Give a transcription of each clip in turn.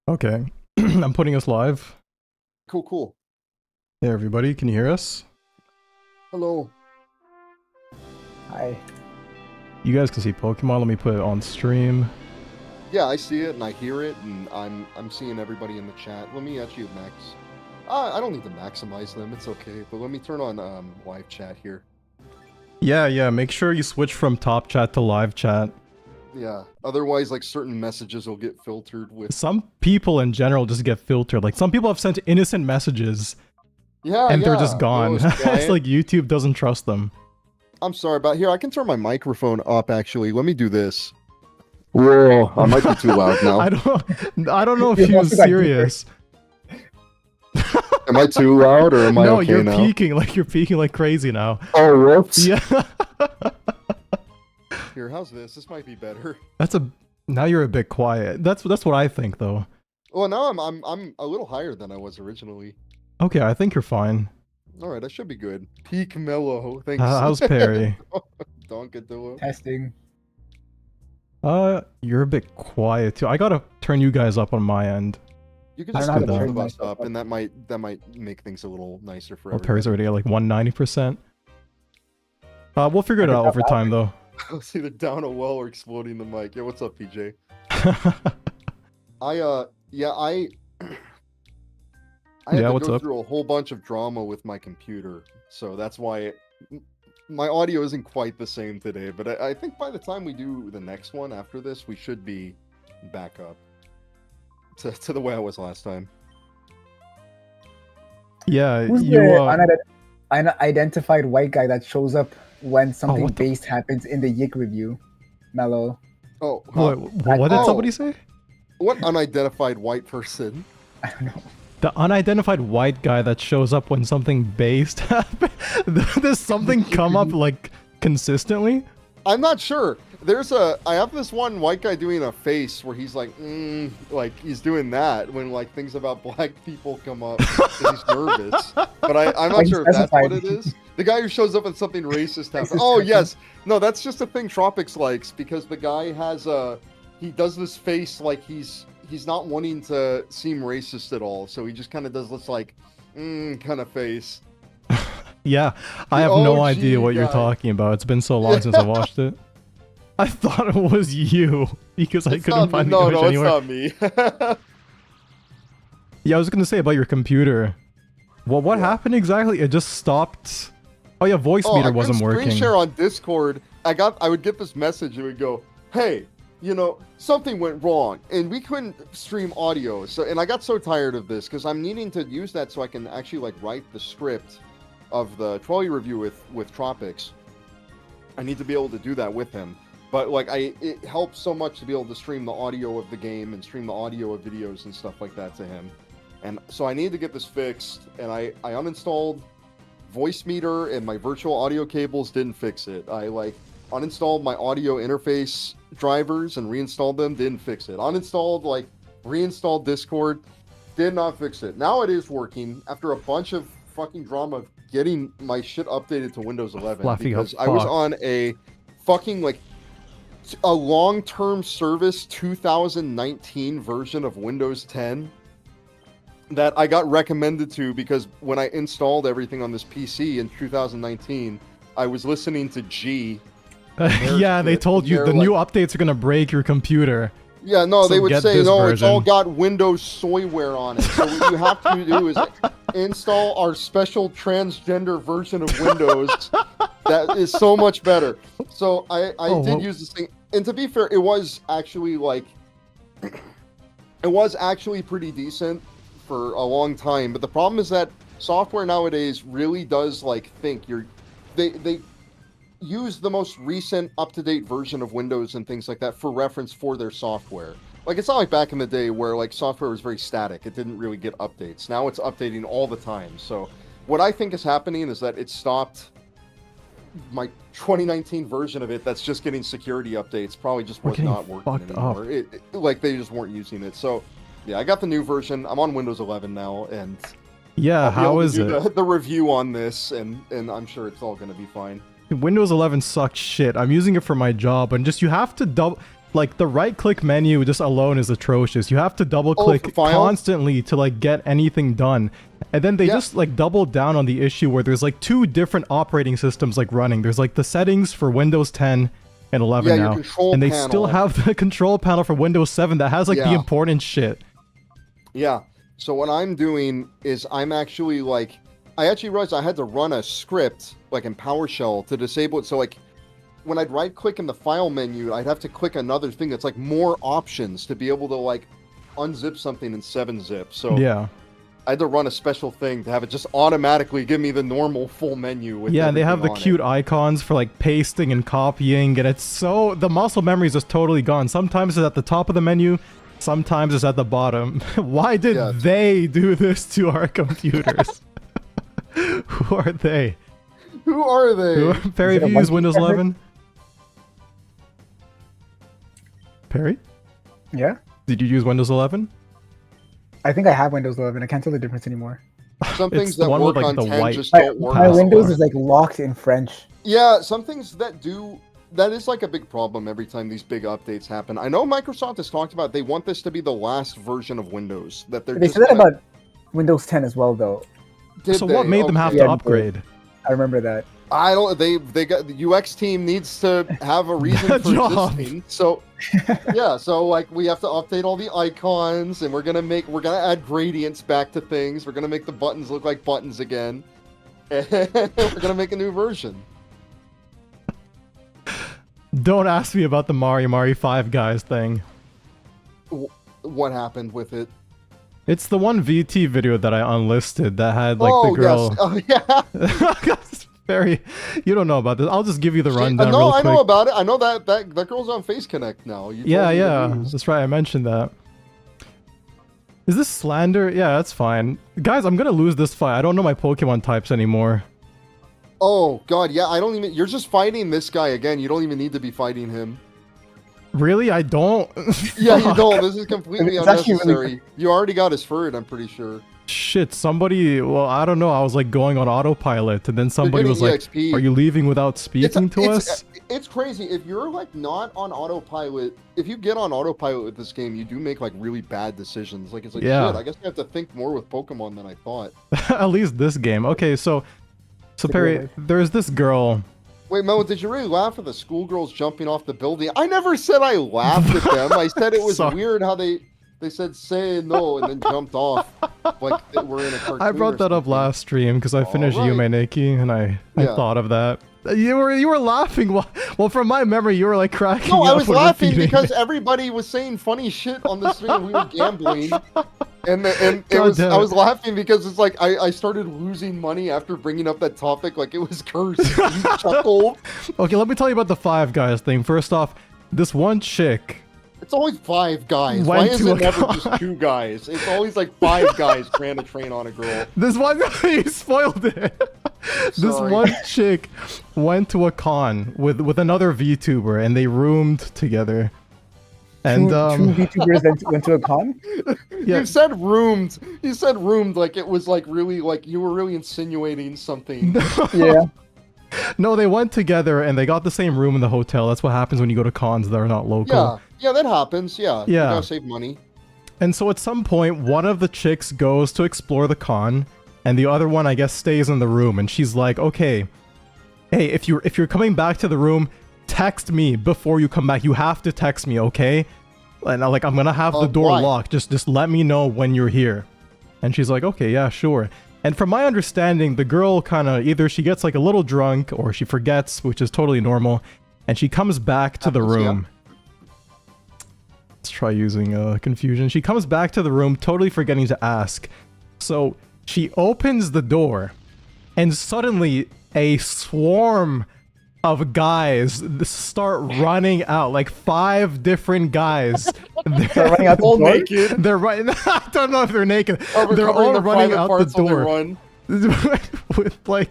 Okay, I'm putting us live. Cool, cool. Hey everybody, can you hear us? Hello. Hi. You guys can see Pokemon. Let me put it on stream. Yeah, I see it and I hear it, and I'm seeing everybody in the chat. Let me actually max. I don't need to maximize them. It's okay. But let me turn on live chat here. Yeah. Make sure you switch from top chat to live chat. Yeah. Otherwise, like certain messages will get filtered with. Some people in general just get filtered. Like some people have sent innocent messages. Yeah, and they're just gone. It's like YouTube doesn't trust them. I'm sorry about here. I can turn my microphone up. Actually, let me do this. Whoa, I might be too loud now. I don't know if he was serious. Am I too loud or am I no, okay you're now? you're peaking like crazy now. Oh, whoops. Yeah. Here, how's this? This might be better. Now you're a bit quiet. That's what I think though. Well, now I'm a little higher than I was originally. Okay, I think you're fine. All right, I should be good. Peak Melo, thanks. How's Pirey? Donkadillo. Testing. You're a bit quiet too. I gotta turn you guys up on my end. You can I just don't know turn how to both turn of us myself up, and that might make things a little nicer for Oh, everybody. Pirey's already at like 190%. We'll figure it out over time though. It's either down a well or exploding the mic. Yeah, what's up, PJ? I had to what's go up? through a whole bunch of drama with my computer, so that's why my audio isn't quite the same today. But I think by the time we do the next one after this, we should be back up to the way I was last time. Yeah, Who's the unidentified white guy that shows up when something what the- based happens in the Yik review? Melo. Oh, huh? What did Oh. somebody say? What unidentified white person? I don't know. The unidentified white guy that shows up when something based happens. Does something come up like consistently? I'm not sure. I have this one white guy doing a face where he's like he's doing that when like things about black people come up. And he's nervous, but I'm not sure if that's what it is. The guy who shows up when something racist happens. Oh yes, no, that's just a thing Tropics likes because the guy has he does this face like he's not wanting to seem racist at all, so he just kind of does this like kind of face. Yeah, I have no idea what you're talking about. It's been so long since I watched it. I thought it was you because I couldn't find the image anywhere. It's not me. Yeah, I was gonna say about your computer. Well, what happened exactly? It just stopped. Oh yeah, voice meter wasn't working. Screen share on Discord. I would get this message and it would go, "Hey, you know, something went wrong and we couldn't stream audio." And I got so tired of this because I'm needing to use that so I can actually like write the script of the trolley review with Tropics. I need to be able to do that with him. But like it helps so much to be able to stream the audio of the game and stream the audio of videos and stuff like that to him. And so I need to get this fixed, and I uninstalled voice meter and my virtual audio cables didn't fix it. I like uninstalled my audio interface drivers and reinstalled them, didn't fix it. Reinstalled Discord, did not fix it. Now it is working after a bunch of fucking drama of getting my shit updated to Windows 11 because I was on a fucking like a long-term service 2019 version of Windows 10 that I got recommended to because when I installed everything on this PC in 2019, I was listening to G. Yeah, they told you the new updates are gonna break your computer. Yeah, no, So they would say, no, version. It's all got Windows soyware on it. So what you have to do is install our special transgender version of Windows that is so much better. So I did use this thing. And to be fair, it was actually pretty decent for a long time. But the problem is that software nowadays really does think they use the most recent up-to-date version of Windows and things like that for reference for their software. Like, it's not like back in the day where software was very static. It didn't really get updates. Now it's updating all the time. So what I think is happening is that it stopped my 2019 version of it that's just getting security updates probably just was not working anymore. They just weren't using it. So yeah, I got the new version. I'm on Windows 11 now, and yeah, how is it? The review on this, and I'm sure it's all going to be fine. Windows 11 sucks shit. I'm using it for my job, and you have to like the right click menu just alone is atrocious. You have to double click constantly to like get anything done. And then they just like doubled down on the issue where there's like 2 different operating systems like running. There's like the settings for Windows 10 and 11 now. And they still have the control panel for Windows 7 that has like the important shit. Yeah. So what I'm doing is I'm actually like, I actually realized I had to run a script like in PowerShell to disable it. So like when I'd right click in the file menu, I'd have to click another thing that's like more options to be able to like unzip something in 7-zip. So yeah, I had to run a special thing to have it just automatically give me the normal full menu. With and they have the cute icons for like pasting and copying, and it's so, the muscle memory is just totally gone. Sometimes it's at the top of the menu, sometimes it's at the bottom. Why did they do this to our computers? Who are they? Who are they? Pirey, have you used Windows 11? Pirey? Yeah? Did you use Windows 11? I think I have Windows 11. I can't tell the difference anymore. Some things that work on 10 just don't work. My Windows is like locked in French. Yeah, some things that do... That is like a big problem every time these big updates happen. I know Microsoft has talked about they want this to be the last version of Windows. That they said that about Windows 10 as well, though. So what made them have to upgrade? I remember that. I don't. They got the UX team needs to have a reason for existing. So yeah, so like we have to update all the icons, and we're gonna add gradients back to things. We're gonna make the buttons look like buttons again, and we're gonna make a new version. Don't ask me about the Mario 5 guys thing. What happened with it? It's the one VT video that I unlisted that had like the girl. Yes. Oh yeah. Barry, you don't know about this. I'll just give you the rundown. No, real quick. I know about it. I know that girl's on Face Connect now. Yeah, that's right. I mentioned that. Is this slander? Yeah, that's fine. Guys, I'm gonna lose this fight. I don't know my Pokemon types anymore. Oh god, yeah. I don't even. You're just fighting this guy again. You don't even need to be fighting him. Really? I don't. Yeah, you don't. This is completely unnecessary. You already got his fur, I'm pretty sure. Shit, somebody, well, I don't know, I was like going on autopilot, and then somebody was like, EXP. Are you leaving without speaking to us? It's crazy. If you're like not on autopilot, if you get on autopilot with this game, you do make like really bad decisions. Like, it's like, shit, I guess I have to think more with Pokemon than I thought. At least this game. Okay, so Pirey, there's this girl. Wait, Melo, did you really laugh at the schoolgirls jumping off the building? I never said I laughed at them. I said it was weird how they said say no and then jumped off like we're in a cartoon. I brought that up last stream because I finished Yume Nikki and I thought of that. You were laughing. Well, from my memory, you were like cracking up. No, I was laughing because everybody was saying funny shit on the stream. We were gambling, and I was laughing because it's like I started losing money after bringing up that topic. Like it was cursed. You chuckled. Okay, let me tell you about the Five Guys thing. First off, this one chick. It's always 5 guys. Why is it never just 2 guys? It's always like 5 guys ran a train on a girl. This one, you spoiled it. This one chick went to a con with another VTuber and they roomed together. And two VTubers went to a con? Yeah. You said roomed. You said roomed like it was like really like you were really insinuating something. Yeah. No, they went together and they got the same room in the hotel. That's what happens when you go to cons that are not local. Yeah, that happens. Yeah. You gotta save money. And so at some point, one of the chicks goes to explore the con, and the other one, I guess, stays in the room. And she's like, "Okay, hey, if you're coming back to the room, text me before you come back. You have to text me, okay? And I'm gonna have the door locked. Just let me know when you're here." And she's like, "Okay, yeah, sure." And from my understanding, the girl kind of either she gets like a little drunk or she forgets, which is totally normal, and she comes back to the room. Let's try using confusion. She comes back to the room, totally forgetting to ask. So she opens the door, and suddenly a swarm of guys start running out, like 5 different guys. They're running out all naked. They're running. I don't know if they're naked. They're all running out the door with like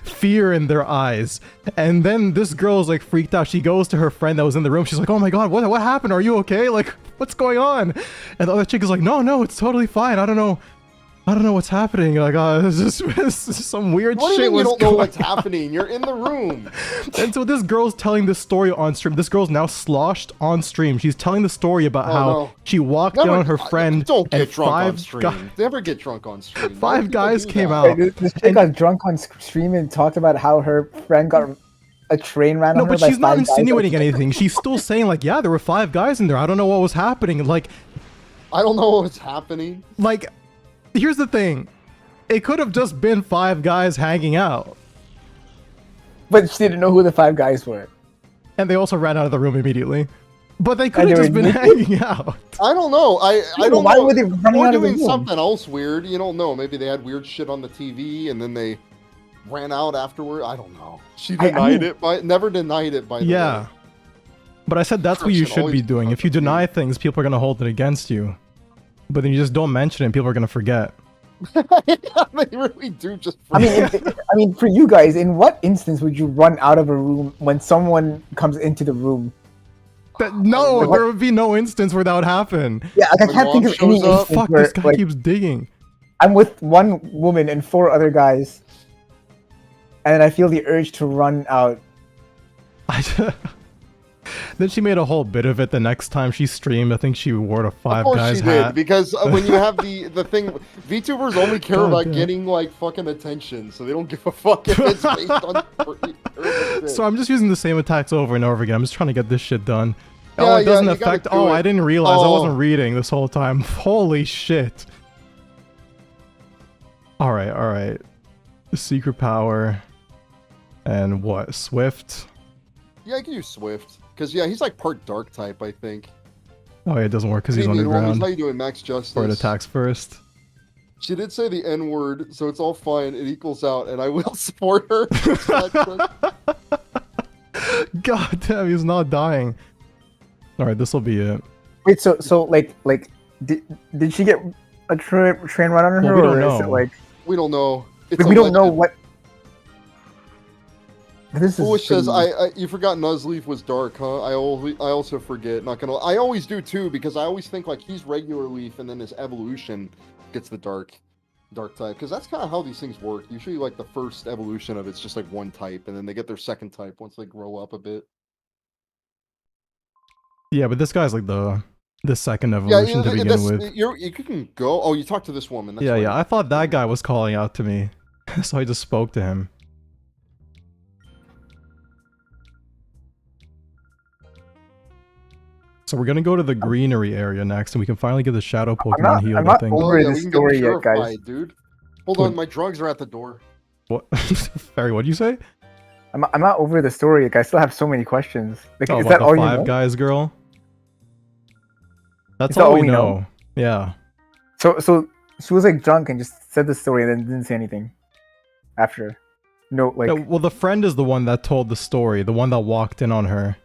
fear in their eyes. And then this girl's like freaked out. She goes to her friend that was in the room. She's like, "Oh my god, what happened? Are you okay? Like, what's going on?" And the other chick is like, "No, it's totally fine. I don't know I don't know what's happening. Like, it's just some weird What do you shit mean you was don't know going what's happening? You're in the room. And so this girl's telling this story on stream. This girl's now sloshed on stream. She's telling the story about how no. she walked Never, down her friend. Don't get and drunk on five stream. Never get drunk on stream. Why five do people guys do came that? out. Wait, this chick and- got drunk on stream and talked about how her friend got a train ran No, on her but by she's not 5 guys. insinuating anything. She's still saying like, yeah, there were 5 guys in there. I don't know what was happening. Like, I don't know what's happening. Here's the thing. It could have just been 5 guys hanging out. But she didn't know who the 5 guys were. And they also ran out of the room immediately. But they could And have they just were been naked? hanging out. I don't know. I don't Why know. were they running Or out of the doing room? something else weird. You don't know. Maybe they had weird shit on the TV and then they ran out afterward. I don't know. She denied it, but never denied it by the Yeah. way. But I said that's what you Person should always be doing. If you fucking deny things, people are going to hold it against you. But then you just don't mention it and people are going to forget. They really do just. I mean, for you guys, in what instance would you run out of a room when someone comes into the room? No, there would be no instance where that would happen. Yeah, like I When can't think mom of any shows up- instance Fuck, where this guy like, keeps digging. I'm with one woman and 4 other guys, and I feel the urge to run out. Then she made a whole bit of it the next time she streamed. I think she wore a Of 5 course guys she hat. did, because when you have the thing, VTubers only care God about damn. getting like fucking attention, so they don't give a fuck if it's based on. So I'm just using the same attacks over and over again. I'm just trying to get this shit done. Yeah, Oh, it doesn't you gotta affect. do Oh, it. I didn't realize I Oh. wasn't reading this whole time. Holy shit. All right. Secret power. And what? Swift. Yeah, I can use Swift, because yeah, he's like part dark type, I think. Oh, yeah, it doesn't work because he's Hey, homies, underground. how you doing, Max Justice? Or it attacks first. She did say the N word, so it's all fine. It equals out, and I will support her. That's not true. God damn, he's not dying. All right, this will be it. Wait, so like did she get a train run on her, Well, we don't or is it know. like We don't know. It's we don't know alleged. what? This is Foolish says, pretty- you forgot Nuzleaf was dark, huh? I also forget. Not gonna. I always do too, because I always think like he's regular leaf, and then his evolution gets the dark type. Because that's kind of how these things work. Usually, like the first evolution of it's just like one type, and then they get their second type once they grow up a bit. Yeah, but this guy's like the second Yeah, evolution to begin that's, with. you can go. Oh, you talked to this woman. That's Yeah, right. yeah. I thought that guy was calling out to me, so I just spoke to him. So we're gonna go to the greenery area next, and we can finally get the shadow Pokemon healed. I'm I not think. over Oh, yeah, the we can get story yet, guys. purified, dude. Hold on, my drugs are at the door. What? Ferry, what'd you say? I'm not over the story. Like, I still have so many questions. Like, Oh, is about that the all you 5 know? guys girl? That's Is that all all we we know? know. Yeah. So she was like drunk and just said the story and then didn't say anything after. No, like Yeah, well, the friend is the one that told the story, the one that walked in on her.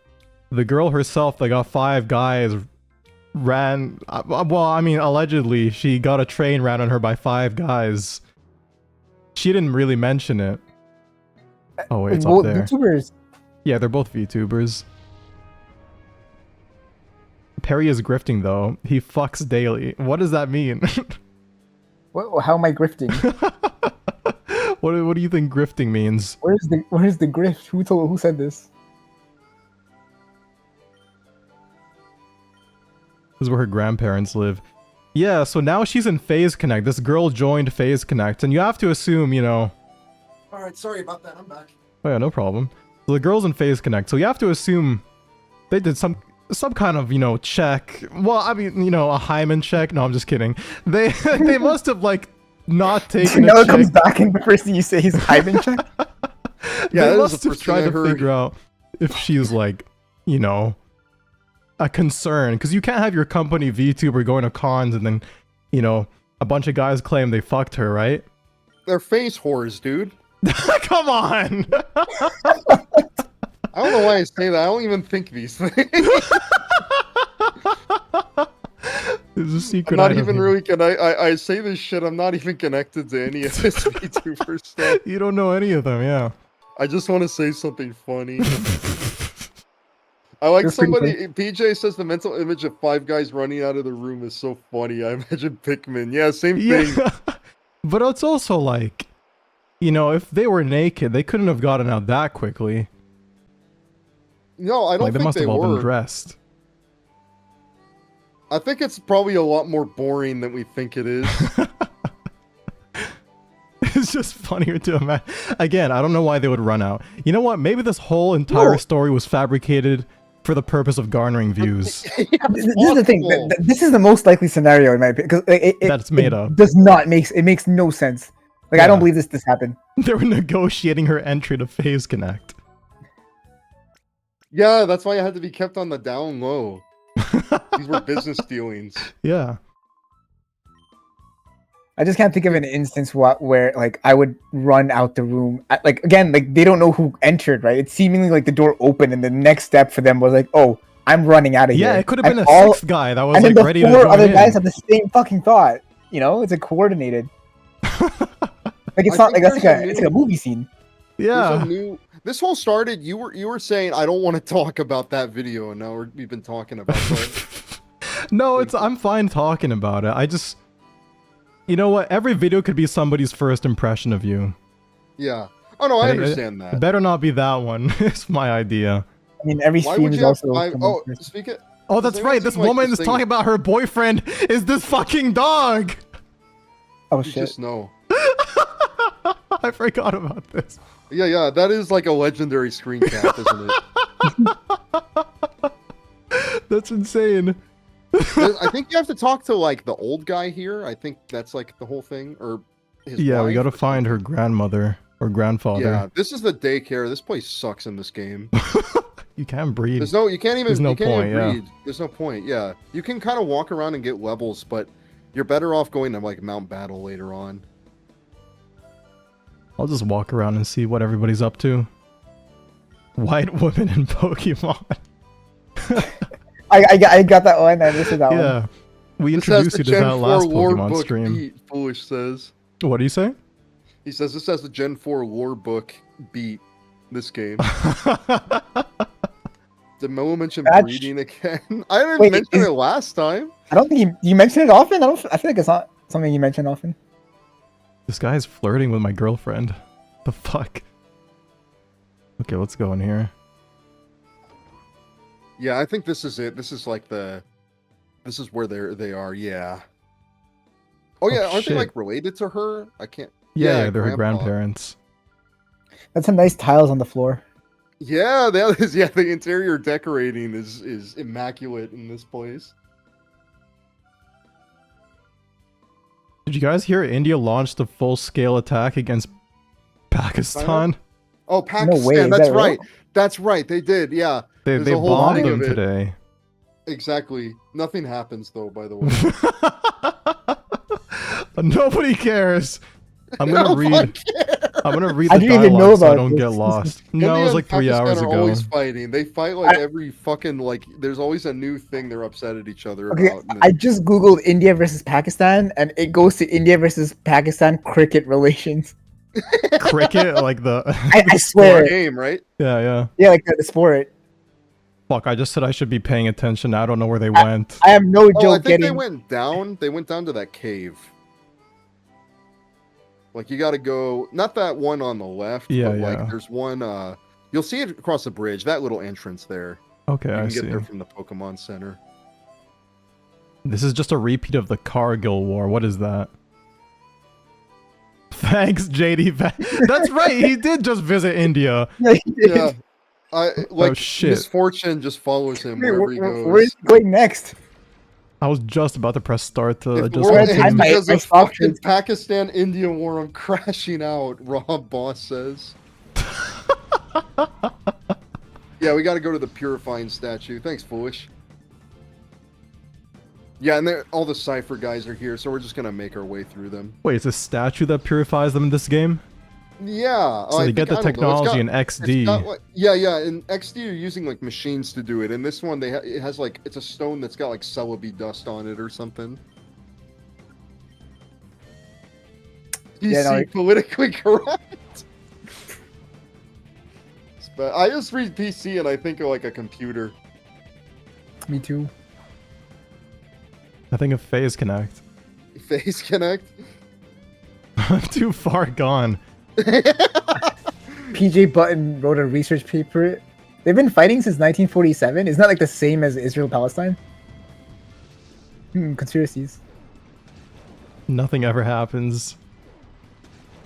The girl herself, they got 5 guys ran. Well, I mean, allegedly, she got a train ran on her by 5 guys. She didn't really mention it. Oh wait, it's up both there. YouTubers. Yeah, they're both VTubers. Perry is grifting though. He fucks daily. What does that mean? How am I grifting? What do you think grifting means? Where's the grift? Who said this? This is where her grandparents live. Yeah, so now she's in Phase Connect. This girl joined Phase Connect, and you have to assume, you know... Alright, sorry about that. I'm back. Oh yeah, no problem. So the girl's in Phase Connect, so you have to assume they did some kind of, you know, check. Well, I mean, you know, a hymen check. No, I'm just kidding. They must have, like, not taken Melo a comes check. back and the first thing you say is Ivan check. Yeah, They that is must the have first tried thing I to heard. figure out if she's, like, you know, a concern. Because you can't have your company VTuber going to cons and then, you know, a bunch of guys claim they fucked her, right? They're face whores, dude. Come on! I don't know why I say that. I don't even think these things. There's a secret I'm not item even here. really I say this shit. I'm not even connected to any of this VTuber stuff. You don't know any of them, yeah. I just want to say something funny. I like That's pretty somebody. PJ says the mental image of 5 guys running out of the room is so funny. I imagine Pikmin. Yeah, same thing. Yeah. But it's also like, if they were naked, they couldn't have gotten out that quickly. No, I don't Like, they think must they have all were. been dressed. I think it's probably a lot more boring than we think it is. It's just funnier to imagine. Again, I don't know why they would run out. You know what? Maybe this whole entire story was fabricated for the purpose of garnering views. This is the thing. This is the most likely scenario in my opinion, because That's made up. Does not makes no sense. Like I don't believe this happened. They were negotiating her entry to Phase Connect. Yeah, that's why it had to be kept on the down low. These were business dealings. Yeah. I just can't think of an instance where like I would run out the room. Like again, like they don't know who entered, right? It's seemingly like the door opened, and the next step for them was like, "Oh, I'm running out of here." Yeah, it could have been And a sixth guy that was and like then ready the to four join other in. guys have the same fucking thought. It's like coordinated. Like it's not like it's like a movie scene. Yeah. This whole started. You were saying I don't want to talk about that video, and now we've been talking about that. No, I'm fine talking about it. I just, you know what? Every video could be somebody's first impression of you. Yeah. Oh no, I understand It that. better not be that one. It's my idea. I mean, every Why stream would is you have also. speak it. Oh, that's right. This woman is talking about her boyfriend is this fucking dog. Oh You shit! just know. I forgot about this. Yeah, that is like a legendary screen cap, isn't it? That's insane. I think you have to talk to like the old guy here. I think that's like the whole thing, or his Yeah, we wife gotta or find her something. grandmother or grandfather. Yeah, this is the daycare. This place sucks in this game. You can't breathe. You can't even. There's no you can't point, even yeah. read. There's no point. Yeah, you can kind of walk around and get levels, but you're better off going to like Mount Battle later on. I'll just walk around and see what everybody's up to. White women in Pokemon. I got that one. I missed that one. Yeah. We This has introduced the you to Gen that 4 last lore Pokemon book stream. beat, Foolish says. What do you say? He says this has the Gen 4 lore book beat. This game. Did Melo mention breeding again? I didn't mention it last time. I don't think you mention it often. I feel like it's not something you mention often. This guy's flirting with my girlfriend. The fuck? Okay, let's go in here. Yeah, I think this is it. This is like this is where they are. Yeah. Oh yeah, aren't they like related to her? I can't. Yeah, they're her grandparents. That's some nice tiles on the floor. Yeah, that is. Yeah, the interior decorating is immaculate in this place. Did you guys hear India launched a full-scale attack against Pakistan? Oh, Pakistan. No way, That's right. That's right. They did. Yeah. They bombed them today. Exactly. Nothing happens though, by the way. Nobody cares. I'm gonna read the I didn't even know dialogue so I about don't this. get lost. No, it was like 3 hours are ago. always fighting. They fight like every fucking like. There's always a new thing they're upset at each other Okay, about. I just googled India versus Pakistan, and it goes to India versus Pakistan cricket relations. Cricket, like the I swear. Game, right? yeah. Yeah, like the sport. Fuck! I just said I should be paying attention. I don't know where they went. I have no Oh, I joke think they getting. went down. They went down to that cave. Like you got to go, not that one on the left. Yeah, but like yeah. there's one. You'll see it across the bridge. That little entrance there. Okay, You I can see. get there from the Pokemon Center. This is just a repeat of the Cargill War. What is that? Thanks, JD. That's right. He did just visit India. Yeah. Like shit. misfortune just follows him wherever he goes. Where's he going next? I was just about to press start to If just world Where's ends my- because my of soft fucking drinks? Pakistan-India war, I'm crashing out, Rob Boss says. Yeah, we got to go to the purifying statue. Thanks, Foolish. Yeah, and all the Cypher guys are here, so we're just going to make our way through them. Wait, it's a statue that purifies them in this game? Yeah. So they get the technology in It's XD. got, like, yeah. In XD, you're using like machines to do it. In this one, it has like it's a stone that's got like Celebi dust on it or something. Yeah, no, politically correct. But I just read PC and I think of like a computer. Me too. I think of Phase Connect. Face Connect. I'm too far gone. PJ Button wrote a research paper. They've been fighting since 1947. It's not like the same as Israel-Palestine. Conspiracies. Nothing ever happens.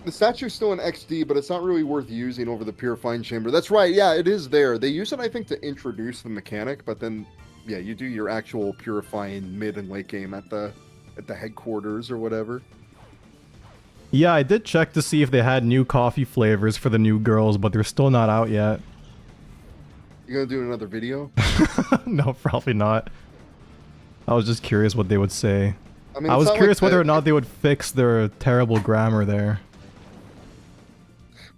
The statue's still in XD, but it's not really worth using over the purifying chamber. That's right. Yeah, it is there. They use it, I think, to introduce the mechanic, but then, yeah, you do your actual purifying mid and late game at the headquarters or whatever. Yeah, I did check to see if they had new coffee flavors for the new girls, but they're still not out yet. You gonna do another video? No, probably not. I was just curious what they would say. I mean, I it's was not curious like whether or not they would fix their terrible grammar there.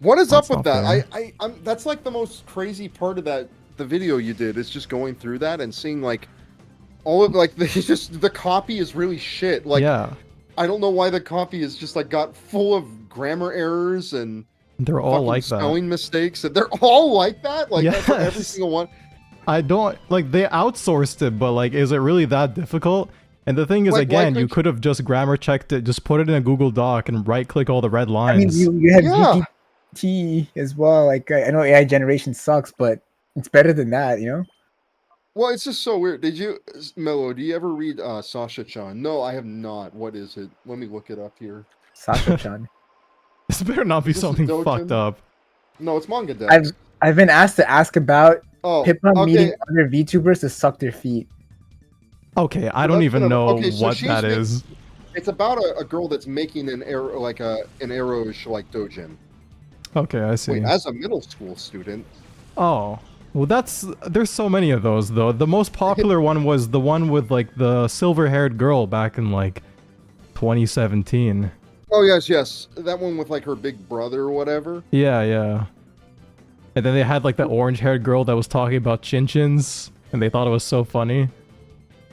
What is That's up with not that? fair. I'm that's like the most crazy part of the video you did is just going through that and seeing like all of like the copy is really shit. Like Yeah, I don't know why the copy is just like got full of grammar errors and they're all fucking like that. spelling mistakes. And they're all like that. Like that's for every Yes. single one. I don't like they outsourced it, but like, is it really that difficult? And the thing is, Like, why again, you couldn't could have just grammar checked it, just put it in a Google Doc and right click all the red I mean, lines. you have Yeah. GPT as well. Like, I know AI generation sucks, but it's better than that, you know? Well, it's just so weird. Did you, Melo? Do you ever read Sasha-chan? No, I have not. What is it? Let me look it up here. Sasha-chan. This better not be This is something Dojin? fucked up. No, it's manga decks. I've been asked to ask about Oh, Pippa okay. meeting other VTubers to suck their feet. Okay, I So don't that's even what I'm- know okay, so what she's that been- is. It's about a girl that's making an arrow like an arrowish like dojin. Okay, I see. Wait, as a middle school student. Oh, well, there's so many of those though. The most popular one was the one with like the silver-haired girl back in like 2017. Oh yes, that one with like her big brother or whatever. Yeah, yeah. And then they had like the orange-haired girl that was talking about chin-chins, and they thought it was so funny.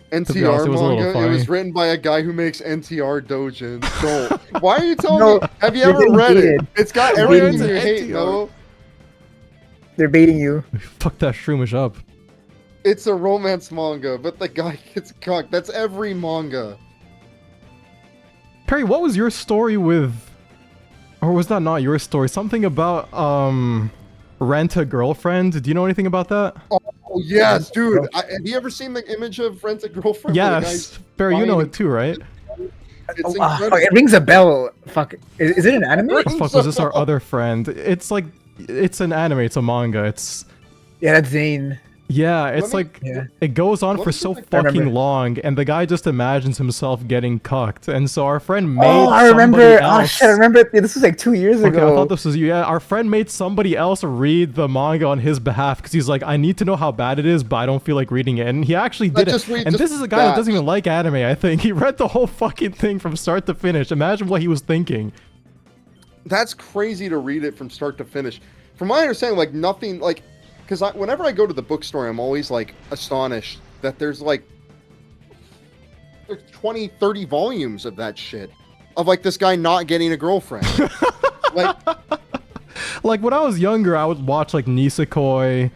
be honest, NTR it was a little manga. It was funny. written by a guy who makes NTR dojin. Don't. Why are you telling No, me? Have you they're ever being read it? baited. It's got They're everything being you hate, NTR. no? They're baiting you. Fuck that shroomish up. It's a romance manga, but the guy gets cucked. That's every manga. Perry, what was your story with... Or was that not your story? Something about, Rent a Girlfriend? Do you know anything about that? Oh yes, dude. Have you ever seen the image of Rent a Girlfriend? where the Yes. guy's Perry, you know flying it too, right? It's Oh, incredible. fuck, it rings a bell. Fuck. Is it an anime? What the fuck was this our other friend? It's like... It's an anime, it's a manga, it's... Yeah, that's Zane. Yeah, it's me- like... Yeah. It goes on Let for me so just, like, fucking remember. long, and the guy just imagines himself getting cucked, and so our friend made Oh, I remember. somebody Oh else... shit, I remember. This was like 2 years Okay, I ago. thought this was you. Yeah, our friend made somebody else read the manga on his behalf because he's like, I need to know how bad it is, but I don't feel like reading it. And he actually did just it. read And just this is a guy that that. doesn't even like anime, I think. He read the whole fucking thing from start to finish. Imagine what he was thinking. That's crazy to read it from start to finish. From my understanding, like nothing, like, because whenever I go to the bookstore, I'm always like astonished that there's 20, 30 volumes of that shit. Of like this guy not getting a girlfriend. Like, Like, when I was younger, I would watch, like, Nisekoi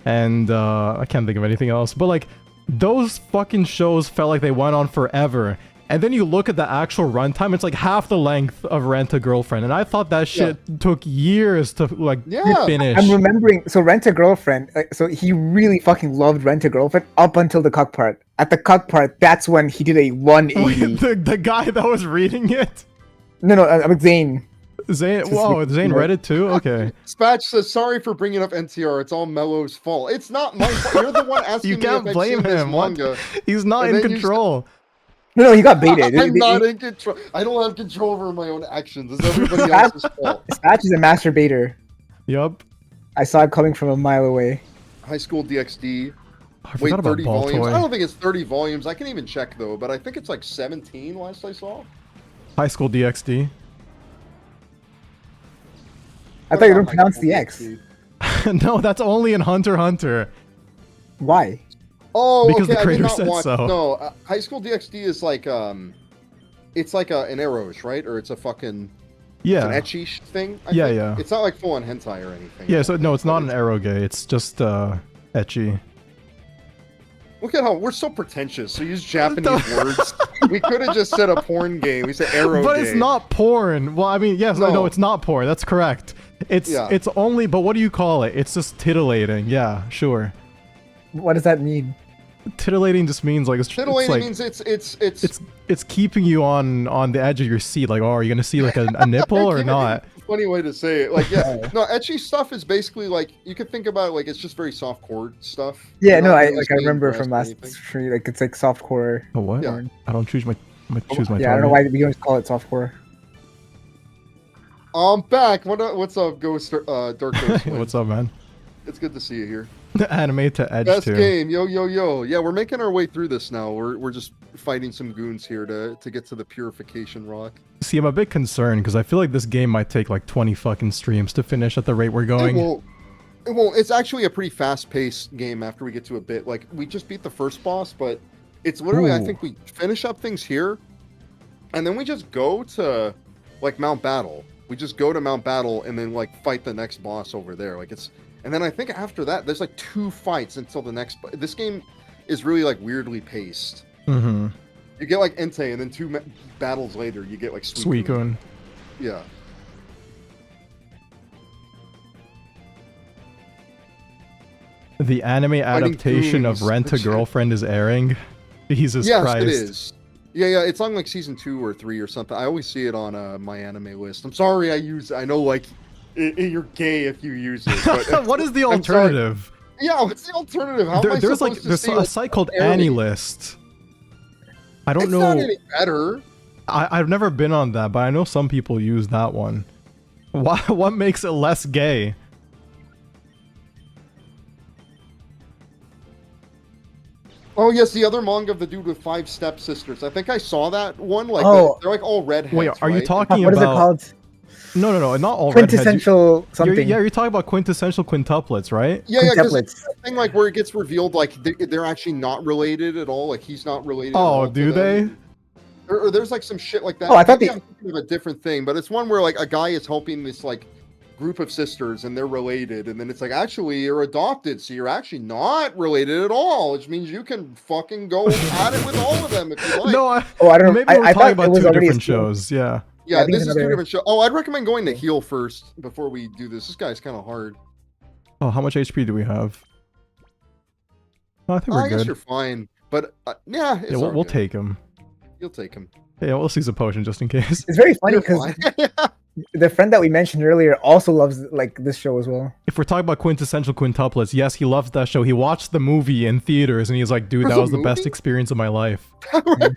and, I can't think of anything else. But, like, those fucking shows felt like they went on forever. And then you look at the actual runtime, it's like half the length of Rent a Girlfriend. And I thought that shit took years to, like, Yeah. finish. I'm remembering. So Rent a Girlfriend. So he really fucking loved Rent a Girlfriend up until the cuck part. At the cuck part, that's when he did a 180. Wait, the guy that was reading it? No, I'm Zane. Zane, Just whoa, like- Zane read it too? Okay. Spatch says, sorry for bringing up NTR. It's all Melo's fault. It's not my fault. You're the one asking You me can't if I've blame seen this him. What? manga. He's not And in then you control. No, he got baited. I'm not in control. I don't have control over my own actions. It's everybody else's fault. Spatch is a masturbator. Yup. I saw it coming from a mile away. High School DxD. I Wait, forgot about 30 Ball volumes? Toy. I don't think it's 30 volumes. I can even check though, but I think it's like 17 last I saw. High School DxD. I thought you didn't pronounce the X. No, that's only in Hunter x Hunter. Why? Oh, Because okay, the I did creator not said watch. so. No, High School DxD is like it's like an arrows, right? Or it's a fucking Yeah. an ecchi thing. I Yeah, think. yeah. It's not like full on hentai or anything. Yeah, so no, it's not an eroge. It's just ecchi. Look at how we're so pretentious. So use Japanese words. We could have just said a porn game. We said arrow But game. it's not porn. Well, I mean, yes, no, No. it's not porn. That's correct. It's only. But what do you call it? It's just titillating. Yeah, sure. What does that mean? Titillating just means like Titillating like, means it's keeping you on the edge of your seat. Like, oh, are you gonna see like a nipple or not? Funny way to say it. Like, yeah, no, etchy stuff is basically like you could think about it like it's just very softcore stuff. Yeah, You're no, not I really seeing remember breast from or last anything. stream, like it's like softcore. Oh, what? Yeah. I don't choose my choose my. Yeah, I don't know why we always call it softcore. I'm back. What's up, Ghost? Dark Ghost. What's up, man? It's good to see you here. Anime to edge Best too. game, yo. Yeah, we're making our way through this now. We're just fighting some goons here to get to the purification rock. See, I'm a bit concerned because I feel like this game might take like 20 fucking streams to finish at the rate we're going. It won't. It's actually a pretty fast-paced game after we get to a bit. Like, we just beat the first boss, but it's literally, I Ooh. think we finish up things here, and then we just go to, like, Mount Battle. We just go to Mount Battle and then, like, fight the next boss over there. Like, it's... And then I think after that, there's, like, 2 fights until the next... This game is really, like, weirdly paced. Mm-hmm. You get, like, Entei, and then 2 battles later, you get, like, Suicune. Yeah. The anime adaptation of goons. Rent a Girlfriend is airing. Jesus Yes, Christ. it is. Yeah, it's on like season 2 or 3 or something. I always see it on my anime list. I'm sorry I know like you're gay if you use it. But What is the I'm sorry. alternative? Yeah, what's the alternative? How am I There's supposed to there's see, a like, site called parody? AniList. I don't It's know. not any better. I've never been on that, but I know some people use that one. What makes it less gay? Oh yes, the other manga of the dude with 5 stepsisters. I think I saw that one. Like Oh. they're like all redheads. Wait, are you right? talking What is it about? called? No, not all redheads. Quintessential something. You're talking about quintessential quintuplets, right? Yeah, because Quintuplets. thing like where it gets revealed like they're actually not related at all. Like he's not related. at Oh, all to do they? them. Or there's like some shit like that. Oh, I thought Maybe they- I'm thinking of a different thing, but it's one where like a guy is helping this like group of sisters and they're related, and then it's like actually you're adopted, so you're actually not related at all, which means you can fucking go at it with all of them if you like. No, I Oh, I don't know. maybe we're I talking thought it about was two already a different stream. shows. Yeah. Yeah, I think this is it's two another- different shows. Oh, I'd recommend going to heal first before we do this. This guy's kind of hard. Oh, how much HP do we have? Oh, I think I we're guess good. you're fine, but yeah, it's Yeah, all we'll good. take him. You'll take him. Yeah, we'll seize a potion just in case. It's very funny You're because fine. Yeah. the friend that we mentioned earlier also loves like this show as well. If we're talking about quintessential quintuplets, yes, he loves that show. He watched the movie in theaters and he's like, dude, There's that a was the best movie? experience of my life. Really?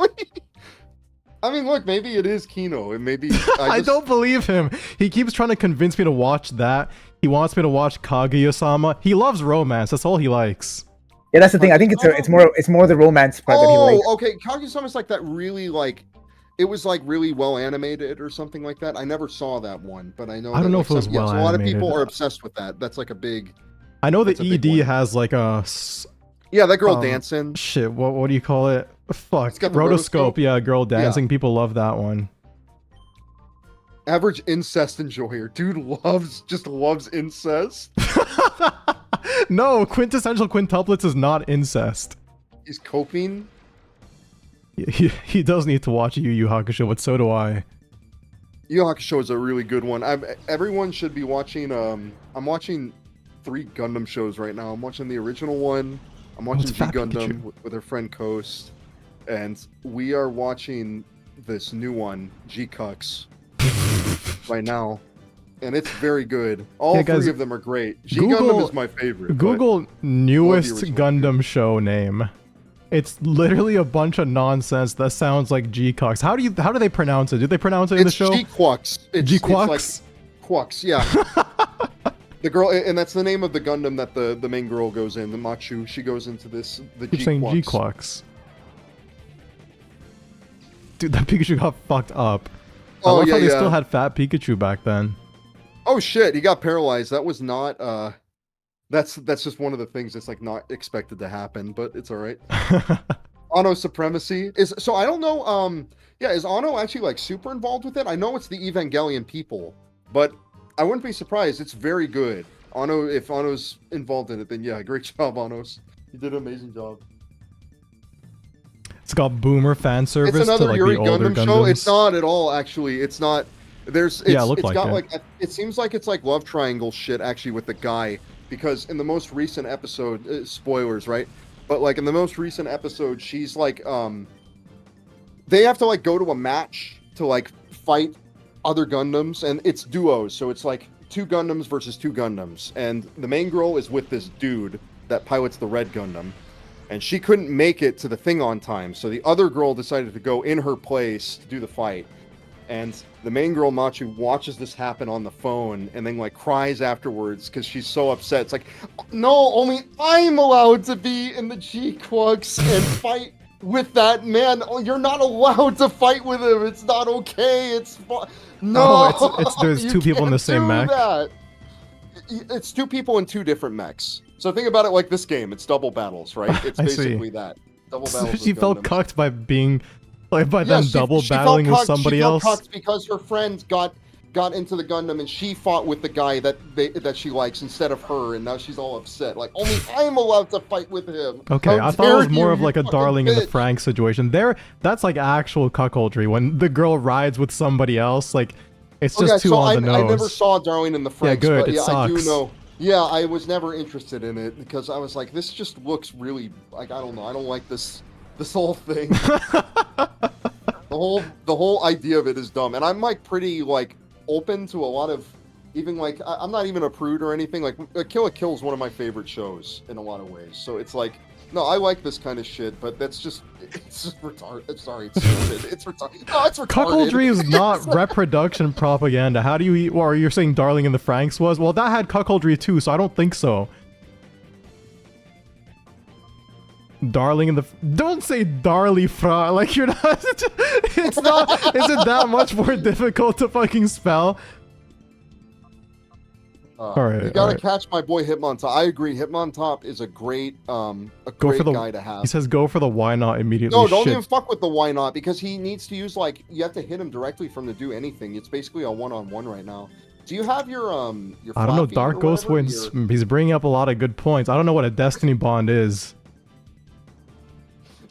I mean, look, maybe it is Kino, and maybe I don't believe him. He keeps trying to convince me to watch that. He wants me to watch Kaguya-sama. He loves romance. That's all he likes. Yeah, that's the thing. I think it's more the romance part that he Oh, likes. okay. Kaguya-sama's like that really like it was like really well animated or something like that. I never saw that one, but I know. I don't that, know like, if it was some, yes, well a lot of animated. people are obsessed with that. That's like a big. I know the That's a big ED one. has like a Yeah, that girl Um, dancing. shit. What do you call it? Fuck. It's got the Rotoscope. rotoscope? Yeah, girl dancing. People love that one. Average incest enjoyer. Dude just loves incest. No, quintessential quintuplets is not incest. He's coping. He does need to watch Yu Yu Hakusho, but so do I. Yu Yu Hakusho is a really good one. Everyone should be watching. I'm watching 3 Gundam shows right now. I'm watching the original one. I'm watching it's G Fat Gundam Pikachu. with her friend Coast, and we are watching this new one, G Cux, right now, and it's very good. All Yeah, guys, 3 of them are great. G Google- Gundam is my favorite. but- Google newest original. Gundam show name. It's literally a bunch of nonsense that sounds like G-Cox. How do they pronounce it? Do they pronounce it in the It's show? G-Quux. It's G-Quux? like Quux, yeah. The girl, and that's the name of the Gundam that the main girl goes in, the Machu. She goes into the Keep saying G-Quux. G-Quux. Dude, that Pikachu got fucked up. I Oh, love yeah, how they yeah. still had fat Pikachu back then. Oh shit, he got paralyzed. That was not that's just one of the things that's like not expected to happen, but it's all right. Ano supremacy is so I don't know yeah, is Ano actually like super involved with it? I know it's the Evangelion people, but I wouldn't be surprised. It's very good. If Ano's involved in it, then yeah, great job, Anos. You did an amazing job. It's got boomer fan service It's to another like Yuri the older Gundam show. It's Gundams. not at all, actually. It's not. Yeah, it looked it's like got it. like it seems like it's like love triangle shit actually with the guy, because in the most recent episode, spoilers, right? But like in the most recent episode, she's like they have to like go to a match to like fight other Gundams, and it's duos, so it's like 2 Gundams versus 2 Gundams, and the main girl is with this dude that pilots the red Gundam, and she couldn't make it to the thing on time, so the other girl decided to go in her place to do the fight. And the main girl, Machu, watches this happen on the phone and then like cries afterwards because she's so upset. It's like, no, only I'm allowed to be in the G-Quux and fight with that man. Oh, you're not allowed to fight with him. It's not okay. No. Oh, there's 2 people in the same mech. That. It's 2 people in 2 different mechs. So think about it like this game. It's double battles, right? It's basically that. Double battles. She felt cucked by being. Like by them she battling felt with somebody else. She felt cucked because her friend got into the Gundam and she fought with the guy that she likes instead of her, and now she's all upset. Like, only I'm allowed to fight with him. Okay, I thought it was more of like a darling in the bitch. Franxx situation. That's like actual cuckoldry when the girl rides with somebody else. Like, it's just too on the nose. I never saw Darling in the Franxx. Yeah, good. But It yeah, sucks. I do know. Yeah, I was never interested in it because I was like, this just looks really like, I don't know. I don't like this whole thing. The whole idea of it is dumb, and I'm like pretty like open to a lot of, even like I'm not even a prude or anything. Like Kill la Kill is one of my favorite shows in a lot of ways. So it's like, no, I like this kind of shit, but it's just retarded. Sorry, it's stupid. It's retarded. No, it's retarded. Cuckoldry is not reproduction propaganda. How do you eat? Or you're saying Darling in the Franxx was? Well, that had cuckoldry too, so I don't think so. Darling in the... Don't say Darly Fra. Like, you're not... It's not... Is it that much more difficult to fucking spell? Alright, you gotta catch my boy Hitmontop. I agree. Hitmontop is a great guy to have. He says go for the why not immediately. No, don't even fuck with the why not, because he needs to use, like, you have to hit him directly from to do anything. It's basically a one-on-one right now. Do you have your I don't know. Dark Ghost wins. He's bringing up a lot of good points. I don't know what a Destiny bond is.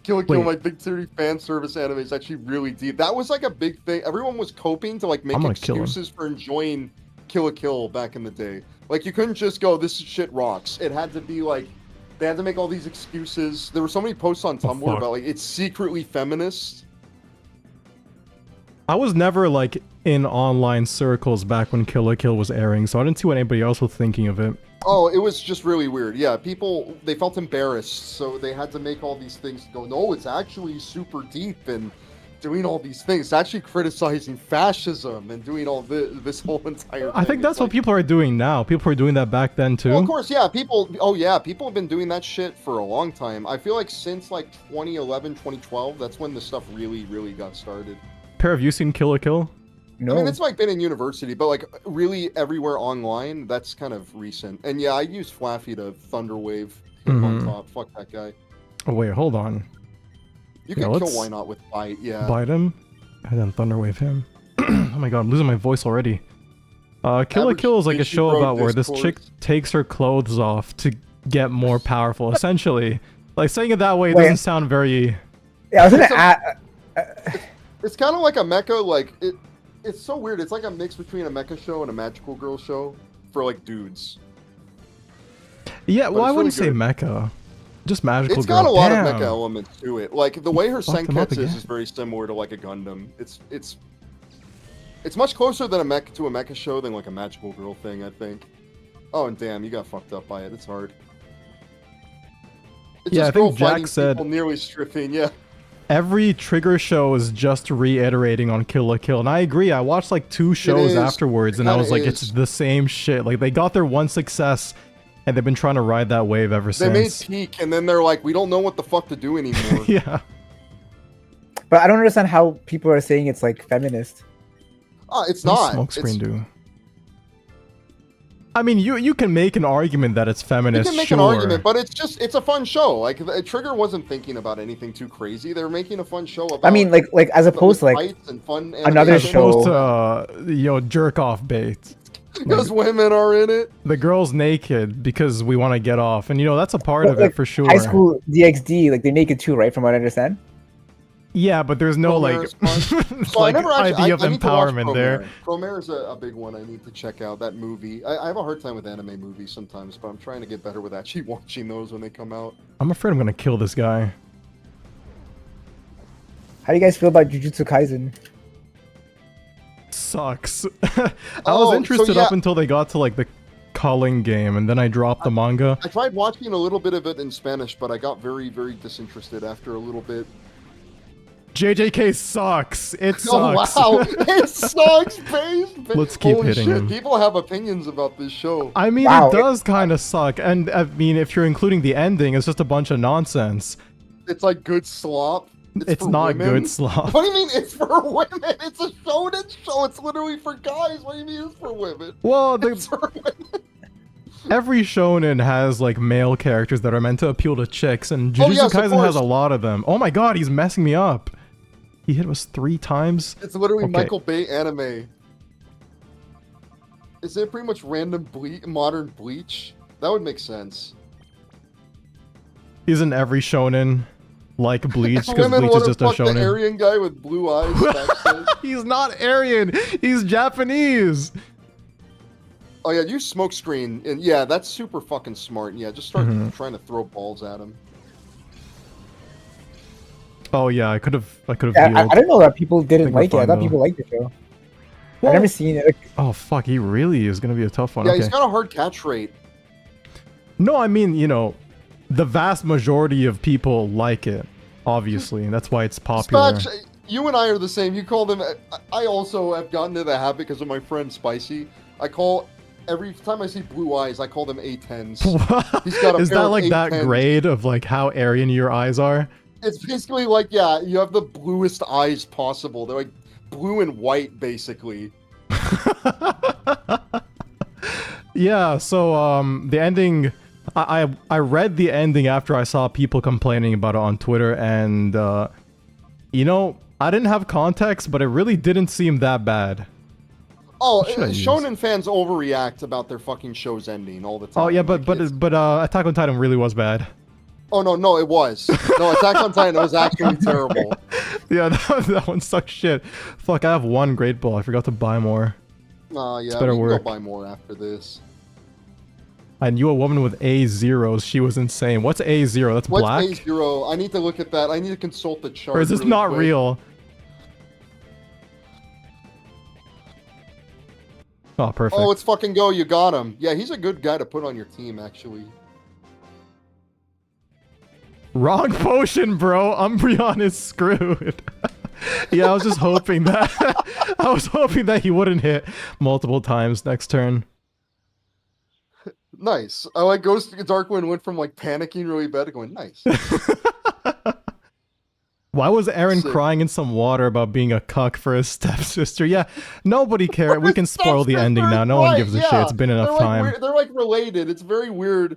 Kill la Kill, my Big Titty fan service anime is actually really deep. That was like a big thing. Everyone was coping to like make excuses for enjoying Kill la Kill back in the day. Like, you couldn't just go, this shit rocks. It had to be like, they had to make all these excuses. There were so many posts on Tumblr about like, it's secretly feminist. I was never like in online circles back when Kill la Kill was airing, so I didn't see what anybody else was thinking of it. Oh, it was just really weird. Yeah, people, they felt embarrassed, so they had to make all these things go, no, it's actually super deep and doing all these things. It's actually criticizing fascism and doing all this whole entire thing. I think that's what people are doing now. People were doing that back then too. Well, of course, yeah. People have been doing that shit for a long time. I feel like since like 2011, 2012, that's when the stuff really, really got started. Pair, have you seen Kill la Kill? No. I mean, it's like been in university, but like really everywhere online, that's kind of recent. And yeah, I use Flaffy to Thunderwave on top. Fuck that guy. Oh wait, hold on. You can kill Why Not with Bite, yeah. Bite him, and then Thunderwave him. Oh my god, I'm losing my voice already. Kill la Kill is like a show about where this chick takes her clothes off to get more powerful, essentially. Like, saying it that way doesn't sound very... Yeah, I was gonna add... It's kind of like a mecha, like, it's so weird. It's like a mix between a mecha show and a magical girl show for, like, dudes. Yeah, well, I wouldn't say mecha. Just magical girl. It's got a lot of mecha elements to it. Like, the way her Senketsu is very similar to, like, a Gundam. It's much closer than a mecha show than, like, a magical girl thing, I think. Oh, and damn, you got fucked up by it. It's hard. It's yeah, I think Jack said... nearly stripping, yeah. Every Trigger show is just reiterating on Kill la Kill, and I agree. I watched like 2 shows afterwards, and I was like, it's the same shit. Like, they got their one success, and they've been trying to ride that wave ever since. They made Peak, and then they're like, we don't know what the fuck to do anymore. Yeah. But I don't understand how people are saying it's like feminist. It's not. Smokescreen do. I mean, you can make an argument that it's feminist. You can make an argument, but it's a fun show. Like, Trigger wasn't thinking about anything too crazy. They were making a fun show about. I mean, like as opposed to like and fun another show. As opposed to jerk off bait. Because women are in it. The girl's naked because we want to get off, and that's a part of it for sure. High School DxD, like they're naked too, right? From what I understand. Yeah, but there's no like, So I like never actually. idea of I need to watch empowerment there. Promare is a big one I need to check out. That movie. I have a hard time with anime movies sometimes, but I'm trying to get better with actually watching those when they come out. I'm afraid I'm gonna kill this guy. How do you guys feel about Jujutsu Kaisen? Sucks. I was interested up until they got to like the culling game, and then I dropped the manga. I tried watching a little bit of it in Spanish, but I got very, very disinterested after a little bit. JJK sucks. It sucks. Oh wow, it sucks, babe. Let's keep Holy hitting shit. him. People have opinions about this show. I mean, Wow, it does kind of suck, and I mean, if you're including the ending, it's just a bunch of nonsense. It's like good slop. It's for not women. good slop. What do you mean it's for women? It's a shonen show. It's literally for guys. What do you mean it's for women? Well, It's for women. every shonen has like male characters that are meant to appeal to chicks, and Jujutsu yes, of Kaisen has a course. lot of them. Oh my god, he's messing me up. He hit us 3 times. It's literally Okay. Michael Bay anime. Is it pretty much random modern Bleach? That would make sense. He's in every shonen, like Bleach, because Women Bleach want is to just a fuck the shonen. Aryan guy with blue eyes. He's not Aryan. He's Japanese. Oh yeah, you smoke screen, and yeah, that's super fucking smart. Yeah, just start Mm-hmm. trying to throw balls at him. Oh yeah, I could have Yeah, healed. I don't know that people didn't think we're like it. I fine, thought though. people liked the show. Well, I've never seen it. Like, oh fuck, he really is gonna be a tough one. Yeah, Okay. he's got a hard catch rate. No, I mean, you know, the vast majority of people like it, obviously, and that's why it's popular. Scotch, you and I are the same. You call them. I also have gotten into the habit because of my friend Spicy. I call every time I see blue eyes, I call them A10s. He's got a Is pair that of like that 810s. grade of like how Aryan your eyes are? It's basically like, yeah, you have the bluest eyes possible. They're like blue and white, basically. Yeah, so the ending, I read the ending after I saw people complaining about it on Twitter, and you know, I didn't have context, but it really didn't seem that bad. Oh, What should I use? shonen fans overreact about their fucking shows ending all the time. Oh yeah, Like, but it's- Attack on Titan really was bad. Oh no, it was. No, Attack on Titan was actually terrible. Yeah, that one sucks shit. Fuck, I have 1 great ball. I forgot to buy more. Yeah, better we can work. go buy more after this. I knew a woman with A0s. She was insane. What's A0? That's What's black? A0? I need to look at that. I need to consult the chart. Or is this really not quick. real? Oh, perfect. Oh, let's fucking go. You got him. Yeah, he's a good guy to put on your team, actually. Wrong potion, bro. Umbreon is screwed. Yeah, I was just hoping that I was hoping that he wouldn't hit multiple times next turn. Nice. I like Ghost Darkwind went from like panicking really bad to going nice. Why was Aaron Sick. crying in some water about being a cuck for his stepsister? Yeah, nobody cares. We can spoil the ending now. No one gives a shit. It's been enough They're like time. weird- they're like related. It's very weird.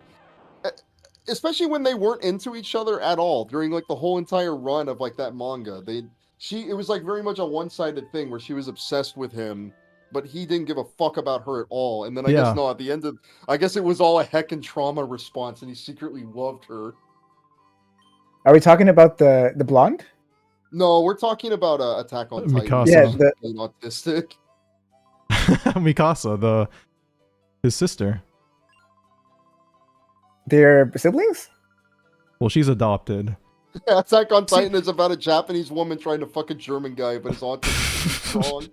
Especially when they weren't into each other at all during like the whole entire run of like that manga. It was like very much a one-sided thing where she was obsessed with him, but he didn't give a fuck about her at all. And then I Yeah. guess no, at the end of I guess it was all a heckin' trauma response and he secretly loved her. are we talking about the blonde? No, we're talking about Attack on Titan. Mikasa. Yeah, She's the- plain autistic. Mikasa, his sister. They're siblings? Well, she's adopted. Attack on Titan is about a Japanese woman trying to fuck a German guy, but his autism is too strong.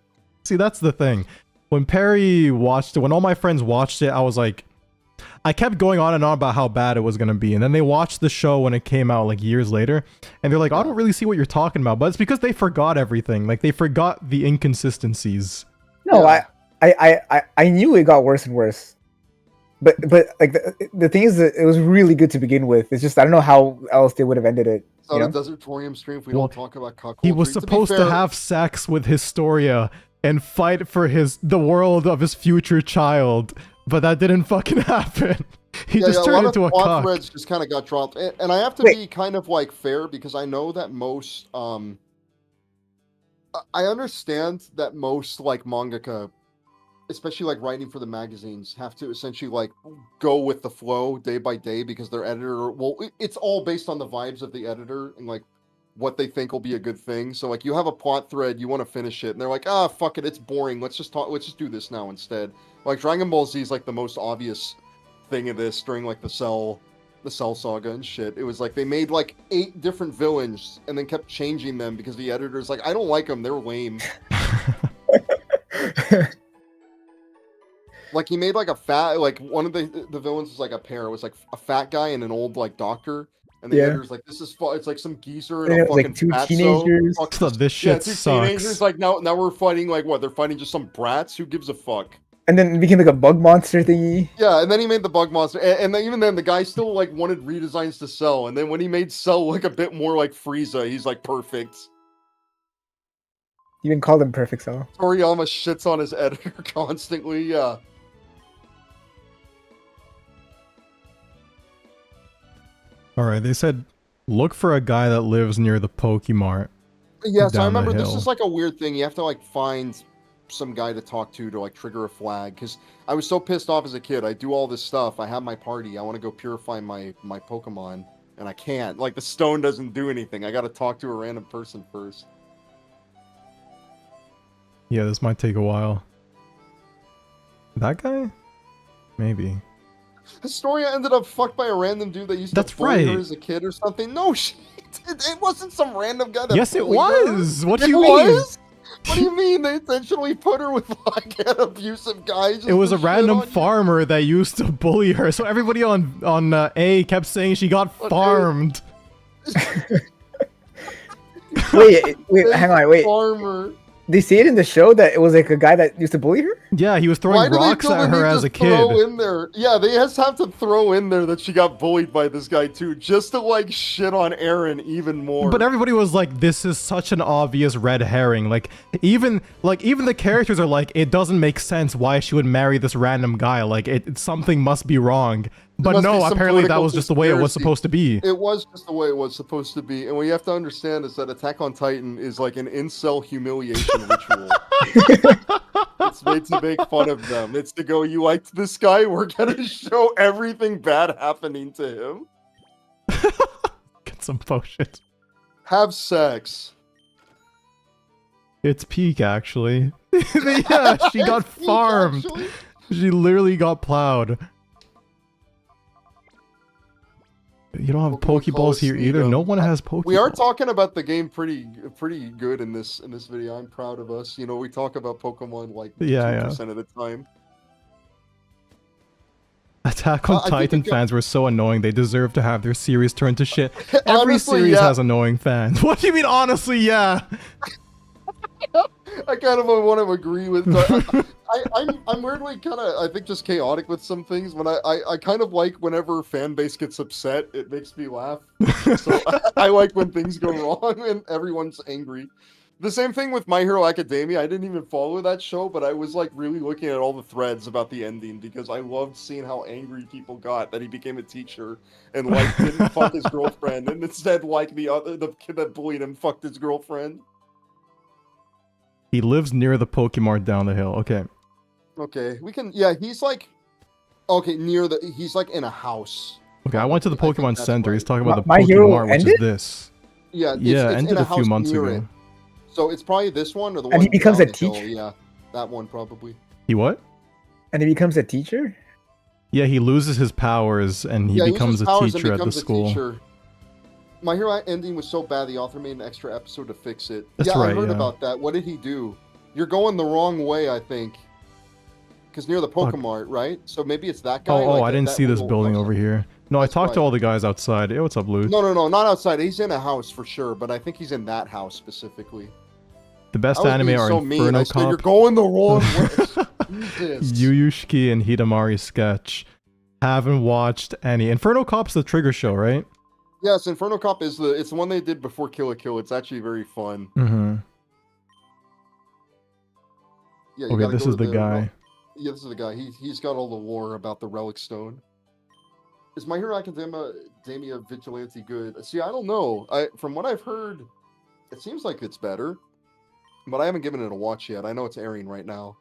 See, that's the thing. When Perry watched it, when all my friends watched it, I was like, I kept going on and on about how bad it was going to be. And then they watched the show when it came out like years later. And they're like, I don't really see what you're talking about. But it's because they forgot everything. Like they forgot the inconsistencies. No, Yeah. I knew it got worse and worse. But like the thing is that it was really good to begin with. It's just I don't know how else they would have ended it. It's You not know? a Desertorium stream if we Well, don't talk about cuckoldry. He was To be supposed to fair, have sex with Historia and fight for the world of his future child. But that didn't fucking happen. He just a lot turned of into a plot cock. threads just kind of got dropped. And I have to Wait. be kind of like fair because I know that most I understand that most like mangaka, especially like writing for the magazines, have to essentially like go with the flow day by day because their editor, well, it's all based on the vibes of the editor and like what they think will be a good thing. So like you have a plot thread, you want to finish it, and they're like, ah, fuck it, it's boring. Let's just do this now instead. Like Dragon Ball Z is like the most obvious thing of this during like the Cell saga and shit. It was like they made like 8 different villains and then kept changing them because the editor's like, I don't like them, they're lame. Like he made like a fat, like one of the villains was like a pair. It was like a fat guy and an old like doctor. And the editor's like, this is it's like some geezer and a fucking like 2 fatso. teenagers. This shit 2 sucks. teenagers. Like now we're fighting like what? They're fighting just some brats. Who gives a fuck? And then it became like a bug monster thingy. Yeah, and then he made the bug monster, and then, even then the guy still like wanted redesigns to Cell. And then when he made Cell like a bit more like Frieza, he's like perfect. You even called him Perfect Cell. Toriyama shits on his editor constantly. Yeah. All right, they said look for a guy that lives near the Pokemart. Yes, I down the remember this hill. is like a weird thing. You have to like find some guy to talk to like trigger a flag. Because I was so pissed off as a kid. I do all this stuff. I have my party. I want to go purify my Pokemon, and I can't. Like the stone doesn't do anything. I got to talk to a random person first. Yeah, this might take a while. That guy? Maybe. Historia ended up fucked by a random dude that used That's to bully her right. as a kid or something. No shit. It wasn't some random guy that Yes, it bullied her. was. What do It you mean? was? What do you mean? They intentionally put her with like an abusive guy? Just It was to a shit random on you? farmer that used to bully her. So everybody on A kept saying she got On A. farmed. Wait, hang on, wait. Farmer. They say it in the show that it was like a guy that used to bully her? Yeah, he was Why throwing do they rocks feel the at her need as to a kid. throw in there? Yeah, they just have to throw in there that she got bullied by this guy too, just to like shit on Aaron even more. But everybody was like, this is such an obvious red herring. Like even the characters are like, it doesn't make sense why she would marry this random guy. Like something must be wrong. But must be no, some apparently that political was just the way it was conspiracy. supposed to be. It was just the way it was supposed to be. And what you have to understand is that Attack on Titan is like an incel humiliation ritual. It's made to make fun of them. It's to go, you liked this guy? We're gonna show everything bad happening to him. Get some potion. Have sex. It's peak, actually. Yeah, she got It's peak, farmed. actually. She literally got plowed. You don't have Pokemon Pokeballs here either. Colosseum. No one has Pokeballs. We are talking about the game pretty good in this video. I'm proud of us. You know, we talk about Pokemon like 2% of the time. Attack on I think Titan we got- fans were so annoying. They deserve to have their series turned to shit. Every Honestly, series yeah. has annoying fans. What do you mean, honestly? Yeah. I kind of want to agree with. I'm weirdly kind of, I think, just chaotic with some things. When I kind of like whenever fan base gets upset, it makes me laugh. So I like when things go wrong and everyone's angry. The same thing with My Hero Academia. I didn't even follow that show, but I was like really looking at all the threads about the ending because I loved seeing how angry people got that he became a teacher and like didn't fuck his girlfriend and instead like the kid that bullied him fucked his girlfriend. He lives near the Pokemart down the hill. Okay. Okay, we can. Yeah, he's like. Okay, he's like in a house. Okay, I went to the I think Pokemon that's Center. right. He's talking about the My Hero Pokemart, which is ended? this. Yeah, Yeah, it's ended in a few house months near ago. it. So it's probably this one or the And one. he becomes down a the hill. teacher? Yeah, that one probably. He what? And he becomes a teacher? Yeah, he loses his powers and he Yeah, becomes loses a powers and teacher at the becomes a school. teacher. My Hero ending was so bad, the author made an extra episode to fix it. That's yeah, right, I heard yeah. about that. What did he do? You're going the wrong way, I think. Because near the Pokemart, right? So maybe it's that guy. Oh, like I didn't that see this little building house. over here. No, I That's talked to right. all the guys outside. Hey, what's up, Lou? No, not outside. He's in a house for sure, but I think he's in that house specifically. The best I was anime being are so mean. Inferno I said, you're Cop, going the wrong way. Jesus. Yuyushiki, and Hidamari Sketch. Haven't watched any. Inferno Cop's the Trigger show, right? Yes, Inferno Cop is it's the one they did before Kill la Kill. It's actually very fun. Mm-hmm. Yeah, you Okay, gotta this go is to the guy. Yeah, this is the guy. He's got all the lore about the Relic Stone. Is My Hero Academia Vigilante good? See, I don't know. From what I've heard, it seems like it's better, but I haven't given it a watch yet. I know it's airing right now.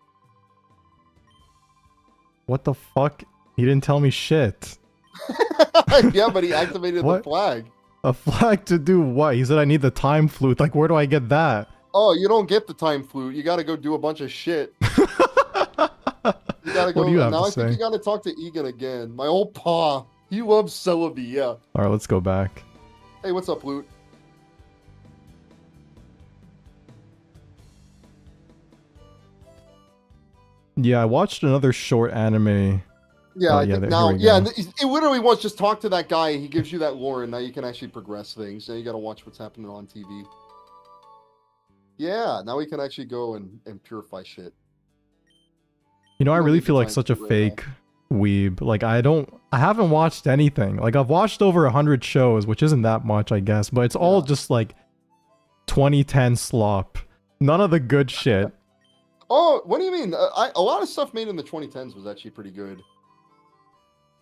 What the fuck? He didn't tell me shit. Yeah, but he activated the What? flag. A flag to do what? He said I need the time flute. Like, where do I get that? Oh, you don't get the time flute. You gotta go do a bunch of shit. You gotta go. What do you have now to I think say? you gotta talk to Egan again. My old pa. He loves Celebi, yeah. Alright, let's go back. Hey, what's up, Lute? Yeah, I watched another short anime. Yeah, Oh, I yeah, think there- now, here we yeah, go. it literally was just talk to that guy. He gives you that lore, and now you can actually progress things. Now you gotta watch what's happening on TV. Yeah, now we can actually go and purify shit. You know, I don't really need the feel like time such a flute right fake weeb. Like, I haven't watched anything. Like, I've watched over 100 shows, which isn't that much, I guess, but it's all Yeah. just like 2010 slop. None of the good shit. Oh, what do you mean? A lot of stuff made in the 2010s was actually pretty good.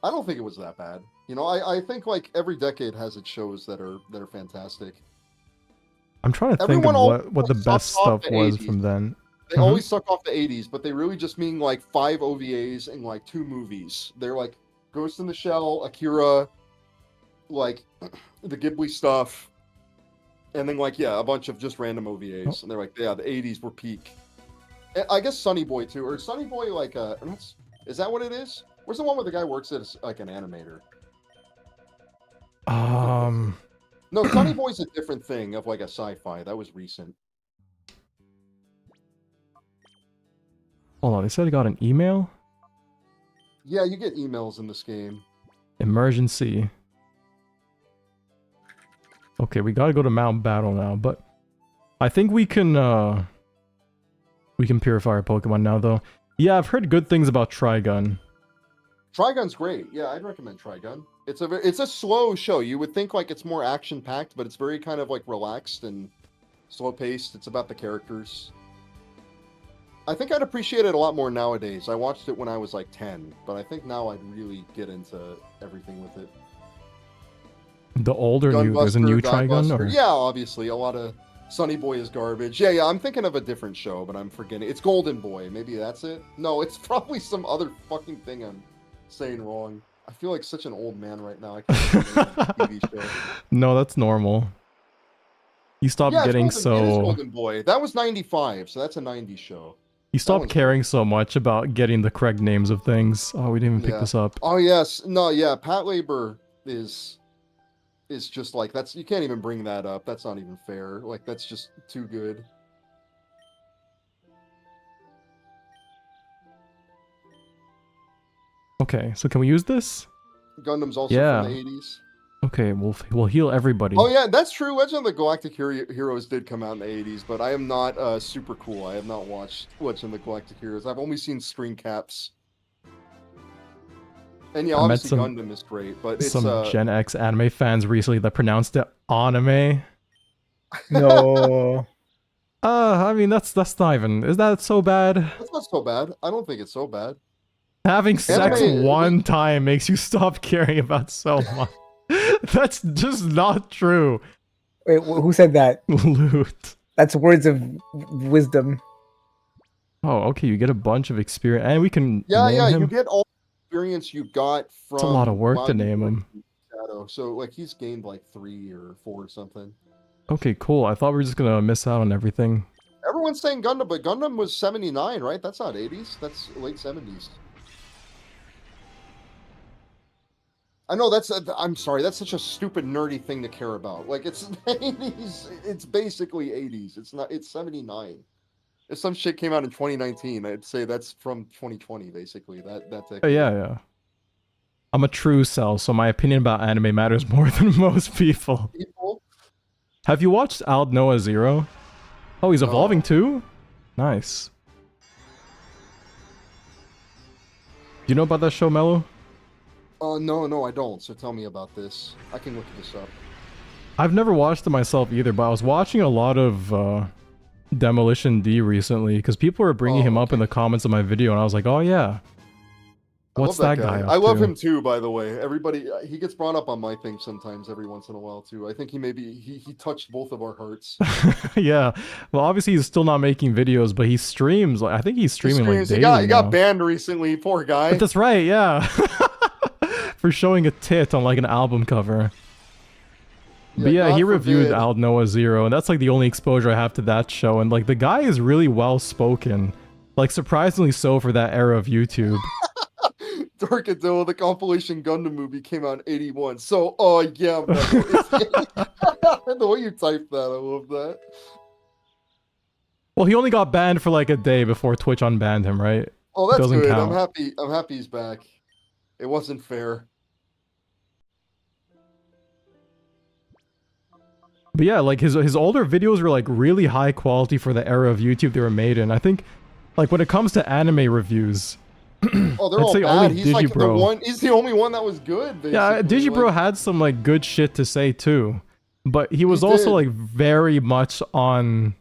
I don't think it was that bad. You know, I think like every decade has its shows that are fantastic. I'm trying to think Everyone of what the always best sucks off stuff the was 80s. from then. They always suck off the 80s, but they really just mean like 5 OVAs and like 2 movies. They're like Ghost in the Shell, Akira, like the Ghibli stuff, and then like yeah, a bunch of just random OVAs. And they're like, yeah, the 80s were peak. I guess Sunny Boy too, or Sunny Boy like is that what it is? Where's the one where the guy works as like an animator? No, Sunny Boy's a different thing of like a sci-fi. That was recent. Hold on, they said I got an email? Yeah, you get emails in this game. Emergency. Okay, we gotta go to Mount Battle now, but I think we can purify our Pokemon now though. Yeah, I've heard good things about Trigun. Trigun's great. Yeah, I'd recommend Trigun. It's a slow show. You would think like it's more action packed, but it's very kind of like relaxed and slow paced. It's about the characters. I think I'd appreciate it a lot more nowadays. I watched it when I was like 10, but I think now I'd really get into everything with it. The old or new? There's a new Trigun? Gunbuster. Or... Yeah, obviously. A lot of Sunny Boy is garbage. Yeah, I'm thinking of a different show, but I'm forgetting. It's Golden Boy. Maybe that's it? No, it's probably some other fucking thing I'm saying wrong. I feel like such an old man right now. I can't remember the TV show. No, that's normal. You stopped Yeah, getting it is Golden so... Boy. That was 95, so that's a 90s show. You stopped one's caring so much about getting the correct names of things. Oh, we didn't even pick Yeah. this up. Oh, yes. No, yeah, Pat Labor is just like, that's, you can't even bring that up. That's not even fair. Like, that's just too good. Okay, so can we use this? Gundam's also Yeah. from the 80s. Okay, we'll heal everybody. Oh yeah, that's true. Legend of the Galactic Heroes did come out in the 80s, but I am not super cool. I have not watched Legend of the Galactic Heroes. I've only seen screen caps. And yeah, I met obviously Gundam is great, but it's Some Gen X anime fans recently that pronounced it anime. No. I mean that's not even. Is that so bad? that's not so bad. I don't think it's so bad. Having sex Anime- one time makes you stop caring about so much. That's just not true. Wait, who said that? Loot. That's words of wisdom. Oh, okay. You get a bunch of experience, and we can Yeah, name yeah, him. you get all the experience you got from. It's a lot of work while to you name were him. in Shadow. So like he's gained like 3 or 4 or something. Okay, cool. I thought we were just gonna miss out on everything. Everyone's saying Gundam, but Gundam was 79, right? That's not 80s. That's late 70s. I know that's. I'm sorry. That's such a stupid nerdy thing to care about. Like it's 80s. It's basically 80s. It's not. It's 79. If some shit came out in 2019, I'd say that's from 2020. Basically, that's. Oh, yeah. I'm a true cell, so my opinion about anime matters more than most people. People. Have you watched Ald Noah Zero? Oh, he's No. evolving too? Nice. Do you know about that show, Melo? No, I don't. So tell me about this. I can look this up. I've never watched it myself either, but I was watching a lot of Demolition D recently because people were bringing him up in the comments of my video, and I was like, oh yeah. I What's love that guy up I love to? him too, by the way. Everybody, he gets brought up on my thing sometimes, every once in a while too. I think he touched both of our hearts. Yeah. Well, obviously he's still not making videos, but he streams. Like I think he's streaming like daily He got now. banned recently, poor guy. But that's right, yeah. For showing a tit on like an album cover. But yeah, God he reviewed forbid. Al Noah Zero, and that's like the only exposure I have to that show. And like the guy is really well spoken, like surprisingly so for that era of YouTube. Darkadillo, the compilation Gundam movie came out in '81. So, oh yeah, man. The way you typed that, I love that. Well, he only got banned for like a day before Twitch unbanned him, right? Oh, that's Doesn't good. count. I'm happy. I'm happy he's back. It wasn't fair. But yeah, like his older videos were like really high quality for the era of YouTube they were made in. I think, like when it comes to anime reviews, Oh, they're I'd all say bad. only He's like the Digibro. one. He's the only one that was good. Basically. Yeah, Digibro Like, had some like good shit to say too, but he was also did. like very much on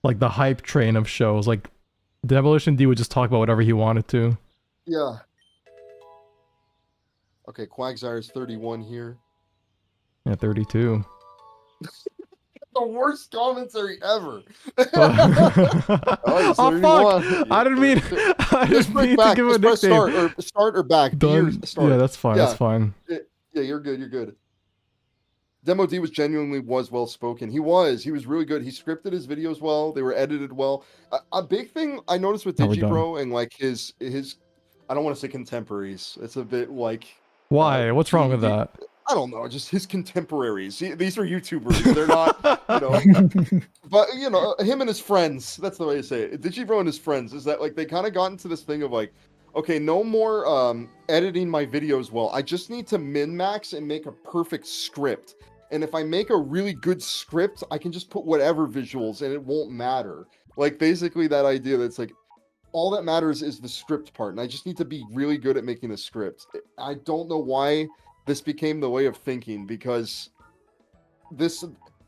like the hype train of shows. Like Demolition D would just talk about whatever he wanted to. yeah. Okay, Quagsire's 31 here. Yeah, 32. The worst commentary ever. Oh, fuck! I didn't mean. I Just didn't click mean to back. give him a Just press nickname. start or back. Done. Start. Yeah, that's fine. Yeah. That's fine. Yeah, you're good. You're good. Demo D was genuinely well spoken. He was really good. He scripted his videos well. They were edited well. A big thing I noticed with Now we're done. Digibro and like his I don't want to say contemporaries. It's a bit like Why? What's wrong with that? I don't know, just his contemporaries. These are YouTubers. They're not, but him and his friends. That's the way to say it. Digibro and his friends is that like they kind of got into this thing of like, okay, no more editing my videos well. I just need to min-max and make a perfect script. And if I make a really good script, I can just put whatever visuals and it won't matter. Like basically that idea that's like, all that matters is the script part. And I just need to be really good at making a script. I don't know why this became the way of thinking, because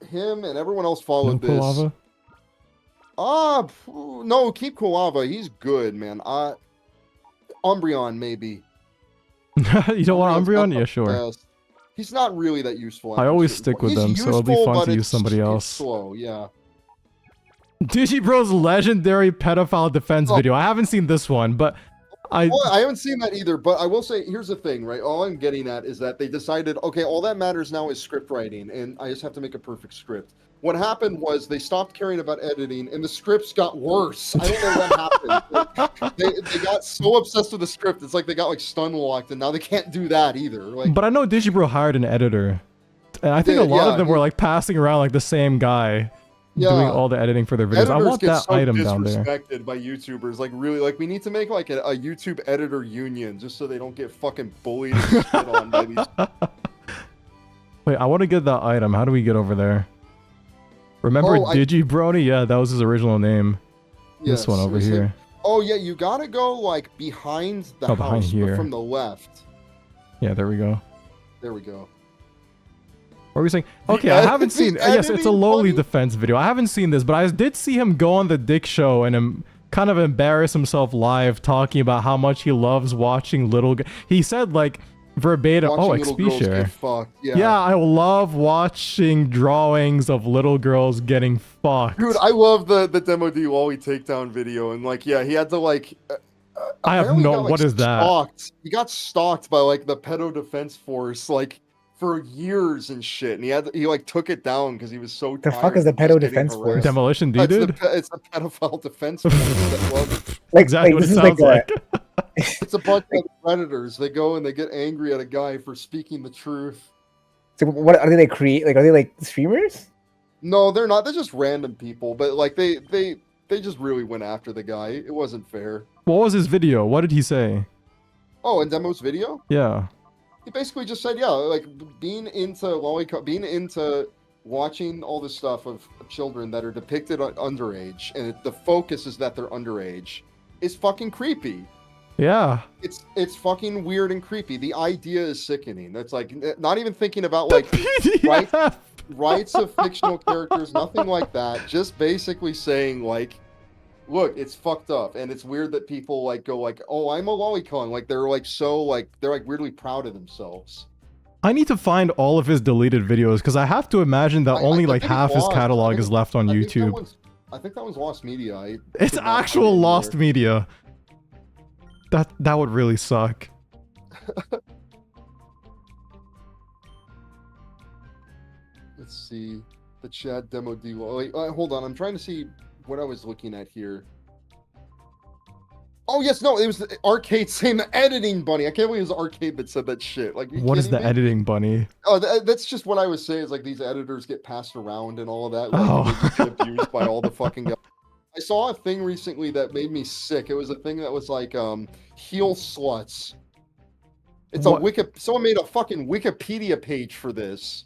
him and everyone else followed No this. Kulava? No, keep Kulava. He's good, man. Umbreon, maybe. You don't want Umbreon's Umbreon? not Yeah, the sure. best. He's not really that useful. I after a always certain stick point. with He's them, so it'll be useful, fun but to use somebody it's else. slow, yeah. Digibro's legendary pedophile defense video. I haven't seen this one, but Well, I haven't seen that either, but I will say, here's the thing, right? All I'm getting at is that they decided, okay, all that matters now is script writing, and I just have to make a perfect script. What happened was they stopped caring about editing, and the scripts got worse. I don't know what happened. They got so obsessed with the script, it's like they got like stun locked, and now they can't do that either. Like, but I know Digibro hired an editor, and I think a lot of them were like passing around like the same guy. Doing all the editing for their videos. I want that item down there. Disrespected by YouTubers, like really, like we need to make like a YouTube editor union just so they don't get fucking bullied and shit on by these. Wait, I want to get that item. How do we get over there? Remember Digibrony? Yeah, that was his original name. Yes, this one over here. Oh yeah, you gotta go like behind the house, behind here. but from the left. Yeah, there we go. There we go. What were we saying? Okay, I haven't seen. Yes, it's a lowly defense video. I haven't seen this, but I did see him go on the Dick Show and kind of embarrass himself live, talking about how much he loves watching he said like verbatim. XP share. Yeah, I love watching drawings of little girls getting fucked. Dude, I love the Demo D Wally takedown video, and like, yeah, he had to like. I have no. What is that? He got stalked by like the pedo defense force, like. For years and shit, and he like took it down because he was so tired. The fuck is the pedo defense force? Demolition D did? It's a pedophile defense force that loves exactly what it sounds like. It's a bunch of predators. They go and they get angry at a guy for speaking the truth. So what are they like create? Like are they like streamers? No, they're not. They're just random people, but like they just really went after the guy. It wasn't fair. What was his video? What did he say? Oh, in Demo's video? Yeah. He basically just said, yeah, like being into watching all this stuff of children that are depicted underage, and the focus is that they're underage, is fucking creepy. Yeah. It's fucking weird and creepy. The idea is sickening. It's like not even thinking about like rights of fictional characters, nothing like that. Just basically saying like, look, it's fucked up, and it's weird that people like go like, oh, I'm a lolicon, like they're like so like they're like weirdly proud of themselves. I need to find all of his deleted videos because I have to imagine that only like half his catalog is left on YouTube. I think that one's lost media. It's actual lost media. That would really suck. Let's see. The chat demo D. Wait, hold on. I'm trying to see what I was looking at here. Oh yes, no, it was the Arcade saying the editing bunny. I can't believe it was Arcade that said that shit. Like, What is the editing bunny? Oh, that's just what I was saying. Is like these editors get passed around and all of that. Like, Oh. they just get abused by all the fucking guys. I saw a thing recently that made me sick. It was a thing that was like heel sluts. It's someone made a fucking Wikipedia page for this.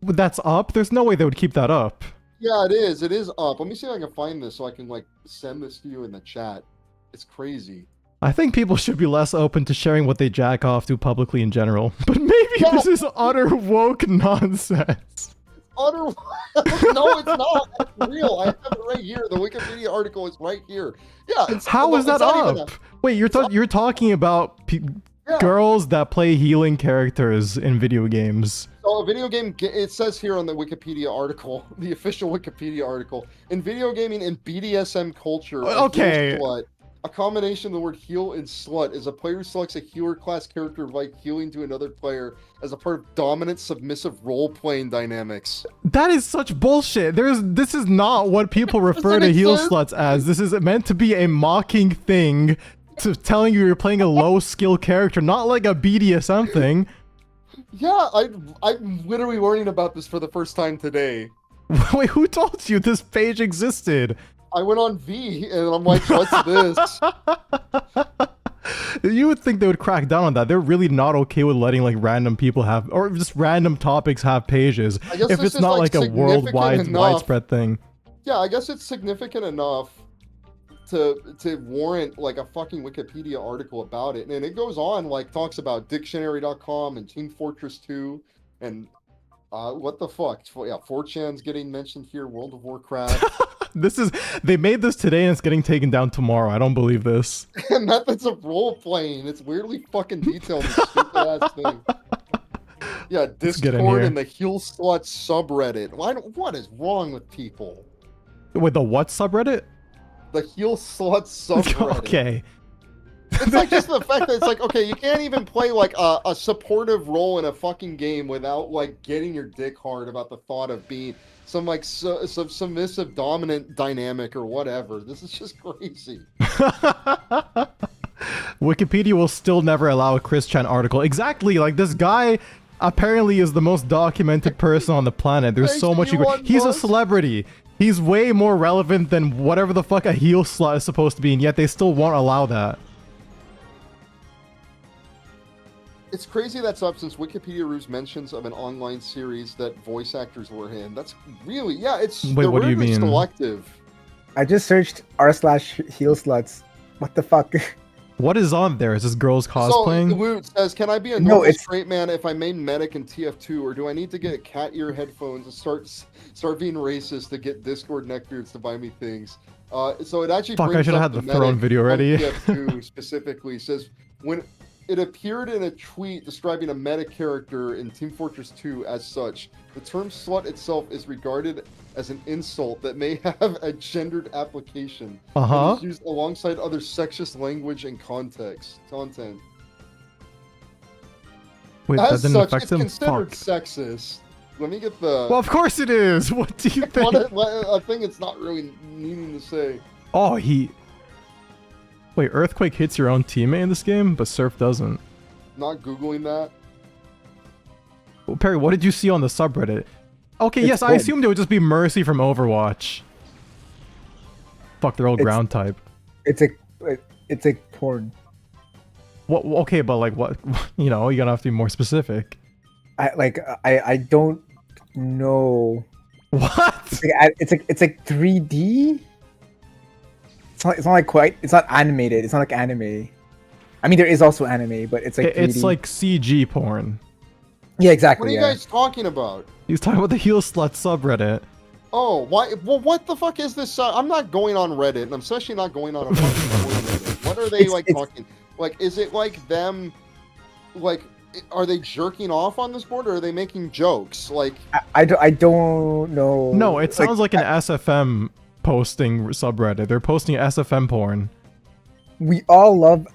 That's up? There's no way they would keep that up. Yeah, it is. It is up. Let me see if I can find this so I can like send this to you in the chat. It's crazy. I think people should be less open to sharing what they jack off to publicly in general. But maybe this is utter woke nonsense. Utter. No, it's not. It's real. I have it right here. The Wikipedia article is right here. Yeah. How is that up? Wait, you're talking about girls that play healing characters in video games. So a video game, it says here on the Wikipedia article, the official Wikipedia article, in video gaming and BDSM culture, okay. A combination of the word heal and slut is a player who selects a healer class character by healing to another player as a part of dominant submissive role-playing dynamics. That is such bullshit. This is not what people refer to heal sluts as. This is meant to be a mocking thing to telling you you're playing a low-skill character, not like a BDSM thing. Yeah, I'm literally learning about this for the first time today. Wait, who told you this page existed? I went on V and I'm like, what's this? You would think they would crack down on that. They're really not okay with letting like random people have, or just random topics have pages. If it's not like a worldwide, widespread thing. Yeah, I guess it's significant enough to warrant like a fucking Wikipedia article about it. And it goes on, like talks about dictionary.com and Team Fortress 2 and what the fuck? Yeah, 4chan's getting mentioned here, World of Warcraft. They made this today and it's getting taken down tomorrow. I don't believe this. Methods of role playing. It's weirdly fucking detailed, this stupid ass thing. Yeah, Discord and the Heel Slut subreddit. What is wrong with people? With the what subreddit? The Heel Slut subreddit. Okay. It's like just the fact that it's like, okay, you can't even play like a supportive role in a fucking game without like getting your dick hard about the thought of being some like some submissive dominant dynamic or whatever. This is just crazy. Wikipedia will still never allow a Chris Chan article. Exactly, like this guy apparently is the most documented person on the planet. There's so much. He's a celebrity. He's way more relevant than whatever the fuck a heel slut is supposed to be, and yet they still won't allow that. It's crazy that's up since Wikipedia removes mentions of an online series that voice actors were in. That's really, yeah, it's Wait, what do you mean? Selective. I just searched r/heel sluts. What the fuck? What is on there? Is this girls cosplaying? So, Woot says, can I be a normal straight man if I main medic in TF2, or do I need to get cat ear headphones and start being racist to get Discord neckbeards to buy me things? So it actually Fuck, I should have had the Throne video ready. TF2 specifically says, when it appeared in a tweet describing a meta character in Team Fortress 2 as such, the term slut itself is regarded as an insult that may have a gendered application. And is used alongside other sexist language and content. Wait, as that didn't such, affect it's him? Considered sexist. Let me get the... Well, of course it is! What do you think? I think it's not really needing to say. Oh, Wait, Earthquake hits your own teammate in this game, but Surf doesn't. Not Googling that. Well, Perry, what did you see on the subreddit? Okay, yes, I assumed it would just be Mercy from Overwatch. Fuck, they're all ground type. It's a porn. What? Okay, but like what? You know, you're gonna have to be more specific. I don't know. What? It's like 3D. It's not animated. It's not like anime. I mean, there is also anime, but it's like 3D. It's like CG porn. Yeah, exactly. What are you guys talking about? He's talking about the heel slut subreddit. Oh, why? Well, what the fuck is this? I'm not going on Reddit, and I'm especially not going on a fucking Reddit. What are they talking? Like, is it like them? Like, are they jerking off on this board, or are they making jokes? Like, I don't know. No, it sounds like an SFM posting subreddit. They're posting SFM porn. We all love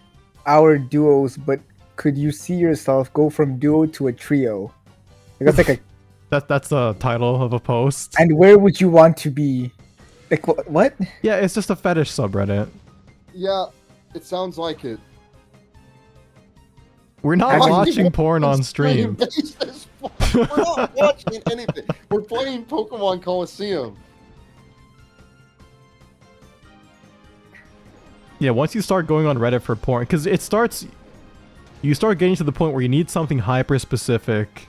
our duos, but could you see yourself go from duo to a trio? Like, that's like That's the title of a post. And where would you want to be? Like what? Yeah, it's just a fetish subreddit. Yeah, it sounds like it. We're not Actually, watching porn on stream. We're not watching anything. We're playing Pokemon Coliseum. Yeah, once you start going on Reddit for porn, because you start getting to the point where you need something hyper specific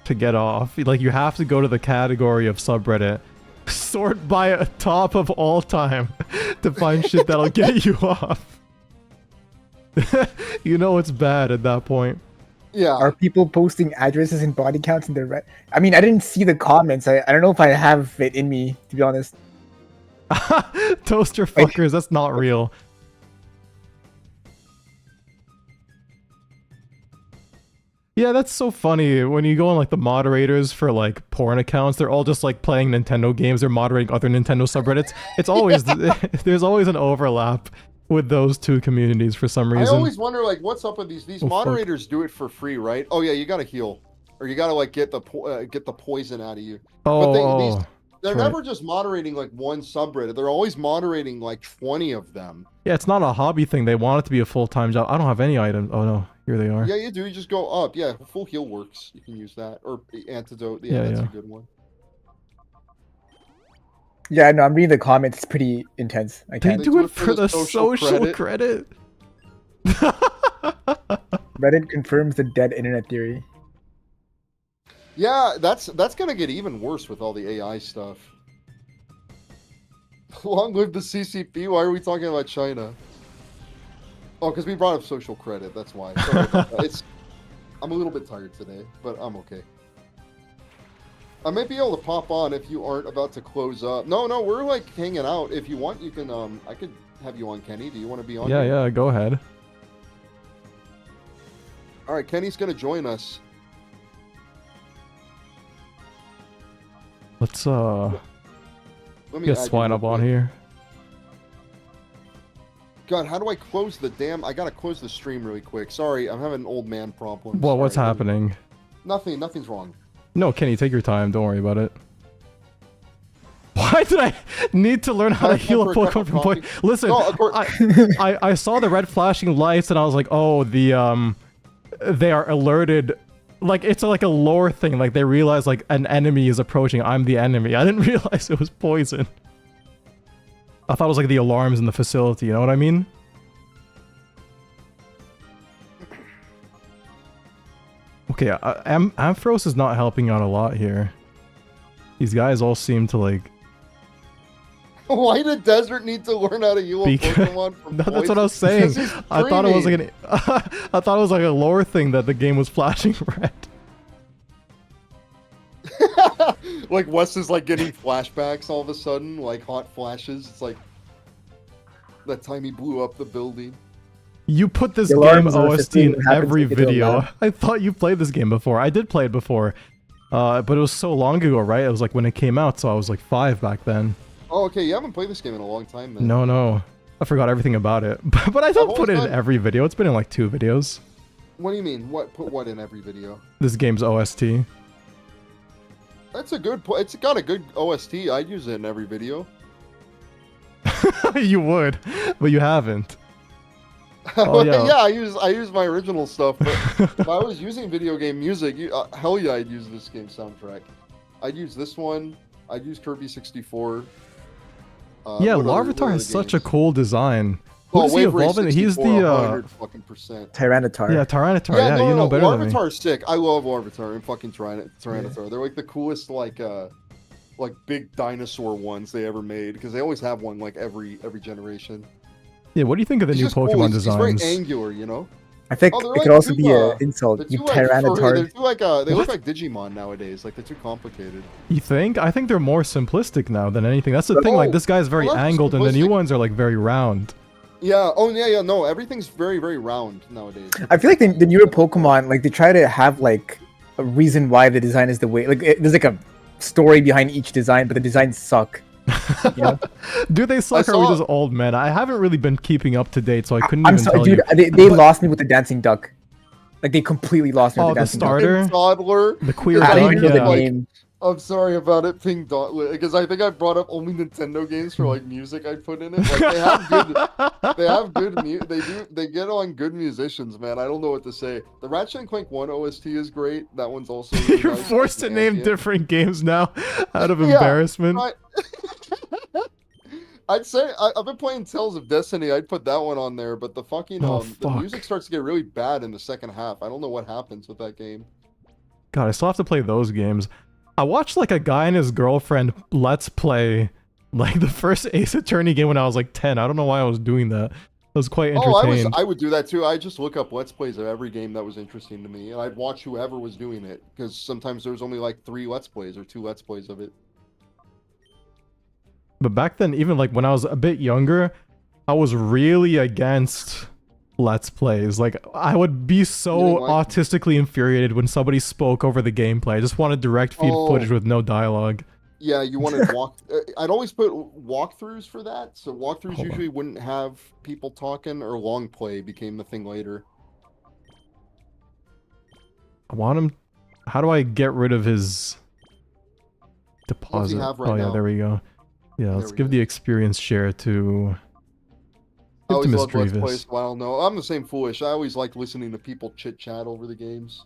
to get off. Like, you have to go to the category of subreddit, sort by a top of all time to find shit that'll get you off. You know it's bad at that point. Yeah. Are people posting addresses and body counts in their I mean, I didn't see the comments. I don't know if I have it in me, to be honest. Toaster fuckers, that's not real. Yeah, that's so funny. When you go on like the moderators for like porn accounts, they're all just like playing Nintendo games. They're moderating other Nintendo subreddits. It's always there's always an overlap with those two communities for some reason. I always wonder, like, what's up with these moderators? Do it for free, right? Oh yeah, you gotta heal, or you gotta like get the poison out of you. Oh, they're right. never just moderating like one subreddit. They're always moderating like 20 of them. Yeah, it's not a hobby thing. They want it to be a full-time job. I don't have any items. Oh no, here they are. Yeah, you do. You just go up. Yeah, full heal works. You can use that, or antidote. Yeah, that's a good one. Yeah, no, I'm reading the comments. It's pretty intense. I They can't. do it for the social credit. Reddit confirms the dead internet theory. Yeah, that's gonna get even worse with all the AI stuff. Long live the CCP. Why are we talking about China? Oh, because we brought up social credit. That's why. Sorry about that. I'm a little bit tired today, but I'm okay. I might be able to pop on if you aren't about to close up. No, we're like hanging out. If you want, you can. I could have you on, Kenny. Do you want to be on? Yeah, here? yeah, go ahead. All right, Kenny's gonna join us. Let's Let me get add you Swine real up on quick. here. God, how do I close the damn? I gotta close the stream really quick. Sorry, I'm having an old man problem. Well, what's Sorry. happening? Nothing's wrong. No, Kenny, take your time. Don't worry about it. Why did I need to learn how to heal a Pokemon from point? Listen, No, of course. I saw the red flashing lights and I was like, oh, they are alerted. Like, it's like a lore thing. Like, they realize like an enemy is approaching. I'm the enemy. I didn't realize it was poison. I thought it was like the alarms in the facility. You know what I mean? Okay, Ampharos is not helping out a lot here. These guys all seem to like... Why did Desert need to learn how to heal a Pokemon from No, poison? that's what I was saying. Because he's I thought it was like dreaming. I thought it was like a lore thing that the game was flashing red. Like Wes is like getting flashbacks all of a sudden, like hot flashes. It's like that time he blew up the building. You put this The game alarms are OST just thing in that happens every if you don't video. laugh. I thought you played this game before. I did play it before. But it was so long ago, right? It was like when it came out, so I was like 5 back then. Oh, okay. You haven't played this game in a long time, then. No. I forgot everything about it. But I don't put it in every video. It's been in like 2 videos. What do you mean? Put what in every video? This game's OST. That's a good. It's got a good OST. I'd use it in every video. You would, but you haven't. Oh, yeah. Yeah, I use my original stuff. But if I was using video game music, hell yeah, I'd use this game soundtrack. I'd use this one. I'd use Kirby 64. Yeah, what Larvitar other has such a games? cool design. Who does he Wave Race evolve in? He's 64, the 100%. Tyranitar. yeah, Tyranitar. Yeah, no, you know better than me. Larvitar's sick. I love Larvitar and fucking Tyranitar. They're like the coolest like big dinosaur ones they ever made because they always have one like every generation. Yeah, what do you think of the He's new just cool. Pokemon He's designs? very angular, you know. I think Oh, they're it like could also two, be an insult. They're You too, like, furry. They're Tyranitar. too like they What? look like Digimon nowadays. Like they're too complicated. You think? I think they're more simplistic now than anything. That's the thing. Like, this guy's very well, that's angled, and the new simplistic. ones are like very round. Yeah. Oh yeah. No, everything's very round nowadays. I feel like the newer Pokemon, like they try to have like a reason why the design is the way. Like there's like a story behind each design, but the designs suck. You know? Do they suck or are we just old men? I haven't really been keeping up to date, so I couldn't I'm even sorry, tell dude. you. They lost me with the dancing duck. Like they completely lost me. Oh, with the dancing dog. starter? Pink Toddler. The queer I Because don't dog, even know the yeah. name. I'm sorry about it, Pink Dot, because I think I brought up only Nintendo games for like music I put in it. Like they have good, they get on good musicians, man. I don't know what to say. The Ratchet and Clank 1 OST is great. That one's also really You're nice, forced to like an name ambient. different games now out of Yeah, embarrassment. right. I'd say I've been playing Tales of Destiny. I'd put that one on there, but the fucking Oh, the fuck. music starts to get really bad in the second half. I don't know what happens with that game. God, I still have to play those games. I watched like a guy and his girlfriend let's play like the first Ace Attorney game when I was like 10. I don't know why I was doing that. I was quite entertained. I would do that too. I just look up Let's Plays of every game that was interesting to me, and I'd watch whoever was doing it, because sometimes there was only like 3 Let's Plays or 2 Let's Plays of it. But back then, even like when I was a bit younger, I was really against Let's Plays. Like, I would be so You didn't like- autistically infuriated when somebody spoke over the gameplay. I just wanted direct feed Oh. footage with no dialogue. Yeah, you wanted I'd always put walkthroughs for that. So walkthroughs Hold on. usually wouldn't have people talking, or long play became the thing later. I want him... How do I get rid of his deposit? have right Oh, yeah, now? there we go. Yeah, There let's we give go. the experience share to... I Give to always Miss loved Let's Drevis. Plays, so I don't know. I'm the same foolish. I always liked listening to people chit chat over the games.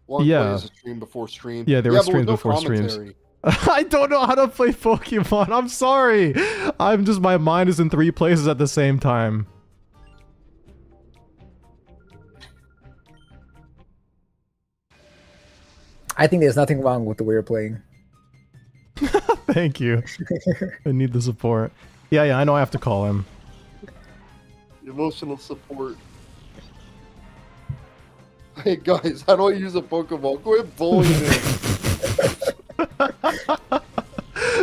Long Yeah. play is a stream before stream. Yeah, there were but with streams no before streams. commentary. I don't know how to play Pokemon. I'm sorry. I'm just... My mind is in 3 places at the same time. I think there's nothing wrong with the way you're playing. Thank you. I need the support. Yeah, I know I have to call him. Emotional support. Hey guys, how do I use a Pokemon? Quit bullying him.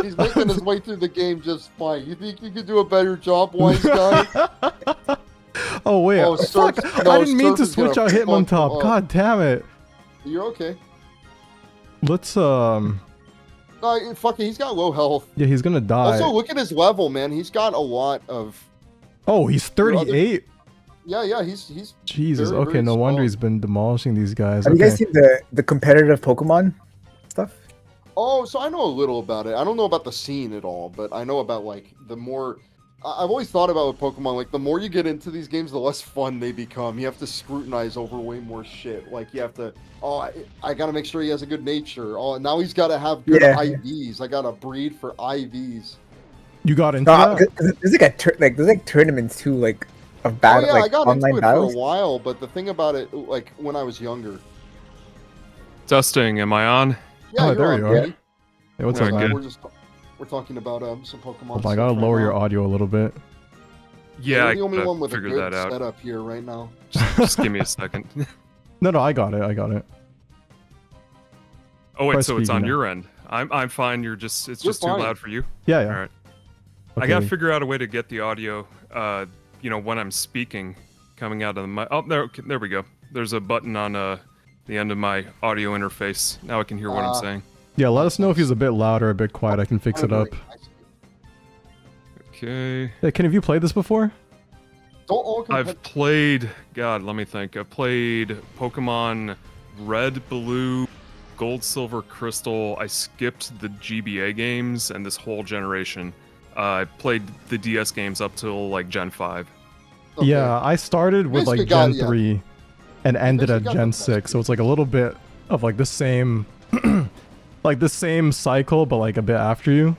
He's making his way through the game just fine. You think you could do a better job, wise guy? Oh, wait. Oh, Fuck. Surf- no, I didn't mean Surf to is gonna switch out fuck Hitmontop. him up. God damn it. You're okay. Let's, No, fuck it, he's got low health. Yeah, he's gonna die. Also, look at his level, man. He's got a lot of... Oh, he's 38? Yeah, he's... Jesus, very, okay, very no wonder strong. he's been demolishing these guys. Have you Okay. guys seen the competitive Pokemon stuff? Oh, so I know a little about it. I don't know about the scene at all, but I know about, like, the more... I've always thought about with Pokemon, like, the more you get into these games, the less fun they become. You have to scrutinize over way more shit. Like, you have to... Oh, I gotta make sure he has a good nature. Oh, now he's gotta have good Yeah. IVs. I gotta breed for IVs. You got into No, that? there's like tournaments too, like of Oh, battle, yeah, I like got into online it battles. for a while, but the thing about it, like, when I was younger... Testing, am I on? Yeah, Oh, you're there on, you are. Benny. Hey, what's Very up, good. man? We're talking about some Pokemon. Hold on, I stuff gotta right lower now. your audio a little bit. Yeah, You're the only I one with a figured good that out. setup here right now. Just give me a second. No, I got it. Oh wait, Press so it's speed, on you know. your end. I'm fine. It's You're just too fine. loud for you. Yeah. All right. I gotta figure out a way to get the audio. When I'm speaking, coming out of the mic. Oh, there we go. There's a button on the end of my audio interface. Now I can hear what I'm saying. Yeah, let us know if he's a bit loud or a bit quiet. I can fix it up. Okay. Hey, Ken, have you played this before? Don't all I've played. God, let me think. I've played Pokemon Red, Blue, Gold, Silver, Crystal. I skipped the GBA games and this whole generation. I played the DS games up till like Gen 5. Okay. Yeah, I started with like Basically got- Gen yeah. 3 and ended at basically got Gen the best 6, so it's like a little bit of like the same like the same cycle but like a bit after you.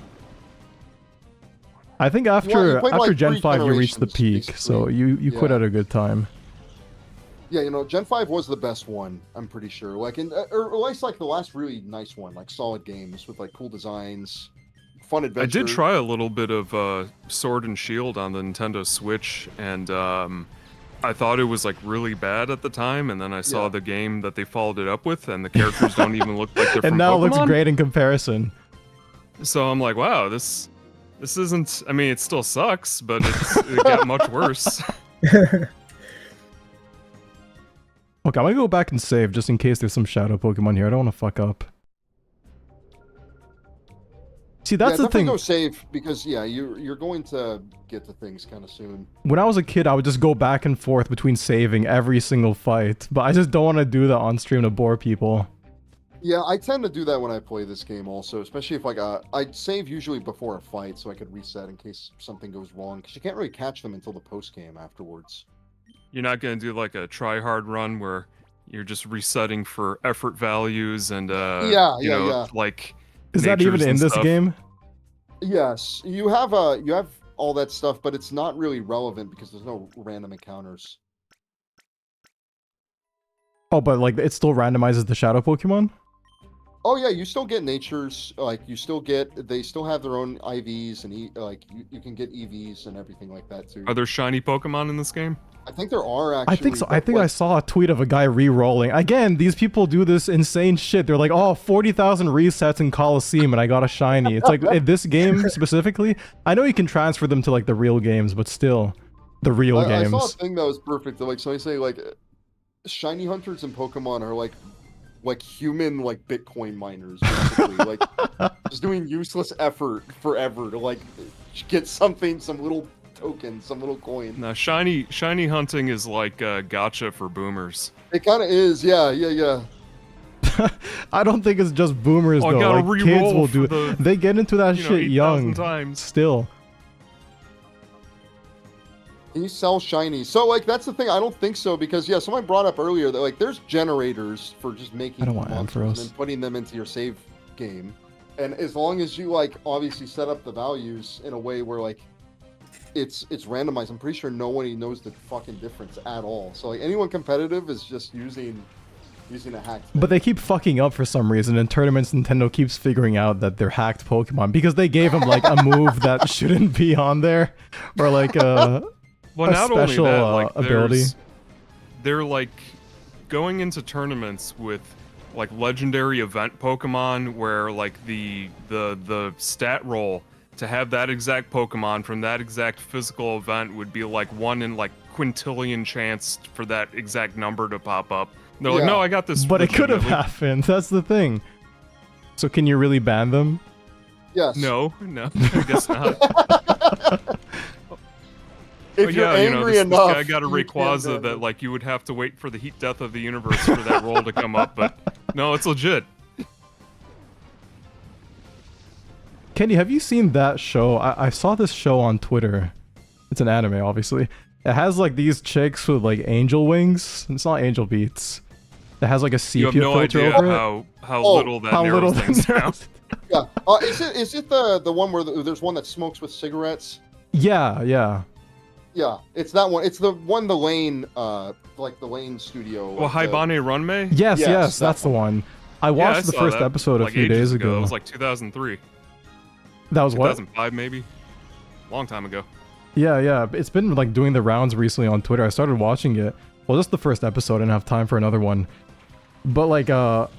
I think after played, after like, Gen three 5 you reached the generations, peak, so basically. you quit Yeah. at a good time. Yeah, Gen 5 was the best one, I'm pretty sure. Like, or at least like the last really nice one, like solid games with like cool designs, fun I adventure. did try a little bit of Sword and Shield on the Nintendo Switch, and I thought it was like really bad at the time, and then I saw Yeah. the game that they followed it up with, and the characters don't even look like they're And from now it Pokemon. looks great in comparison. So I'm like, wow, this isn't. I mean, it still sucks, but it got much worse. Okay, I'm gonna go back and save just in case there's some shadow Pokemon here. I don't want to fuck up. See, that's the definitely thing. go save because you're going to get to things kind of soon. When I was a kid, I would just go back and forth between saving every single fight, but I just don't want to do that on stream to bore people. Yeah, I tend to do that when I play this game also, especially if I'd save usually before a fight so I could reset in case something goes wrong, because you can't really catch them until the post game afterwards. You're not gonna do like a try hard run where you're just resetting for effort values and Yeah. like. Is that even natures in and this stuff. game? Yes, you have all that stuff, but it's not really relevant because there's no random encounters. Oh, but like it still randomizes the shadow Pokemon? Oh yeah, you still get natures, like they still have their own IVs and you can get EVs and everything like that too. Are there shiny Pokemon in this game? I think there are actually. I think so. I but, think I like, saw a tweet of a guy re-rolling. Again, these people do this insane shit. They're like, oh, 40,000 resets in Coliseum and I got a shiny. It's like, in this game specifically, I know you can transfer them to like the real games, but still, the real I games. saw a thing that was perfect. Like somebody say like shiny hunters and Pokemon are like human like Bitcoin miners basically. Like just doing useless effort forever to like get something, some little token, some little coin. No, shiny hunting is like gotcha for boomers. It kind of is, yeah. I don't think it's just boomers Oh, I though. gotta Like, kids re-roll will do for it. the, They get into that you know, shit 8,000 young. times. Still. Can you sell shiny? So like that's the thing. I don't think so because someone brought up earlier that like there's generators for just making I don't want monsters and Ampharos. then putting them into your save game, and as long as you like obviously set up the values in a way where like it's randomized, I'm pretty sure nobody knows the fucking difference at all. So like anyone competitive is just using a hacked thing. But they keep fucking up for some reason. In tournaments, Nintendo keeps figuring out that they're hacked Pokemon because they gave him like a move that shouldn't be on there, or like a not special only that, like ability. They're like going into tournaments with like legendary event Pokemon where like the stat roll to have that exact Pokemon from that exact physical event would be like 1 in like quintillion chance for that exact number to pop up. They're like, no, I got this. But it could have legitimately." happened. That's the thing. So can you really ban them? Yes. No, I guess not. If you're angry this enough, guy got a you can Rayquaza ban that them. like you would have to wait for the heat death of the universe for that roll to come up, but no, it's legit. Kenny, have you seen that show? I saw this show on Twitter. It's an anime, obviously. It has like these chicks with like angel wings. It's not angel beats. It has like a You have sepia no filter idea over it. how Oh, little that How narrows little things that down. narrows- Yeah. Is it the one where there's one that smokes with cigarettes? Yeah. Yeah, it's that one. It's the one the Lane, like the Lane studio. Well, like the- Haibane Runmei? Yes, Yes, that that's the one. I watched I the saw first that, episode a like, few ages days ago. It was like 2003. That was what? 2005 maybe? Long time ago. Yeah. It's been like doing the rounds recently on Twitter. I started watching it. Well, just the first episode. I didn't have time for another one. But like, I'm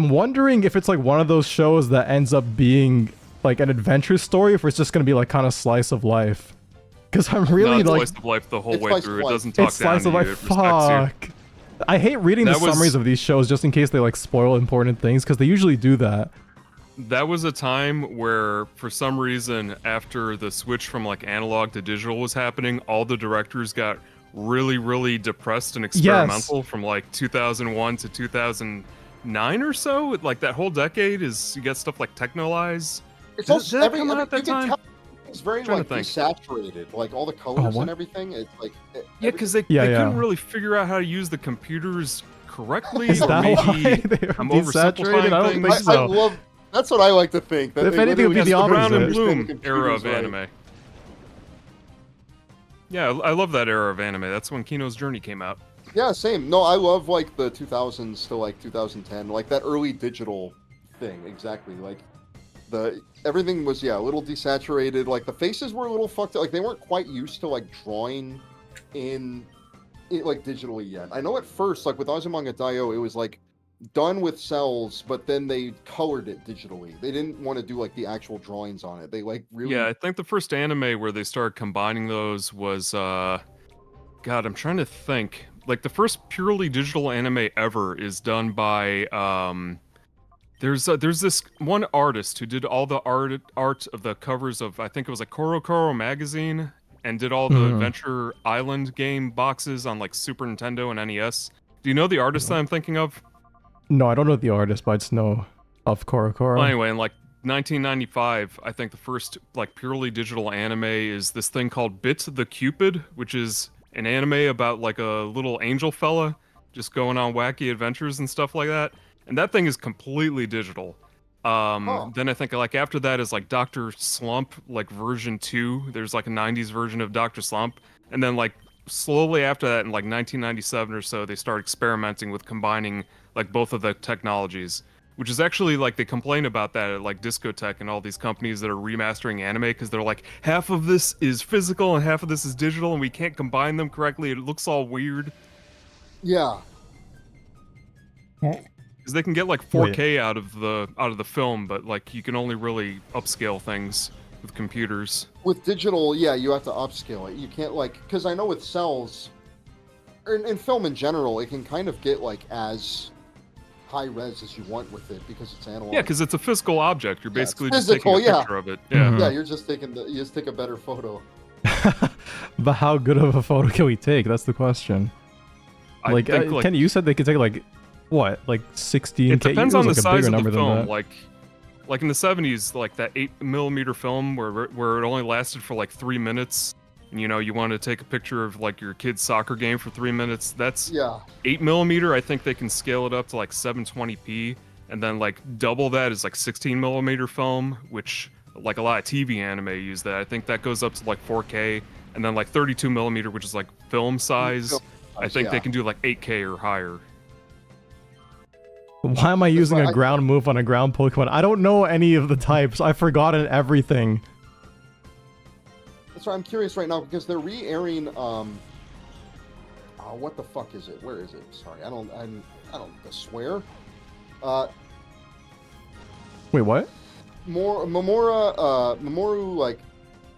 wondering if it's like one of those shows that ends up being like an adventure story, if it's just gonna be like kind of slice of life. Because I'm really no, it's like, slice of life the whole It's way slice of through. It life. doesn't talk it's down slice to of you. life. It respects you. Fuck. I hate reading the That was- summaries of these shows just in case they like spoil important things, because they usually do that. That was a time where, for some reason, after the switch from like analog to digital was happening, all the directors got really, really depressed and experimental from like 2001 to 2009 or so. Like that whole decade is you got stuff like Technolize. It's Did- also did that every, come out every- at that you can time? tell it's very Trying to like think. desaturated, like all the colors what? and everything. It's like Yeah, because they Yeah, couldn't yeah. really figure out how to use the computers correctly. Is or that maybe why they were I'm desaturated? oversimplifying I don't things. think I so. love. That's what I like to think. That If they anything, it would be literally the just Brown and opposite. understand the Bloom era of computers right. anime. Yeah, I love that era of anime. That's when Kino's Journey came out. Yeah, same. No, I love like the 2000s to like 2010, like that early digital thing. Exactly. Like everything was a little desaturated. Like the faces were a little fucked up. Like they weren't quite used to like drawing in it like digitally yet. I know at first, like with Azumanga Daioh, it was like done with cells, but then they colored it digitally. They didn't want to do like the actual drawings on it. They like really. Yeah, I think the first anime where they started combining those was God, I'm trying to think. Like the first purely digital anime ever is done by There's this one artist who did all the art of the covers of, I think it was like Koro Koro magazine, and did all the Adventure Island game boxes on like Super Nintendo and NES. Do you know the artist that I'm thinking of? No, I don't know the artist, but I just know of Koro Koro. Well, anyway, in like 1995, I think the first like purely digital anime is this thing called Bit the Cupid, which is an anime about like a little angel fella just going on wacky adventures and stuff like that. And that thing is completely digital. Then I think like after that is like Dr. Slump, like version 2. There's like a 90s version of Dr. Slump. And then like slowly after that in like 1997 or so, they start experimenting with combining like both of the technologies. Which is actually like they complain about that at like Discotech and all these companies that are remastering anime because they're like half of this is physical and half of this is digital and we can't combine them correctly. It looks all weird. Yeah. Because they can get like 4K out of the film, but like you can only really upscale things with computers. With digital, yeah, you have to upscale it. You can't like, because I know with cells, or in film in general, it can kind of get like as high res as you want with it because it's analog. Yeah, because it's a physical object. You're basically just physical, taking a picture of it. Yeah. Yeah, you're just taking you just take a better photo. But how good of a photo can we take? That's the question. I think, Kenny, you said they could take like what, like 16K? It depends on the size of the film. That. Like in the 70s, like that 8mm film where it only lasted for like 3 minutes. And, you know, you want to take a picture of like your kid's soccer game for 3 minutes. That's 8mm. I think they can scale it up to like 720p, and then like double that is like 16mm film, which like a lot of TV anime use that. I think that goes up to like 4K, and then like 32mm, which is like film size. I think they can do like 8K or higher. Why am I using a ground move on a ground Pokemon? I don't know any of the types. I've forgotten everything. That's why I'm curious right now because they're re-airing. What the fuck is it? Where is it? Sorry, I don't swear. Wait, what? Mamoru like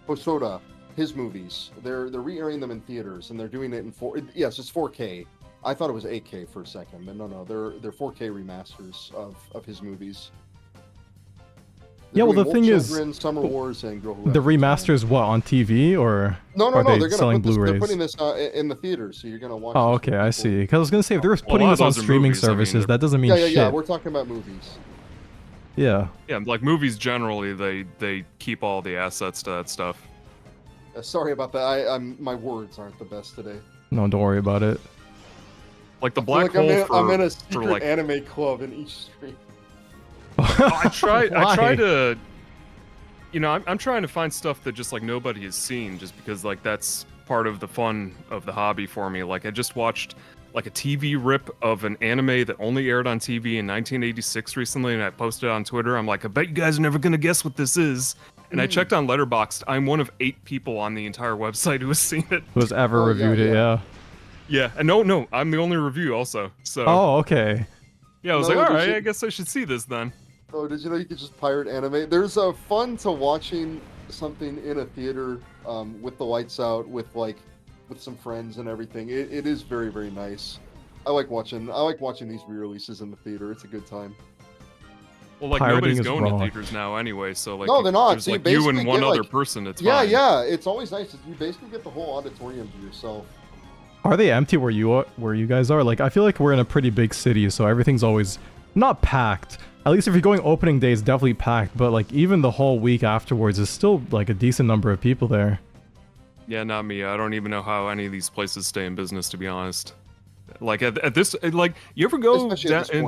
Hosoda, his movies. They're re-airing them in theaters and they're doing it in Yes, it's 4K. I thought it was 8K for a second, but no, they're 4K remasters of his movies. Yeah, well, the thing is, Summer Wars and Girl Who the remasters what, on TV or no, are they they're selling Blu-rays? They're putting this in the theaters, so you're gonna watch. Oh, okay, I see. Because I was gonna say if they were putting this on streaming services, that doesn't mean shit. Yeah. We're talking about movies. Yeah. Yeah, like movies generally, they keep all the assets to that stuff. Sorry about that. My words aren't the best today. No, don't worry about it. Like the black hole I'm in a secret anime club in each stream. I try to, you know, I'm trying to find stuff that just like nobody has seen, just because like that's part of the fun of the hobby for me. Like I just watched like a TV rip of an anime that only aired on TV in 1986 recently, and I posted it on Twitter. I'm like, I bet you guys are never gonna guess what this is. And I checked on Letterboxd. I'm one of 8 people on the entire website who has seen it. Who has ever reviewed it? Yeah. Yeah, and no, I'm the only review also. So. Oh, okay. Yeah, I was like, all right, I guess I should see this then. Oh, did you know you could just pirate anime? There's a fun to watching something in a theater with the lights out, with some friends and everything. It is very, very nice. I like watching these re-releases in the theater. It's a good time. Well, like Pirating nobody's going wrong. to theaters now anyway, so like no, they're not. There's So like you and one other person. It's fine. Yeah. It's always nice. You basically get the whole auditorium to yourself. Are they empty where you guys are? Like, I feel like we're in a pretty big city, so everything's always not packed. At least if you're going opening day, it's definitely packed. But like even the whole week afterwards is still like a decent number of people there. Yeah, not me. I don't even know how any of these places stay in business, to be honest. Like at this, like you ever go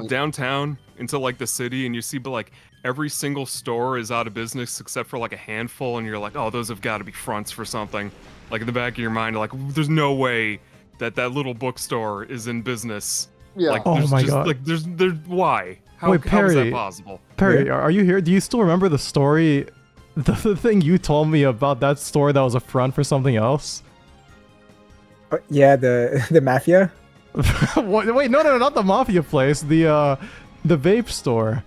downtown into like the city and you see, but like every single store is out of business except for like a handful, and you're like, oh, those have got to be fronts for something. Like in the back of your mind, like there's no way that little bookstore is in business. Yeah. Like, oh my god. Like there's why? Wait, Pirey, how is that possible? Pirey, are you here? Do you still remember the story? The thing you told me about that store that was a front for something else? Yeah, the mafia. What? Wait, no, not the mafia place. The vape store.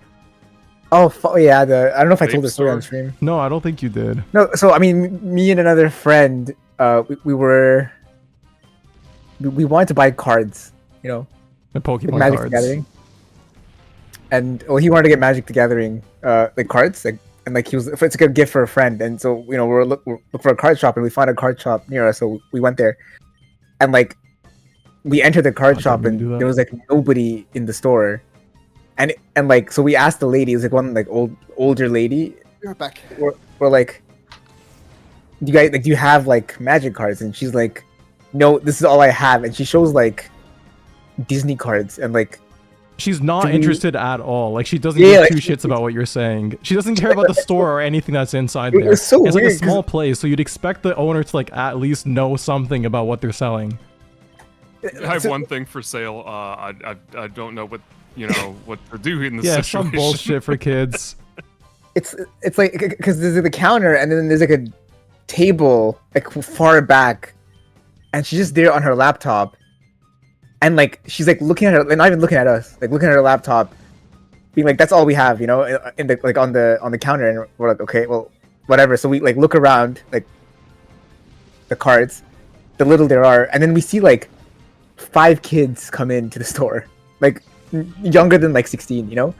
Oh, yeah. I don't know if I told Vape the story on store? stream. No, I don't think you did. No, so I mean, me and another friend, we wanted to buy cards, you know, The Pokemon Magic the cards. Gathering. and he wanted to get Magic the Gathering like cards, like, and like it's like a good gift for a friend. And so we're look for a card shop, and we found a card shop near us, so we went there, and like we entered the card shop, and there was like nobody in the store, and like so we asked the lady, it was like one like older lady. You're back. We're like, do you have like Magic cards? And she's like, no, this is all I have. And she shows like Disney cards, and like she's not interested at all. Like she doesn't give like, two shits about what you're saying. She doesn't care about the store or anything that's inside it there. was so it's weird, like a small place, so you'd expect the owner to like at least know something about what they're selling. I have one thing for sale. I don't know what what to do in this Yeah, situation. some bullshit for kids. It's like because there's the counter, and then there's like a table like far back, and she's just there on her laptop, and like she's like looking at her, like, not even looking at us, like looking at her laptop, being like, that's all we have, in the like on the counter. And we're like, okay, well, whatever. So we like look around like the cards, the little there are, and then we see like 5 kids come into the store, like younger than like 16,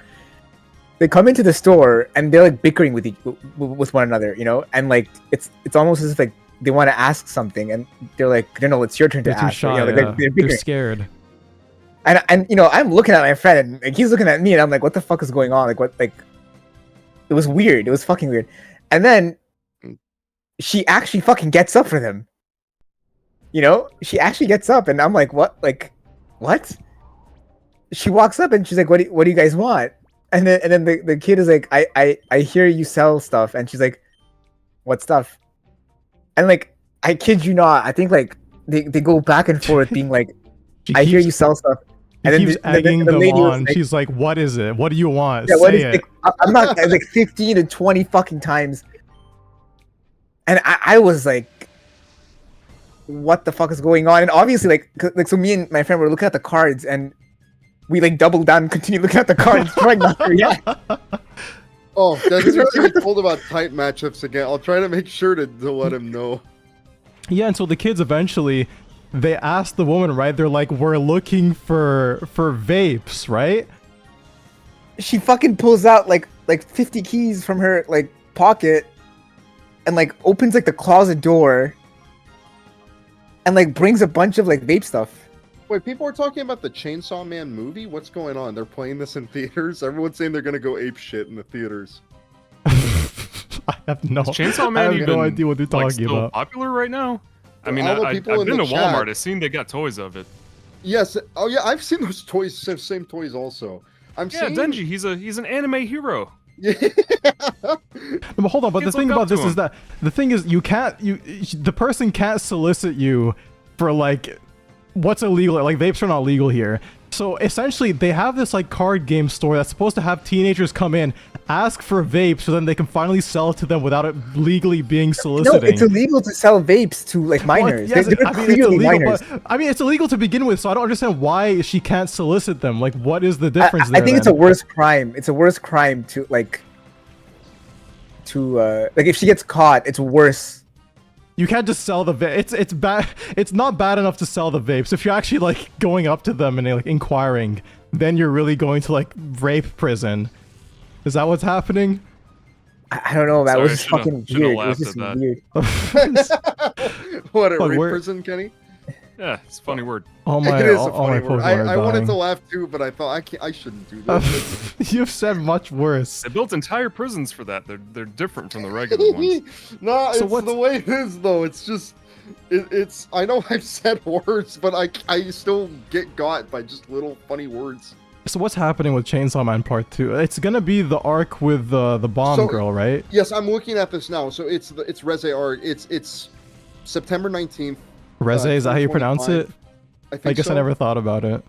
They come into the store and they're like bickering with one another, and like it's almost as if like they want to ask something, and they're like, no, it's your turn to They're too ask. shy, Like, they're scared. And I'm looking at my friend, and like, he's looking at me, and I'm like, what the fuck is going on? Like, what? Like, it was weird. It was fucking weird. And then she actually fucking gets up for them. She actually gets up, and I'm like, what? Like, what? She walks up and she's like, what do you guys want? And then the kid is like, I hear you sell stuff. And she's like, what stuff? And like, I kid you not, I think like they go back and forth being like, I hear you sell stuff. And then keeps egging the them lady on. like, she's like, what is it? What do you want? Yeah, Say it. Like, I'm not like 15 to 20 fucking times. And I was like, what the fuck is going on? And obviously like so me and my friend were looking at the cards, and we like doubled down and continued looking at the cards, trying not to react. Oh, that needs to be told about type matchups again. I'll try to make sure to let him know. Yeah, and so the kids eventually, they asked the woman, right? They're like, we're looking for vapes, right? She fucking pulls out like 50 keys from her like pocket, and like opens like the closet door, and like brings a bunch of like vape stuff. Wait, people are talking about the Chainsaw Man movie? What's going on? They're playing this in theaters? Everyone's saying they're gonna go ape shit in the theaters. I have no, Chainsaw Man I have even, no idea what they're talking still about. popular right now? I mean, All the I've people been in to the Walmart. chat- I've seen they got toys of it. Yes. Oh yeah, I've seen those toys, same toys also. I'm Yeah, seeing... Denji, he's an anime hero. Yeah. No, but hold on, but the Kids thing look up about this to is him. that the thing is the person can't solicit you for like what's illegal. Like vapes are not legal here. So essentially they have this like card game store that's supposed to have teenagers come in, ask for vapes, so then they can finally sell it to them without it legally being No, soliciting. it's illegal to sell vapes to like minors. Yes, They're I mean, it's clearly illegal, minors. but I mean it's illegal to begin with, so I don't understand why she can't solicit them. Like what is the difference there? I think it's a then? worse crime. It's a worse crime to like if she gets caught, it's worse. You can't just sell the vape. It's bad. It's not bad enough to sell the vapes. If you're actually like going up to them and like inquiring, then you're really going to like rape prison. Is that what's happening? I don't know, man. It Sorry, was just should've- fucking should've weird. It was laughed just at weird. What, a But rape we're- prison, Kenny? Yeah, it's a funny word. Oh my! It is a all my funny word. Pokemon I are wanted dying. to laugh too, but I thought I shouldn't do this. You've said much worse. They built entire prisons for that. They're different from the regular ones. No, So it's what's- the way it is though. It's just, it's. I know I've said words, but I still get got by just little funny words. So what's happening with Chainsaw Man Part 2? It's gonna be the arc with the bomb So- girl, right? Yes, I'm looking at this now. So it's Reze art. It's September 19th. Reze, is that how you pronounce it? 2025. I think I guess so. I never thought about it.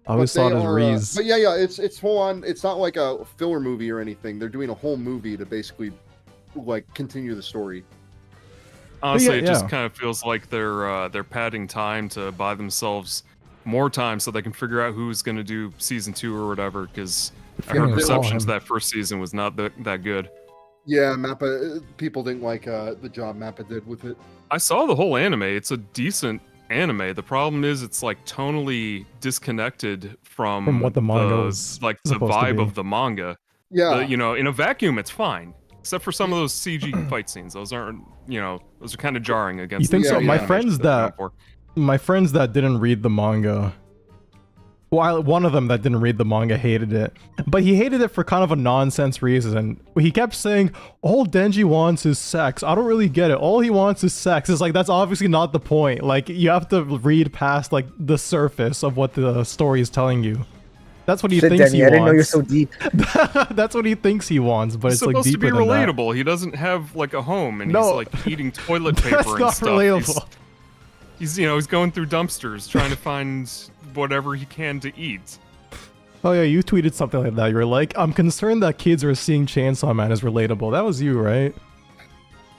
I always thought it was Reese. But yeah, it's full on. It's not like a filler movie or anything. They're doing a whole movie to basically like continue the story. Honestly, yeah, it just yeah. kind of feels like they're padding time to buy themselves more time so they can figure out who's going to do season 2 or whatever. Because I heard Feeling receptions him. that first season was not that good. Yeah, Mappa. People didn't like the job Mappa did with it. I saw the whole anime. It's a decent anime. The problem is it's like tonally disconnected from what the manga was like the supposed to vibe be. of the manga. Yeah. You know, in a vacuum, it's fine, except for some of those CG fight scenes. Those aren't, you know, those are kind of jarring against. You think so? the My animation friends they're known that- for. My friends that didn't read the manga, well, one of them that didn't read the manga hated it, but he hated it for kind of a nonsense reason. He kept saying, all Denji wants is sex. I don't really get it. All he wants is sex. It's like, that's obviously not the point. Like, you have to read past, like, the surface of what the story is telling you. That's what he Shit, thinks Demi, he I didn't know you're wants. so deep. That's what he thinks he wants, but It's it's like supposed to deeper be than that. relatable. He doesn't have like a home, and No. he's like eating toilet paper That's and not stuff. relatable. He's you know he's going through dumpsters trying to find whatever he can to eat. Oh yeah, you tweeted something like that. You were like, I'm concerned that kids are seeing Chainsaw Man as relatable. That was you, right?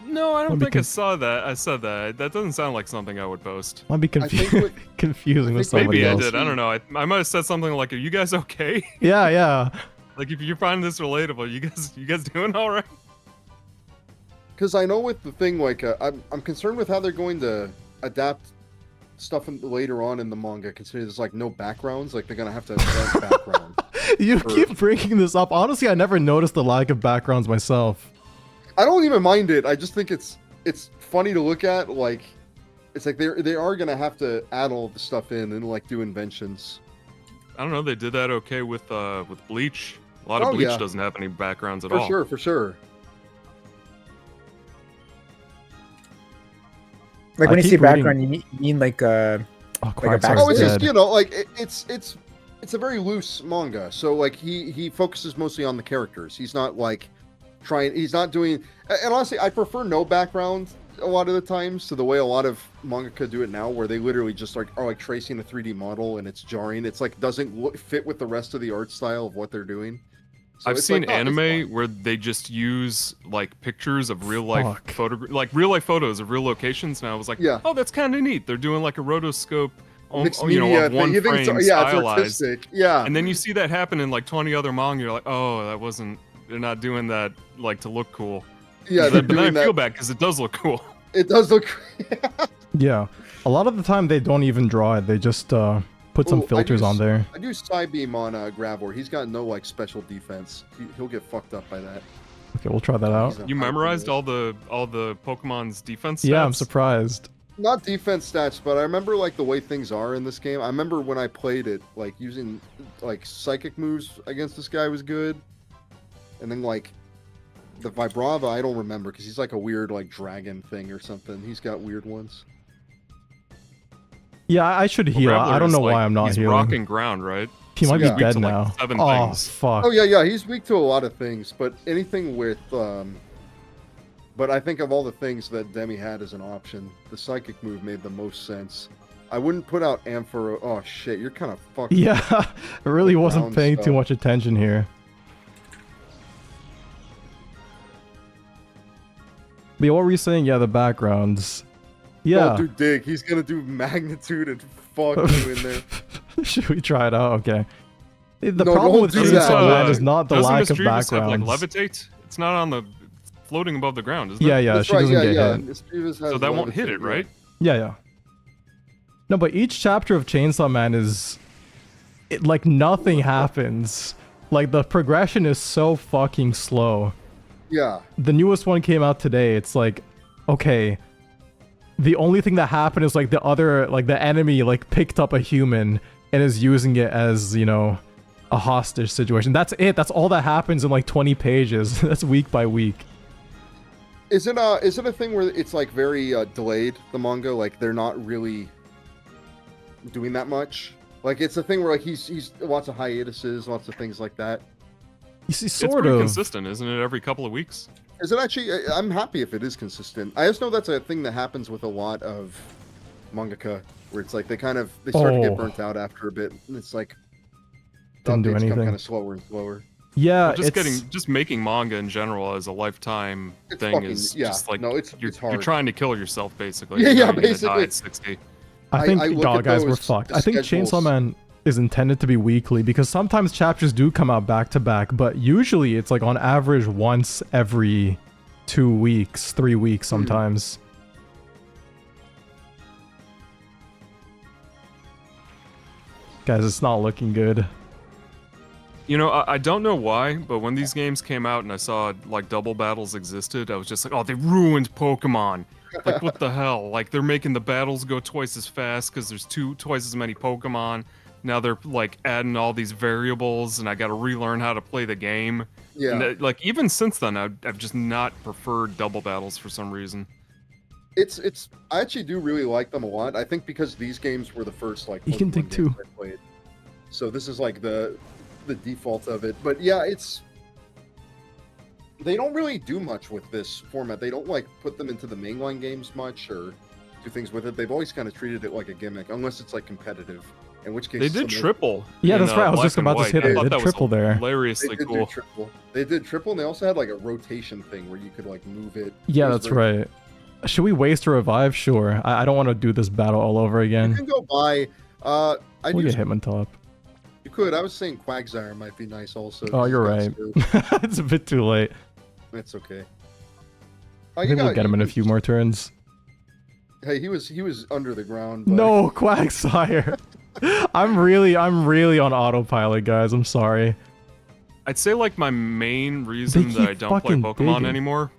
No, I don't Let me think I saw that. I said that. That doesn't sound like something I would post. Might be I think what- confusing with think somebody Maybe I else. did. I don't know. I might have said something like, "Are you guys okay? Yeah, yeah. Like, if you find this relatable, you guys doing all right?" Because I know with the thing, like, I'm concerned with how they're going to adapt stuff later on in the manga, considering there's like no backgrounds. Like, they're gonna have to invent background. You Or- keep bringing this up. Honestly, I never noticed the lack of backgrounds myself. I don't even mind it. I just think it's funny to look at. Like, it's like they are gonna have to add all the stuff in and like do inventions. I don't know. They did that okay with Bleach. A lot of Oh, Bleach yeah. doesn't have any backgrounds at For all. sure, for sure. Like I when you keep say reading- background, you mean like Oh, Like a Quagsire back- Oh, it's dead. just like it's a very loose manga. So like he focuses mostly on the characters. He's not like trying. He's not doing. And honestly, I prefer no background a lot of the times to the way a lot of mangaka do it now, where they literally just like are like tracing a 3D model and it's jarring. It's like doesn't fit with the rest of the art style of what they're doing. So I've it's seen like, oh, it's anime fine. where they just use like pictures of real life Fuck. like real life photos of real locations, and I was like, Yeah. oh, that's kind of neat. They're doing like a rotoscope, Mixed you know, media of thing. one You think frame, it's, yeah, it's stylized. artistic. Yeah. And then you see that happen in like 20 other manga. You're like, oh, that wasn't. They're not doing that like to look cool. Yeah, they're But then I doing feel that. bad because it does look cool. It does look. Yeah. A lot of the time they don't even draw it. They just put some Ooh, I filters do on there. I do Psybeam on Gravor. He's got no like special defense. He'll get fucked up by that. Okay, we'll try that out. He's a You high memorized roller. all the Pokemon's defense stats? Yeah, I'm surprised. Not defense stats, but I remember like the way things are in this game. I remember when I played it, like using like psychic moves against this guy was good, and then like the Vibrava, I don't remember because he's like a weird like dragon thing or something. He's got weird ones. Yeah, I should heal. Grappler I don't is, know like, why I'm not he's healing. rocking ground, right? He So might he's be weak dead to, like, now. 7 Oh, things. fuck. Oh yeah, he's weak to a lot of things, but anything with but I think of all the things that Demi had as an option, the psychic move made the most sense. I wouldn't put out Amphora. Oh shit, you're kind of fucked. Yeah, I really wasn't Brown paying too stuff. much attention here. But yeah, what were you saying? Yeah, the backgrounds. Yeah. Oh, dude, dig. He's gonna do magnitude and fuck you in there. Should we try it out? Okay. The No, problem don't with do Chainsaw that. Man is not the doesn't lack Miss of Drevis have, like, backgrounds. levitate? It's not on the floating above the ground, is it? Yeah, yeah, That's she right, doesn't yeah, get yeah. hit. Miss Drevis has So that won't hit levitate, it, yeah. right? Yeah, yeah. No, but each chapter of Chainsaw Man is... like, nothing happens. Like, the progression is so fucking slow. Yeah. The newest one came out today. It's like, okay, the only thing that happened is like the enemy like picked up a human and is using it as, you know, a hostage situation. That's it. That's all that happens in like 20 pages. That's week by week. Is it a thing where it's like very delayed, the manga? Like they're not really doing that much? Like it's a thing where like he's lots of hiatuses, lots of things like that. You see, It's sort pretty of. consistent, isn't it? Every couple of weeks. Is it actually? I'm happy if it is consistent. I just know that's a thing that happens with a lot of mangaka, where it's like they start to Oh. get burnt out after a bit, and it's like the Didn't do updates come anything. kind of slower and slower. Yeah, Well, it's just making manga in general as a lifetime It's thing fucking- is yeah, just like no, it's you're hard. trying to kill yourself basically. Yeah, You know, yeah, you're gonna die basically. at 60. I think, I look dog at guys, we're those fucked. I think schedules. Chainsaw Man is intended to be weekly because sometimes chapters do come out back to back, but usually it's like on average once every 2 weeks, 3 weeks sometimes. Guys, it's not looking good. You know, I don't know why, but when these games came out and I saw like double battles existed, I was just like, oh, they ruined Pokemon. Like, what the hell? Like, they're making the battles go twice as fast because there's twice as many Pokemon. Now they're like adding all these variables, and I got to relearn how to play the game. Yeah. And, like, even since then, I've just not preferred double battles for some reason. It's I actually do really like them a lot. I think because these games were the first like You can Pokemon dig games too. I played. So this is like the default of it. But yeah, they don't really do much with this format. They don't like put them into the mainline games much or do things with it. They've always kind of treated it like a gimmick, unless it's like competitive. In which case They did triple. Yeah, in, that's right. I was Black just and about to White. say I that. thought They did was triple there. hilariously They did cool. do triple. They did triple, and they also had like a rotation thing where you could like move it. Yeah, It was that's very- right. Should we waste a revive? Sure. I don't want to do this battle all over You again. can go buy. I'd We'll use, get Hitmontop. you could. I was saying Quagsire might be nice also. Oh, 'cause you're he's got right. skill. It's a bit too late. It's okay. I think we'll get him in a few more turns. Hey, he was under the ground. But... No, Quagsire. I'm really on autopilot, guys. I'm sorry. I'd say like my main reason They that I keep don't play fucking Pokemon digging. anymore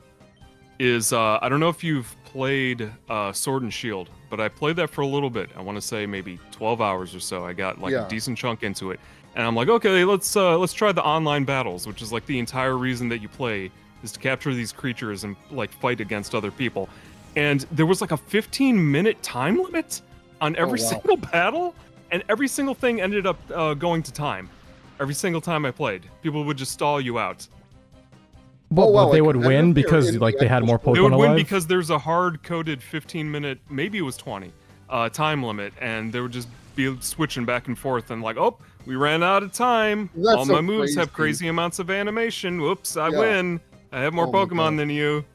is I don't know if you've played Sword and Shield, but I played that for a little bit. I want to say maybe 12 hours or so. I got like Yeah. a decent chunk into it, and I'm like, okay, let's try the online battles, which is like the entire reason that you play is to capture these creatures and like fight against other people. And there was like a 15-minute time limit on every wow. single battle, and every single thing ended up going to time. Every single time I played, people would just stall you out. But wow, they like would win competitive or because in like the they had actual more sport? They would Pokemon win alive. because there's a hard-coded 15-minute, maybe it was 20, time limit, and they would just be switching back and forth and like, oh, we ran out of time. That's All so my moves have crazy. crazy amounts of animation. Whoops, I Yeah. win. I have more Oh my Pokemon God. than you.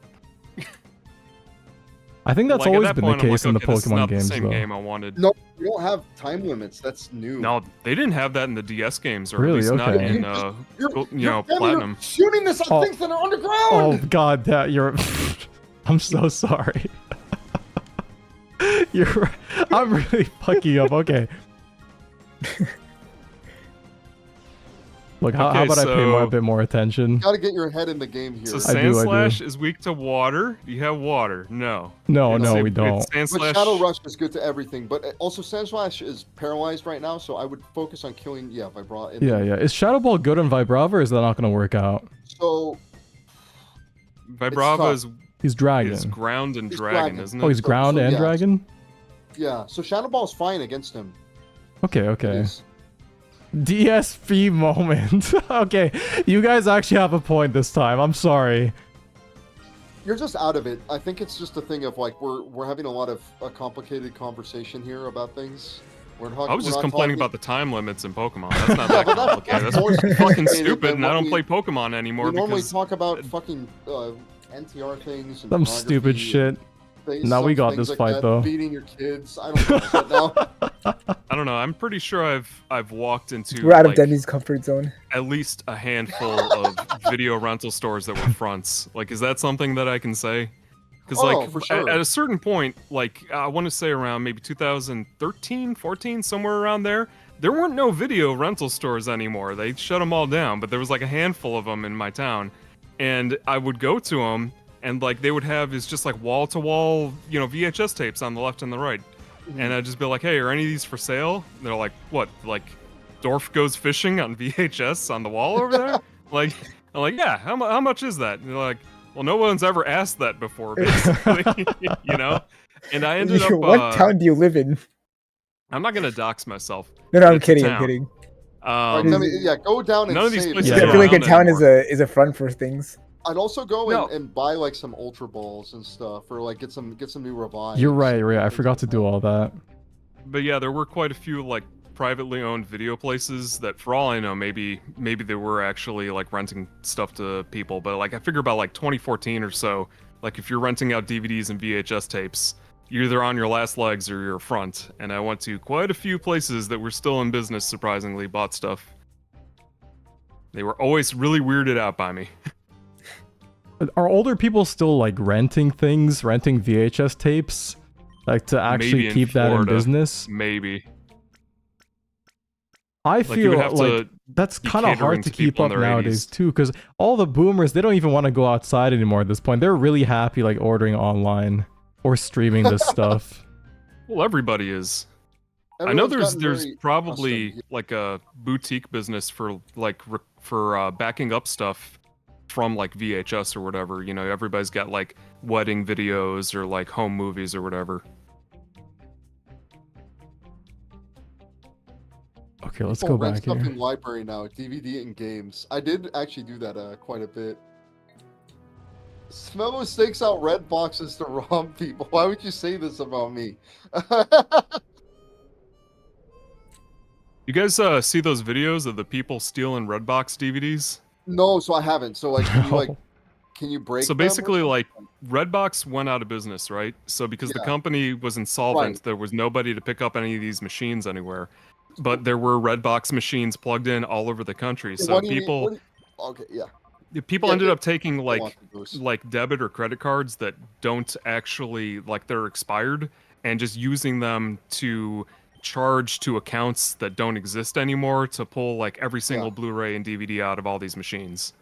I think that's Like, at always that been point, the I'm case like, in the okay, this is Pokemon not games, the same though. game I wanted. No, you don't have time limits. That's new. No, they didn't have that in the DS games, or Really? at least not Okay. in, You're, you you're know, Demi, Platinum. You're shooting this at Oh. things that are underground. Oh god, that you're. I'm so sorry. You're. I'm really fucking up. Okay. Look, how Okay, about I pay a bit more attention? You gotta get your head in the game here. So I do. Sandslash is weak to water. Do you have water? No. No, It's no, a- we it's don't. But Sandslash. Shadow Rush is good to everything. But also Sandslash is paralyzed right now, so I would focus on killing. Yeah, Vibra. Yeah, yeah. Is Shadow Ball good on Vibrava, or is that not going to work out? So Vibrava tough. He's dragon. is ground and He's dragon, dragon. isn't Oh, it? he's ground and yeah. dragon? yeah, so Shadow Ball is fine against him. Okay, It okay. is. DSP moment. Okay, you guys actually have a point this time. I'm sorry. You're just out of it. I think it's just a thing of like we're having a lot of a complicated conversation here about things. We're talking. I was just complaining about the time limits in Pokemon. That's not Yeah, that but complicated. that's That's more fucking complicated stupid, than and I what don't we- play Pokemon anymore We normally because talk about fucking NTR things and Some stupid pornography shit. and Now we some got things this like fight, that, though. Beating your kids. I don't know. But now, I don't know. I'm pretty sure I've walked into We're out of like, Demi's comfort zone. at least a handful of video rental stores that were fronts. Like, is that something that I can say? Because Oh, like for sure. at a certain point, like I want to say around maybe 2013, 14, somewhere around there weren't no video rental stores anymore. They shut them all down, but there was like a handful of them in my town, and I would go to them, and like they would have is just like wall to wall, you know, VHS tapes on the left and the right, and I'd just be like, hey, are any of these for sale? And they're like, what? Like Dorf Goes Fishing on VHS on the wall over there? Like, I'm like, yeah. How much is that? And they're like, well, no one's ever asked that before, basically, you know. And I ended up. What town do you live in? I'm not gonna dox myself. No, I'm It's a kidding. I'm town. kidding. Alright, Um, Demi, yeah, go down and none of these save. places I Yeah, are feel like a around town anymore. is a front for things. I'd also go No. and buy like some Ultra Balls and stuff, or like get some new revives. You're right, I forgot to do all that. But yeah, there were quite a few like privately owned video places that, for all I know, maybe they were actually like renting stuff to people. But like I figure about like 2014 or so, like if you're renting out DVDs and VHS tapes, you're either on your last legs or you're front. And I went to quite a few places that were still in business, surprisingly, bought stuff. They were always really weirded out by me. Are older people still like renting things, renting VHS tapes, like to Maybe actually in keep that in Florida. business? Maybe. I Like, you feel would have like to that's be kind of catering hard to to keep people up in their nowadays 80s. too, because all the boomers, they don't even want to go outside anymore at this point. They're really happy like ordering online or streaming this stuff. Well, everybody is. I know Everyone's gotten there's very probably accustomed. like a boutique business for like backing up stuff from like VHS or whatever. You know, everybody's got like wedding videos or like home movies or whatever. Okay, let's People go rent back stuff here. in library now, DVD and games. I did actually do that quite a bit. Melo stakes out red boxes to rob people. Why would you say this about me? You guys see those videos of the people stealing Redbox DVDs? No, so I haven't. So like, No. can you break? So them or basically, something? like, Redbox went out of business, right? So because the Yeah. company was insolvent, Right. there was nobody to pick up any of these machines anywhere. But there were Redbox machines plugged in all over the country. So What do you mean? people Okay, yeah. people Yeah, ended yeah, up taking I like want those. debit or credit cards that don't actually like they're expired and just using them to charge to accounts that don't exist anymore to pull like every single Yeah. Blu-ray and DVD out of all these machines.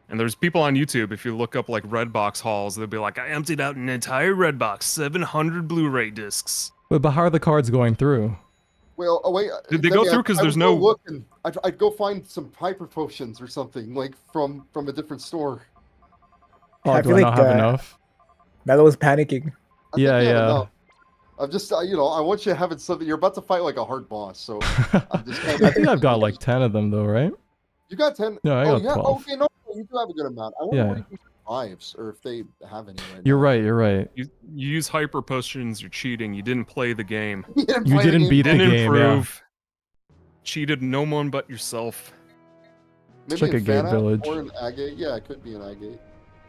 And there's people on YouTube, if you look up like Redbox hauls, they'll be like, I emptied out an entire Redbox, 700 Blu-ray discs. But how are the cards going through? Well, oh wait. Did they go through? Because there's no. Look, and I'd go find some hyper potions or something like from a different store. Oh, I do feel I like not have enough? Melo was panicking. I think Yeah, you have yeah. enough. I'm just, I want you to have it something. You're about to fight like a hard boss, so I'm just kind I think I've got like 10 of them though, right? You got 10. No, I oh, got yeah. 12. Okay, no, you do have a good amount. I wonder Yeah. where you can get lives or if they have any right You're now. right, you're right. You use hyper potions, you're cheating. You didn't play the game. You didn't, You play the didn't game beat the Didn't game, yeah. improve. Cheated no one but yourself. Maybe Check in a gate Fanat village. or an agate. Yeah, it could be an agate.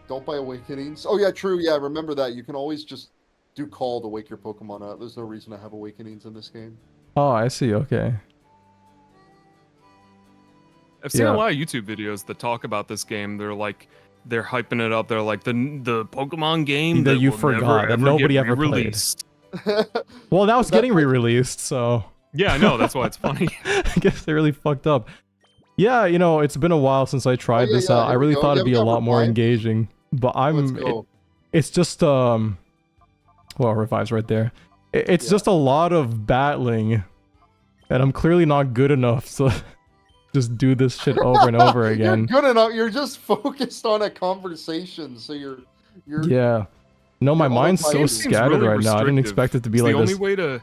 Don't buy awakenings. Oh yeah, true. Yeah, remember that. You can always just do call to wake your Pokemon up. There's no reason to have awakenings in this game. Oh, I see, okay. I've seen Yeah. a lot of YouTube videos that talk about this game. They're hyping it up. They're like the Pokemon game That you will forgot, never, that ever nobody get ever played. re-released. Well, now it's That's getting like- re-released, so Yeah, I know. That's why it's funny. I guess they really fucked up. Yeah, it's been a while since I tried yeah, this yeah, out. I here we really go. thought Yeah, it'd we be a got lot more revived. engaging, but Let's go. it's just well, revives right there. It's Yeah. just a lot of battling, and I'm clearly not good enough to just do this shit over and over again. You're good enough. You're just focused on a conversation, so you're. Yeah. No, my You're all mind's so fighting. Seems scattered really right now. I didn't restrictive. expect it to be Is like the only this. way to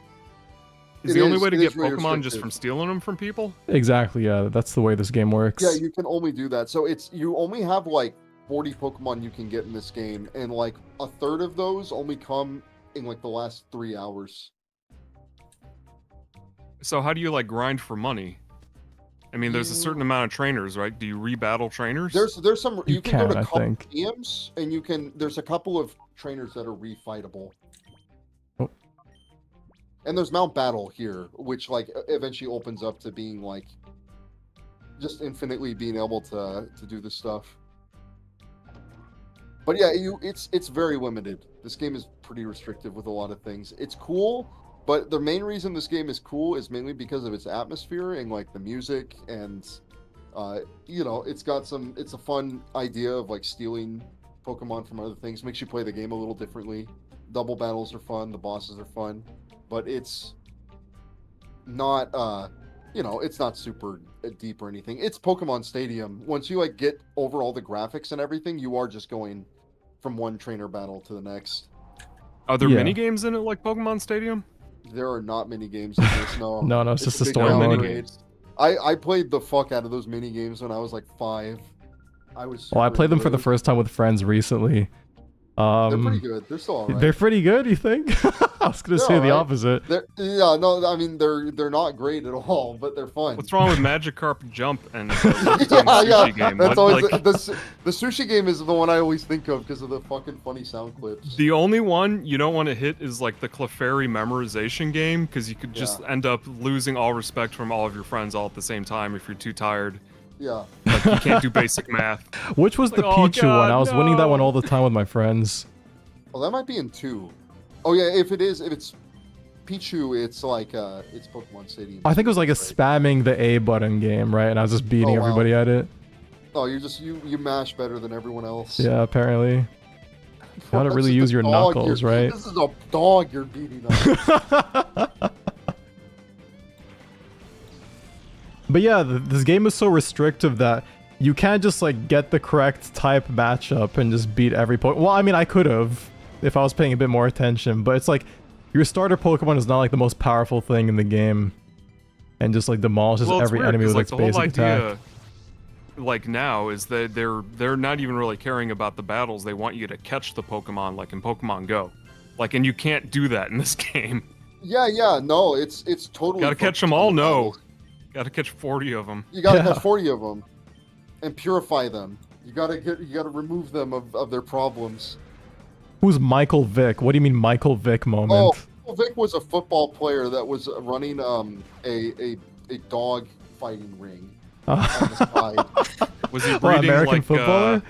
is It the only is- way to it get is really Pokemon just restrictive. from stealing them from people? Exactly, yeah. That's the way this game works. Yeah, you can only do that. So you only have like 40 Pokemon you can get in this game, and like a third of those only come in like the last 3 hours. So how do you like grind for money? I mean, there's a certain amount of trainers, right? Do you rebattle trainers? There's some You you can go can, to I couple think. museums, and you can. There's a couple of trainers that are refightable. Oh. And there's Mount Battle here, which like eventually opens up to being like just infinitely being able to do this stuff. But yeah, it's very limited. This game is pretty restrictive with a lot of things. It's cool, but the main reason this game is cool is mainly because of its atmosphere and like the music and it's a fun idea of like stealing Pokemon from other things. Makes you play the game a little differently. Double battles are fun, the bosses are fun, but it's not it's not super deep or anything. It's Pokemon Stadium. Once you like get over all the graphics and everything, you are just going from one trainer battle to the next. Are there Yeah. mini games in it like Pokemon Stadium? There are not many games in this. No, No, it's just a big story No mini mode. downgrade. games. I played the fuck out of those mini games when I was like 5. I was. Well, I super played them into for the those. first time with friends recently. They're pretty good. They're still alright. They're pretty good, you think? I was gonna They're say the alright. opposite. Yeah, no, I mean they're not great at all, but they're fun. What's wrong with Magikarp Jump and the yeah, sushi game? that's What, always like, the sushi game is the one I always think of because of the fucking funny sound clips. the only one you don't want to hit is like the Clefairy memorization game because you could just end up losing all respect from all of your friends all at the same time if you're too tired. Yeah. Like you can't do basic math. Which was the Like, oh, Pichu one? I was winning that God, one no. all the time with my friends. Well, that might be in 2. Oh yeah, if it's Pichu, it's like it's Pokemon City. I think it was like a spamming the A button game, right? And I was just beating Oh, wow. everybody at it. Oh, you're just you mash better than everyone else. Yeah, apparently. Gotta This really is use a your dog knuckles, you're- right? This is a dog you're beating up. But yeah, this game is so restrictive that you can't just like get the correct type matchup and just beat every Well, I mean, I could have if I was paying a bit more attention, but it's like your starter Pokemon is not like the most powerful thing in the game, and just like demolishes Well, it's every weird, enemy 'cause, with like, its the whole basic idea, attack. like now, is that they're not even really caring about the battles. They want you to catch the Pokemon, like in Pokemon Go, like, and you can't do that in this game. Yeah, no, it's totally. Gotta catch focused them on all. the No, battles. gotta catch 40 of them. You gotta Yeah. catch 40 of them, and purify them. You gotta remove them of their problems. Who's Michael Vick? What do you mean Michael Vick moment? Oh, Vic was a football player that was running a dog fighting ring on the side. Was he What, breeding American like footballer?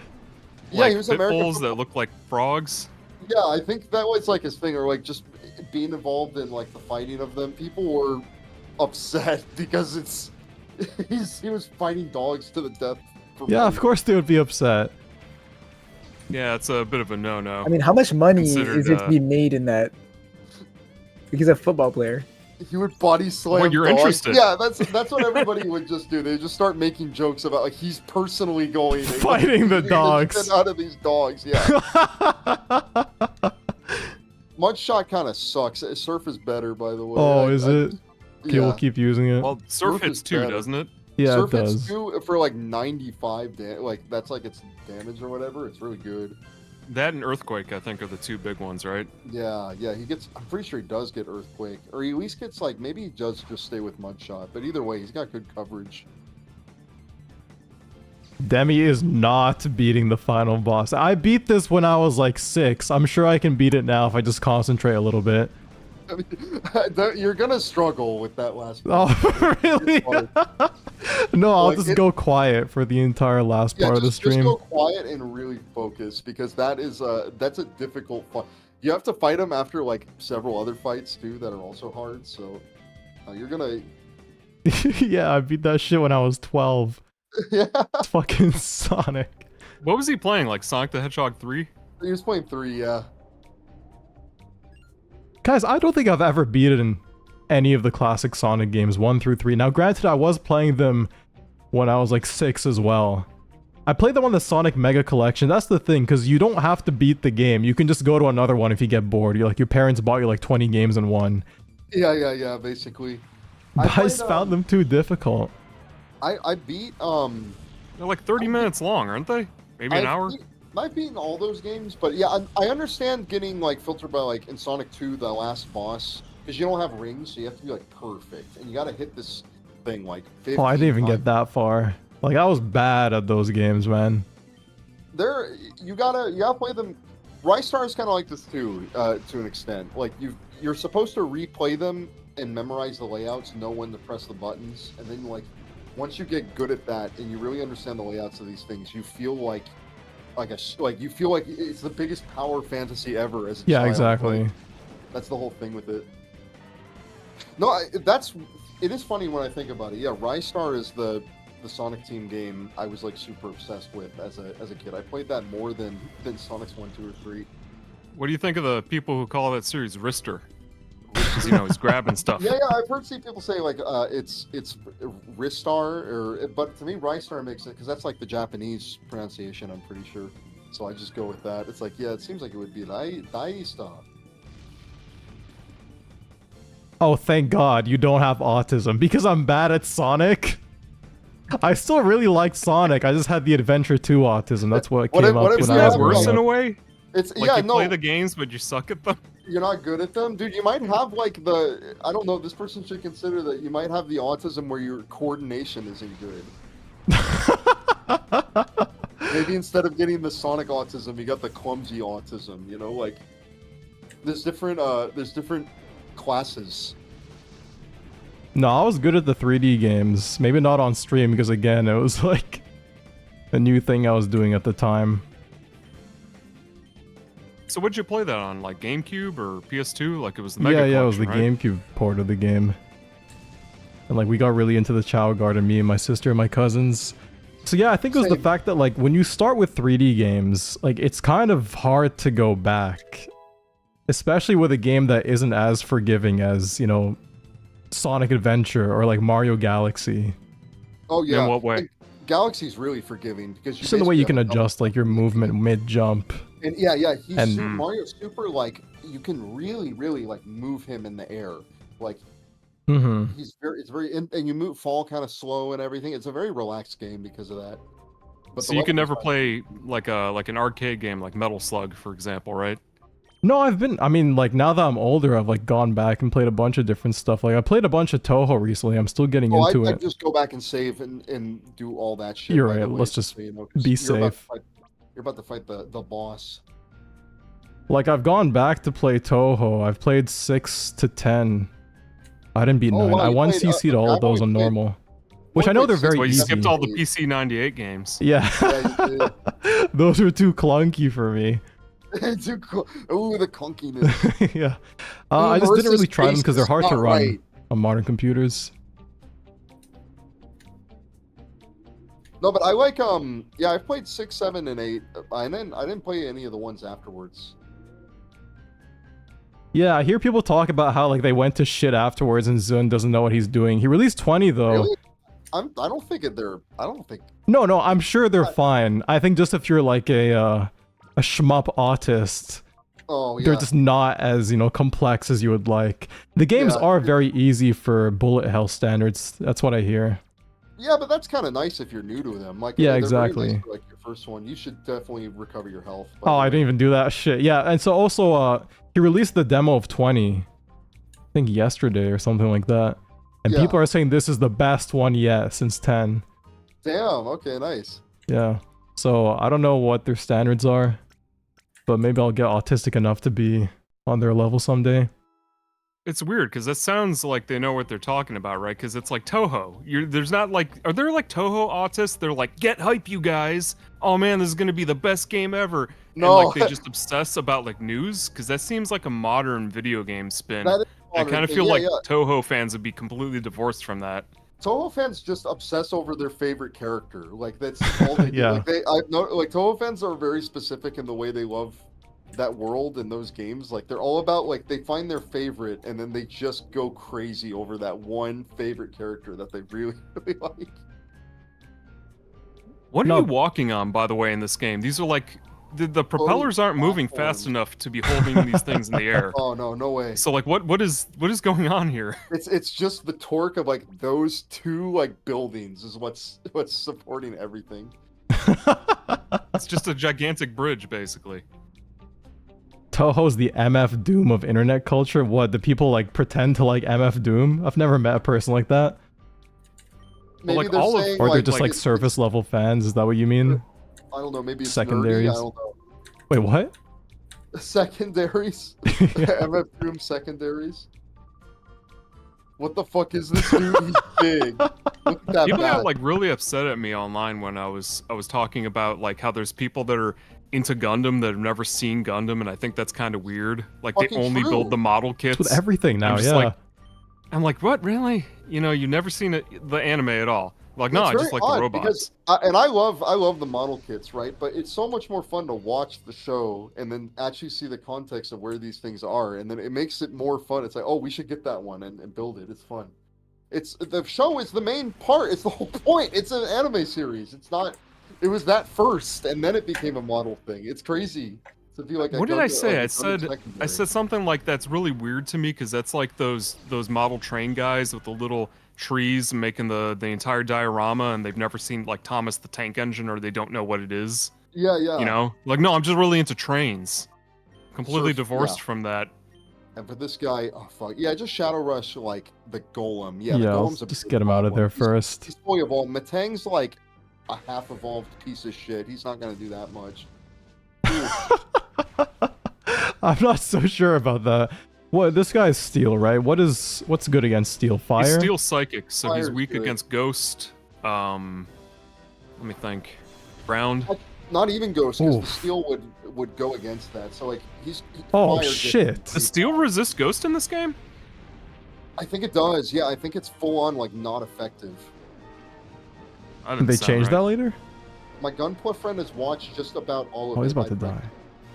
Yeah, like he was pit American bulls that football- look like frogs? Yeah, I think that was like his thing, or like just being involved in like the fighting of them. People were upset because he was fighting dogs to the death. For Yeah, money. of course they would be upset. Yeah, it's a bit of a no-no. I mean, how much money Considered, is it to be made in that? He's a football player. He would body slam. Well, you're dogs. interested. Yeah, that's what everybody would just do. They just start making jokes about like he's personally going and, Fighting the beating dogs. shit out of these dogs. Yeah. Mudshot kind of sucks. Surf is better, by the way. Oh, is it? People Yeah. keep using it. Well, Surf Surf hits is too, better. doesn't it? Yeah, Surf it hits does. 2 for like 95 like that's like its damage or whatever. It's really good. That and Earthquake, I think, are the two big ones, right? Yeah, he gets. I'm pretty sure he does get Earthquake, or he at least gets like maybe he does just stay with Mudshot. But either way, he's got good coverage. Demi is not beating the final boss. I beat this when I was like 6. I'm sure I can beat it now if I just concentrate a little bit. I mean, you're gonna struggle with that last. Oh, really? It's hard. No, I'll Like, just go quiet for the entire last Yeah, part of the just stream. go quiet and really focus because that's a difficult fight. You have to fight him after like several other fights too that are also hard. So you're gonna. Yeah, I beat that shit when I was 12. Yeah, It's fucking Sonic. What was he playing? Like Sonic the Hedgehog 3? he was playing 3. Yeah. Guys, I don't think I've ever beaten any of the classic Sonic games 1 through 3. Now, granted, I was playing them when I was like 6 as well. I played them on the Sonic Mega Collection. That's the thing, because you don't have to beat the game. You can just go to another one if you get bored. You're like, your parents bought you like 20 games in one. Yeah. Basically, I just found them too difficult. I beat They're like 30 minutes long, aren't they? Maybe an hour? I've beaten all those games, but yeah, I understand getting like filtered by like in Sonic 2, the last boss, because you don't have rings, so you have to be like perfect, and you got to hit this thing like 50 Oh, I didn't even get times. that far. Like, I was bad at those games, man. You gotta play them. Rystar is kind of like this too, to an extent. Like you're supposed to replay them and memorize the layouts, know when to press the buttons, and then like once you get good at that and you really understand the layouts of these things, you feel like you feel like it's the biggest power fantasy ever as a Yeah, child. exactly. Like, that's the whole thing with it. No, it is funny when I think about it. Yeah, Rystar is the Sonic Team game I was like super obsessed with as a kid. I played that more than Sonic's 1, 2, or 3. What do you think of the people who call that series Rister? Because, you know, he's grabbing stuff. Yeah, I've heard people say like it's Ristar but to me Rystar makes it because that's like the Japanese pronunciation. I'm pretty sure, so I just go with that. It's like it seems like it would be Rystar. Oh, thank God you don't have autism because I'm bad at Sonic. I still really like Sonic. I just had the Adventure 2 autism. That's what What came if- up what if when you I have was Worse growing in a up. way? It's Like you play the games, but you suck at them? You're not good at them, dude. You might have like I don't know. This person should consider that you might have the autism where your coordination isn't good. Maybe instead of getting the Sonic autism, you got the clumsy autism. You know, like there's different classes. No, I was good at the 3D games. Maybe not on stream because again, it was like a new thing I was doing at the time. So what'd you play that on? Like GameCube or PS2? Like it was the Yeah, Mega yeah, it was the Collection, right? GameCube port of the game. And like we got really into the Chow Garden, me and my sister and my cousins. So yeah, I think it was the Same. fact that like when you start with 3D games, like it's kind of hard to go back. Especially with a game that isn't as forgiving as, you know, Sonic Adventure or like Mario Galaxy. Oh yeah. In what way? And Galaxy's really forgiving because Just in the way you can basically have a adjust like your movement mid-jump. And yeah, And- Mario's super like you can really like move him in the air. Like Mm-hmm. it's very and you fall kind of slow and everything. It's a very relaxed game because of that. But So the you can level never design- play like an arcade game like Metal Slug, for example, right? No, I mean, like, now that I'm older, I've, like, gone back and played a bunch of different stuff. Like, I played a bunch of Toho recently. I'm still getting into I it. just go back and save and do all that shit. You're right right, away, let's just so you know, 'cause be safe. You're about to fight the boss. Like, I've gone back to play Toho. I've played 6 to 10. I didn't beat Oh, 9. wow, I you won played, CC'd all I've of those only on played- normal. Which I only know they're played very Well, you easy. skipped all the PC 98 games. Yeah. Yeah, you did. Those were too clunky for me. Too cool. Ooh, the clunkiness. Yeah. I just didn't really Marissa's try them face because they're is hard to not run right. on modern computers. No, but I like yeah, I've played 6, 7, and 8, and then I didn't play any of the ones afterwards. Yeah, I hear people talk about how like they went to shit afterwards and Zun doesn't know what he's doing. He released 20 though. Really? I don't think I don't think. No, I'm sure they're fine. I think just if you're like a shmup autist, Oh yeah. they're just not as, you know, complex as you would like. The games Yeah. are very easy for bullet hell standards. That's what I hear. Yeah, but that's kind of nice if you're new to them. Like Yeah, they're very exactly. nice for, like your first one, you should definitely recover your health. Oh, I didn't even do that shit. Yeah, and so also he released the demo of 20, I think yesterday or something like that. And Yeah. people are saying this is the best one yet since 10. Damn. Okay. Nice. Yeah. So I don't know what their standards are, but maybe I'll get autistic enough to be on their level someday. It's weird because that sounds like they know what they're talking about, right? Because it's like Toho. There's not like, are there like Toho autists? They're like, get hype, you guys! Oh man, this is gonna be the best game ever. No. And like they just obsess about like news, because that seems like a modern video game spin. That is I modern kind of thing. feel Yeah, like yeah. Toho fans would be completely divorced from that. Toho fans just obsess over their favorite character. Like that's all they do. Yeah. Like I know, like Toho fans are very specific in the way they love that world and those games. Like they're all about like they find their favorite and then they just go crazy over that one favorite character that they really really like. What No. are you walking on, by the way, in this game? These are like the propellers aren't moving fast platforms. enough to be holding these things in the air. Oh no way. So like, what is going on here? It's just the torque of like those two like buildings is what's supporting everything. It's just a gigantic bridge, basically. Toho's the MF Doom of internet culture. What, do people like pretend to like MF Doom? I've never met a person like that. Maybe like, they're all of- saying Or they're like, just like it's- surface level fans. Is that what you mean? I don't know. Maybe it's secondaries. nerdy, I don't know. Wait, what? Secondaries. Yeah. MF Doom secondaries. What the fuck is this dude? He's big. Look at that People bat. got like really upset at me online when I was talking about like how there's people that are into Gundam that have never seen Gundam, and I think that's kind of weird. Like they Fucking only true. build the model kits. It's with everything now, I'm just yeah. like- I'm like, what, really? You know, you've never seen the anime at all. Like, no, It's I just very like the odd robots. because I love the model kits, right? But it's so much more fun to watch the show and then actually see the context of where these things are, and then it makes it more fun. It's like, oh, we should get that one and build it. It's fun. It's the show is the main part. It's the whole point. It's an anime series. It's not. It was that first, and then it became a model thing. It's crazy to feel like. What did I say? I I said something like that's really weird to me because that's like those model train guys with the little trees making the entire diorama, and they've never seen like Thomas the Tank Engine, or they don't know what it is. Yeah, yeah. You know, like, no, I'm just really into trains. Completely Sure, divorced yeah. from that. And for this guy, oh fuck, yeah, just Shadow Rush like the Golem. Yeah, the Yeah, Golem's just a get him out of problem. there first. He's fully evolved. Matang's like a half evolved piece of shit. He's not gonna do that much. I'm not so sure about that. What, this guy's steel, right? what's good against steel? Fire? He's steel psychic, so he's Fire's weak good. against ghost. Let me think. Ground. Not even Ghost, because the Oof. steel would go against that. So like Oh fire gets- shit! Does steel resist ghost in this game? I think it does. Yeah, I think it's full on like not effective. That Did didn't they sound change right. that later? My Gunpla friend has watched just about all of it. Oh, he's about to I think. die.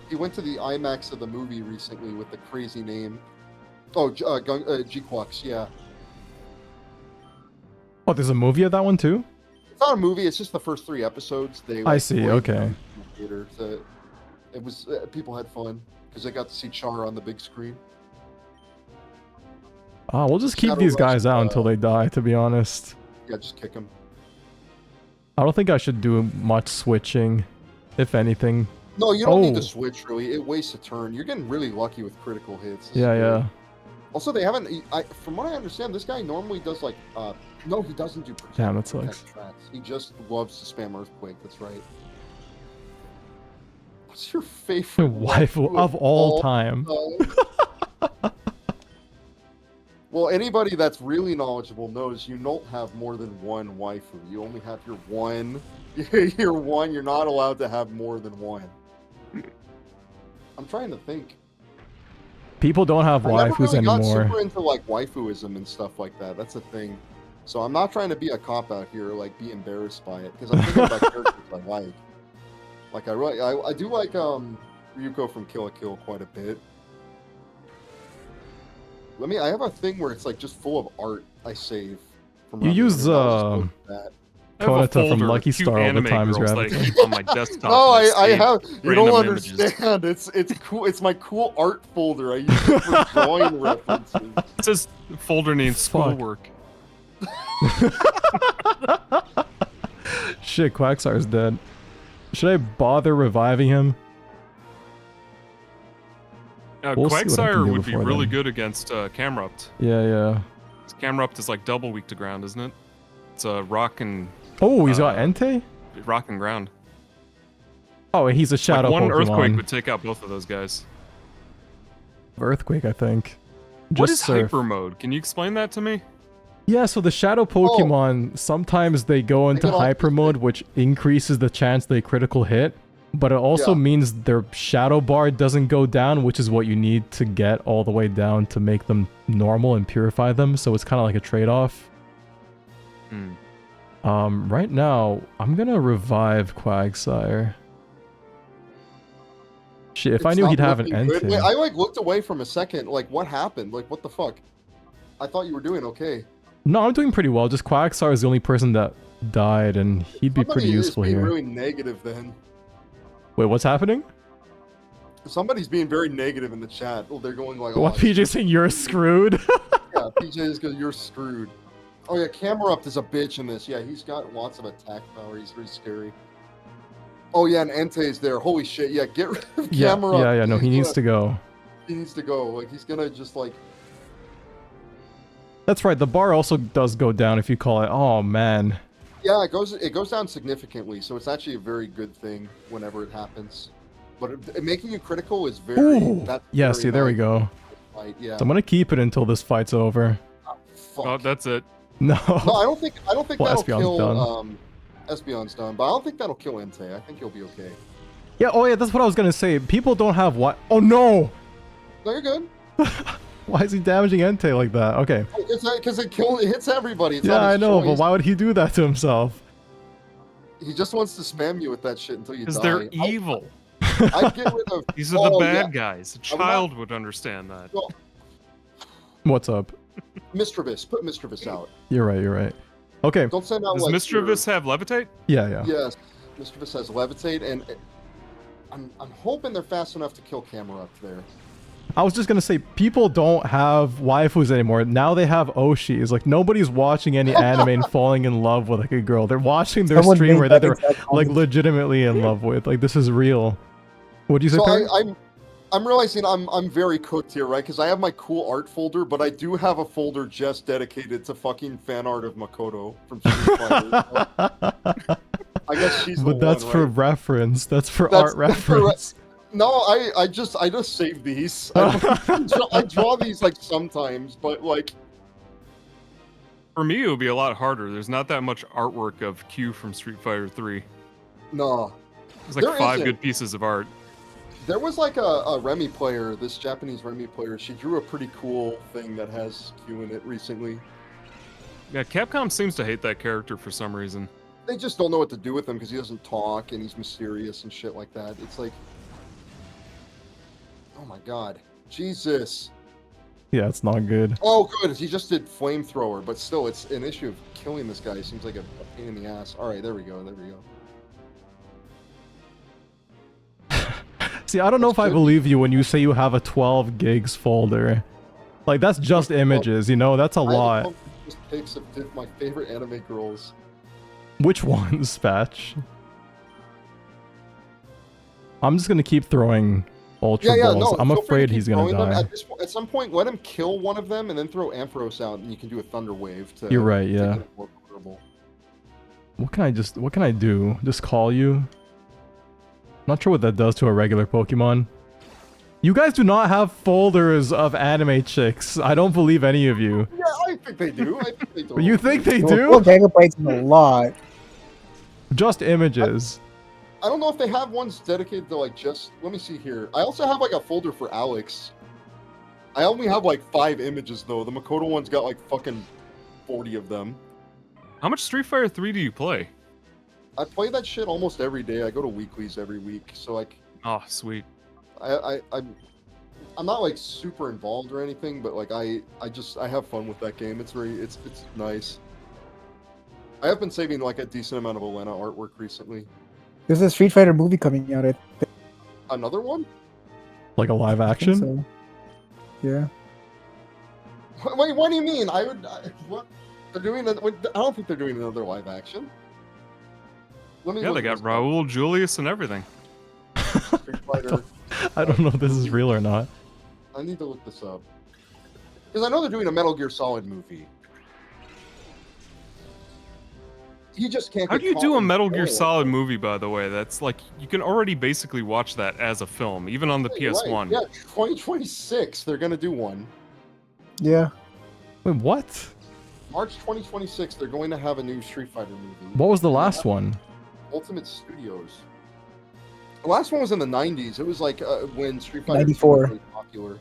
He went to the IMAX of the movie recently with the crazy name. Oh, G-Quux, yeah. Oh, there's a movie of that one too? It's not a movie. It's just the first 3 episodes. They. I see, played okay. in the theater. So it was people had fun because they got to see Char on the big screen. Ah, we'll just keep Shadow these Rush, guys out until they die, to be honest. Yeah, just kick him. I don't think I should do much switching, if anything. No, you don't need to Oh. switch really. It wastes a turn. You're getting really lucky with critical hits. This Yeah, is good. yeah. Also, they haven't. From what I understand, this guy normally does like. No, he doesn't do. Damn, that protect sucks. tracks. He just loves to spam earthquake. That's right. What's your favorite Waifu of all time. time? Well, anybody that's really knowledgeable knows you don't have more than one waifu. You only have your one. Your one. You're not allowed to have more than one. I'm trying to think. People don't have I never waifus really got anymore. super into like waifuism and stuff like that. That's a thing. So I'm not trying to be a cop out here, like be embarrassed by it, because I'm thinking about characters I like. Like I do like Ryuko from Kill la Kill quite a bit. I have a thing where it's like just full of art I save. From You around use, here, and I'll just look at that. I have a Konata from folder of Lucky cute Star all the anime time is girls that I grabbing. keep on my desktop. No, and I save have. You random don't images. understand. It's cool. It's my cool art folder. I use it for drawing references. It says folder named Fuck. schoolwork. Shit, Quagsire is dead. Should I bother reviving him? We'll see what I can Quagsire do would be before really then. good against Camrupt. Yeah, yeah. Camrupt is like double weak to ground, isn't it? It's a rock and Oh, he's got Uh, Entei? rock and ground. Oh, he's a shadow Like one Pokemon. earthquake would take out both of those guys. Earthquake, I think. What Just is surf. hyper mode? Can you explain that to me? Yeah, so the shadow Pokemon, sometimes they go into get off hyper this mode, which increases the chance they critical hit. But it also Yeah. means their shadow bar doesn't go down, which is what you need to get all the way down to make them normal and purify them. So it's kind of like a trade-off. Hmm. Right now, I'm gonna revive Quagsire. Shit, if I It's knew not he'd have an looking good. Wait, Entei. I like looked away from a second. Like, what happened? Like, what the fuck? I thought you were doing okay. No, I'm doing pretty well. Just Quagsire is the only person that died, and he'd be pretty Somebody is useful being here. really negative then. Wait, what's happening? Somebody's being very negative in the chat. Oh, they're going like, What, oh, PJ saying you're screwed? yeah, PJ is because you're screwed. Oh yeah, Camerupt is a bitch in this. Yeah, he's got lots of attack power. He's very scary. Oh yeah, and Entei's there. Holy shit! Yeah, get rid of Yeah, Camerupt. yeah, no, he needs to go. He needs to go. Like he's gonna just like. That's right, the bar also does go down if you call it. Oh, man. Yeah, it goes down significantly. So it's actually a very good thing whenever it happens. But making you critical is very. Ooh! That's Yeah, very see, there we nice. go. Like, yeah. So I'm gonna keep it until this fight's over. Fuck. Oh, that's it. No. No, I don't think Well, that'll Espeon's kill. done. Espeon's done, but I don't think that'll kill Entei. I think he'll be okay. Yeah, oh yeah, that's what I was gonna say. People don't have what? Oh no! No, you're good. Why is he damaging Entei like that? Okay. Because it hits everybody. It's Yeah, not I his know, but choice. why would he do that to himself? He just wants to spam you with that shit until you die. Because they're evil. I'd get rid of. These are the Oh, bad yeah. guys. A I would not- child would understand that. Well, What's up? Mischievous. Put Mischievous out. You're right, you're right. Okay. Don't send out Does like. Mischievous have levitate? Yeah, yeah. Yes, Mischievous has levitate, and I'm hoping they're fast enough to kill Camerupt there. I was just gonna say, people don't have waifus anymore. Now they have Oshis. Like, nobody's watching any anime and falling in love with like a girl. They're watching their Someone streamer made that that they're exact like comment. legitimately in love with. Like, this is real. What do you say, So Perry? I'm realizing I'm very cooked here, right? Because I have my cool art folder, but I do have a folder just dedicated to fucking fan art of Makoto from Street Fighter. So I guess she's the But that's one, for right? reference. That's for That's- art that's for re- reference. No, I just save these. I draw these like sometimes, but like For me, it would be a lot harder. There's not that much artwork of Q from Street Fighter 3. no. There's like There 5 isn't. good pieces of art. There was like a Remy player, this Japanese Remy player. She drew a pretty cool thing that has Q in it recently. Yeah, Capcom seems to hate that character for some reason. They just don't know what to do with him because he doesn't talk and he's mysterious and shit like that. It's like, oh my god, Jesus. Yeah, it's not good. Oh, good. He just did flamethrower, but still, it's an issue of killing this guy. It seems like a pain in the ass. All right, there we go. There we go. See, I don't know if I believe you when you say you have a 12 gigs folder. Like, that's just images, you know? That's a lot. Just pics of my favorite anime girls. Which ones, Patch? I'm just gonna keep throwing Ultra Balls. I'm feel free to afraid keep he's gonna throwing them. die. At some point, let him kill one of them and then throw Ampharos out, and you can do a Thunder Wave to. You're right, to yeah. get it more portable. What can I do? Just call you? Not sure what that does to a regular Pokemon. You guys do not have folders of anime chicks. I don't believe any of you. Yeah, I think they do. I think they do. You think they Well, 4 do? gigabytes is a lot. Just images. I don't know if they have ones dedicated to like just. Let me see here. I also have like a folder for Alex. I only have like 5 images though. The Makoto one's got like fucking 40 of them. How much Street Fighter 3 do you play? I play that shit almost every day. I go to weeklies every week, so like Oh, sweet. I'm not like super involved or anything, but like I have fun with that game. It's nice. I have been saving like a decent amount of Elena artwork recently. There's a Street Fighter movie coming out. Another one? Like a live I think action? so. Yeah. Wait, what do you mean? What? They're doing? I don't think they're doing another live action. Let me Yeah, look they at got this Raul, Julius, and everything. up. Street Fighter. I don't know if this is real or not. I need to look this up because I know they're doing a Metal Gear Solid movie. You just can't. How get do you caught do a in Metal control. Gear Solid movie, by the way? That's like, you can already basically watch that as a film, even on the Yeah, you're right. PS1. Yeah, 2026. They're gonna do one. Yeah. Wait, what? March 2026. They're going to have a new Street Fighter movie. What was the last one? Ultimate Studios. The last one was in the 90s. It was like when Street Fighter 94. was really popular.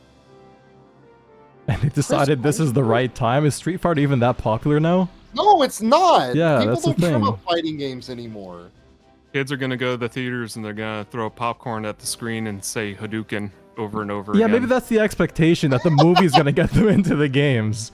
And they decided this is the right time? Is Street Fighter even that popular now? No, it's not. Yeah, People that's the don't care thing. about fighting games anymore. Kids are gonna go to the theaters and they're gonna throw popcorn at the screen and say Hadouken over and over Yeah, again. maybe that's the expectation, that the movie's gonna get them into the games.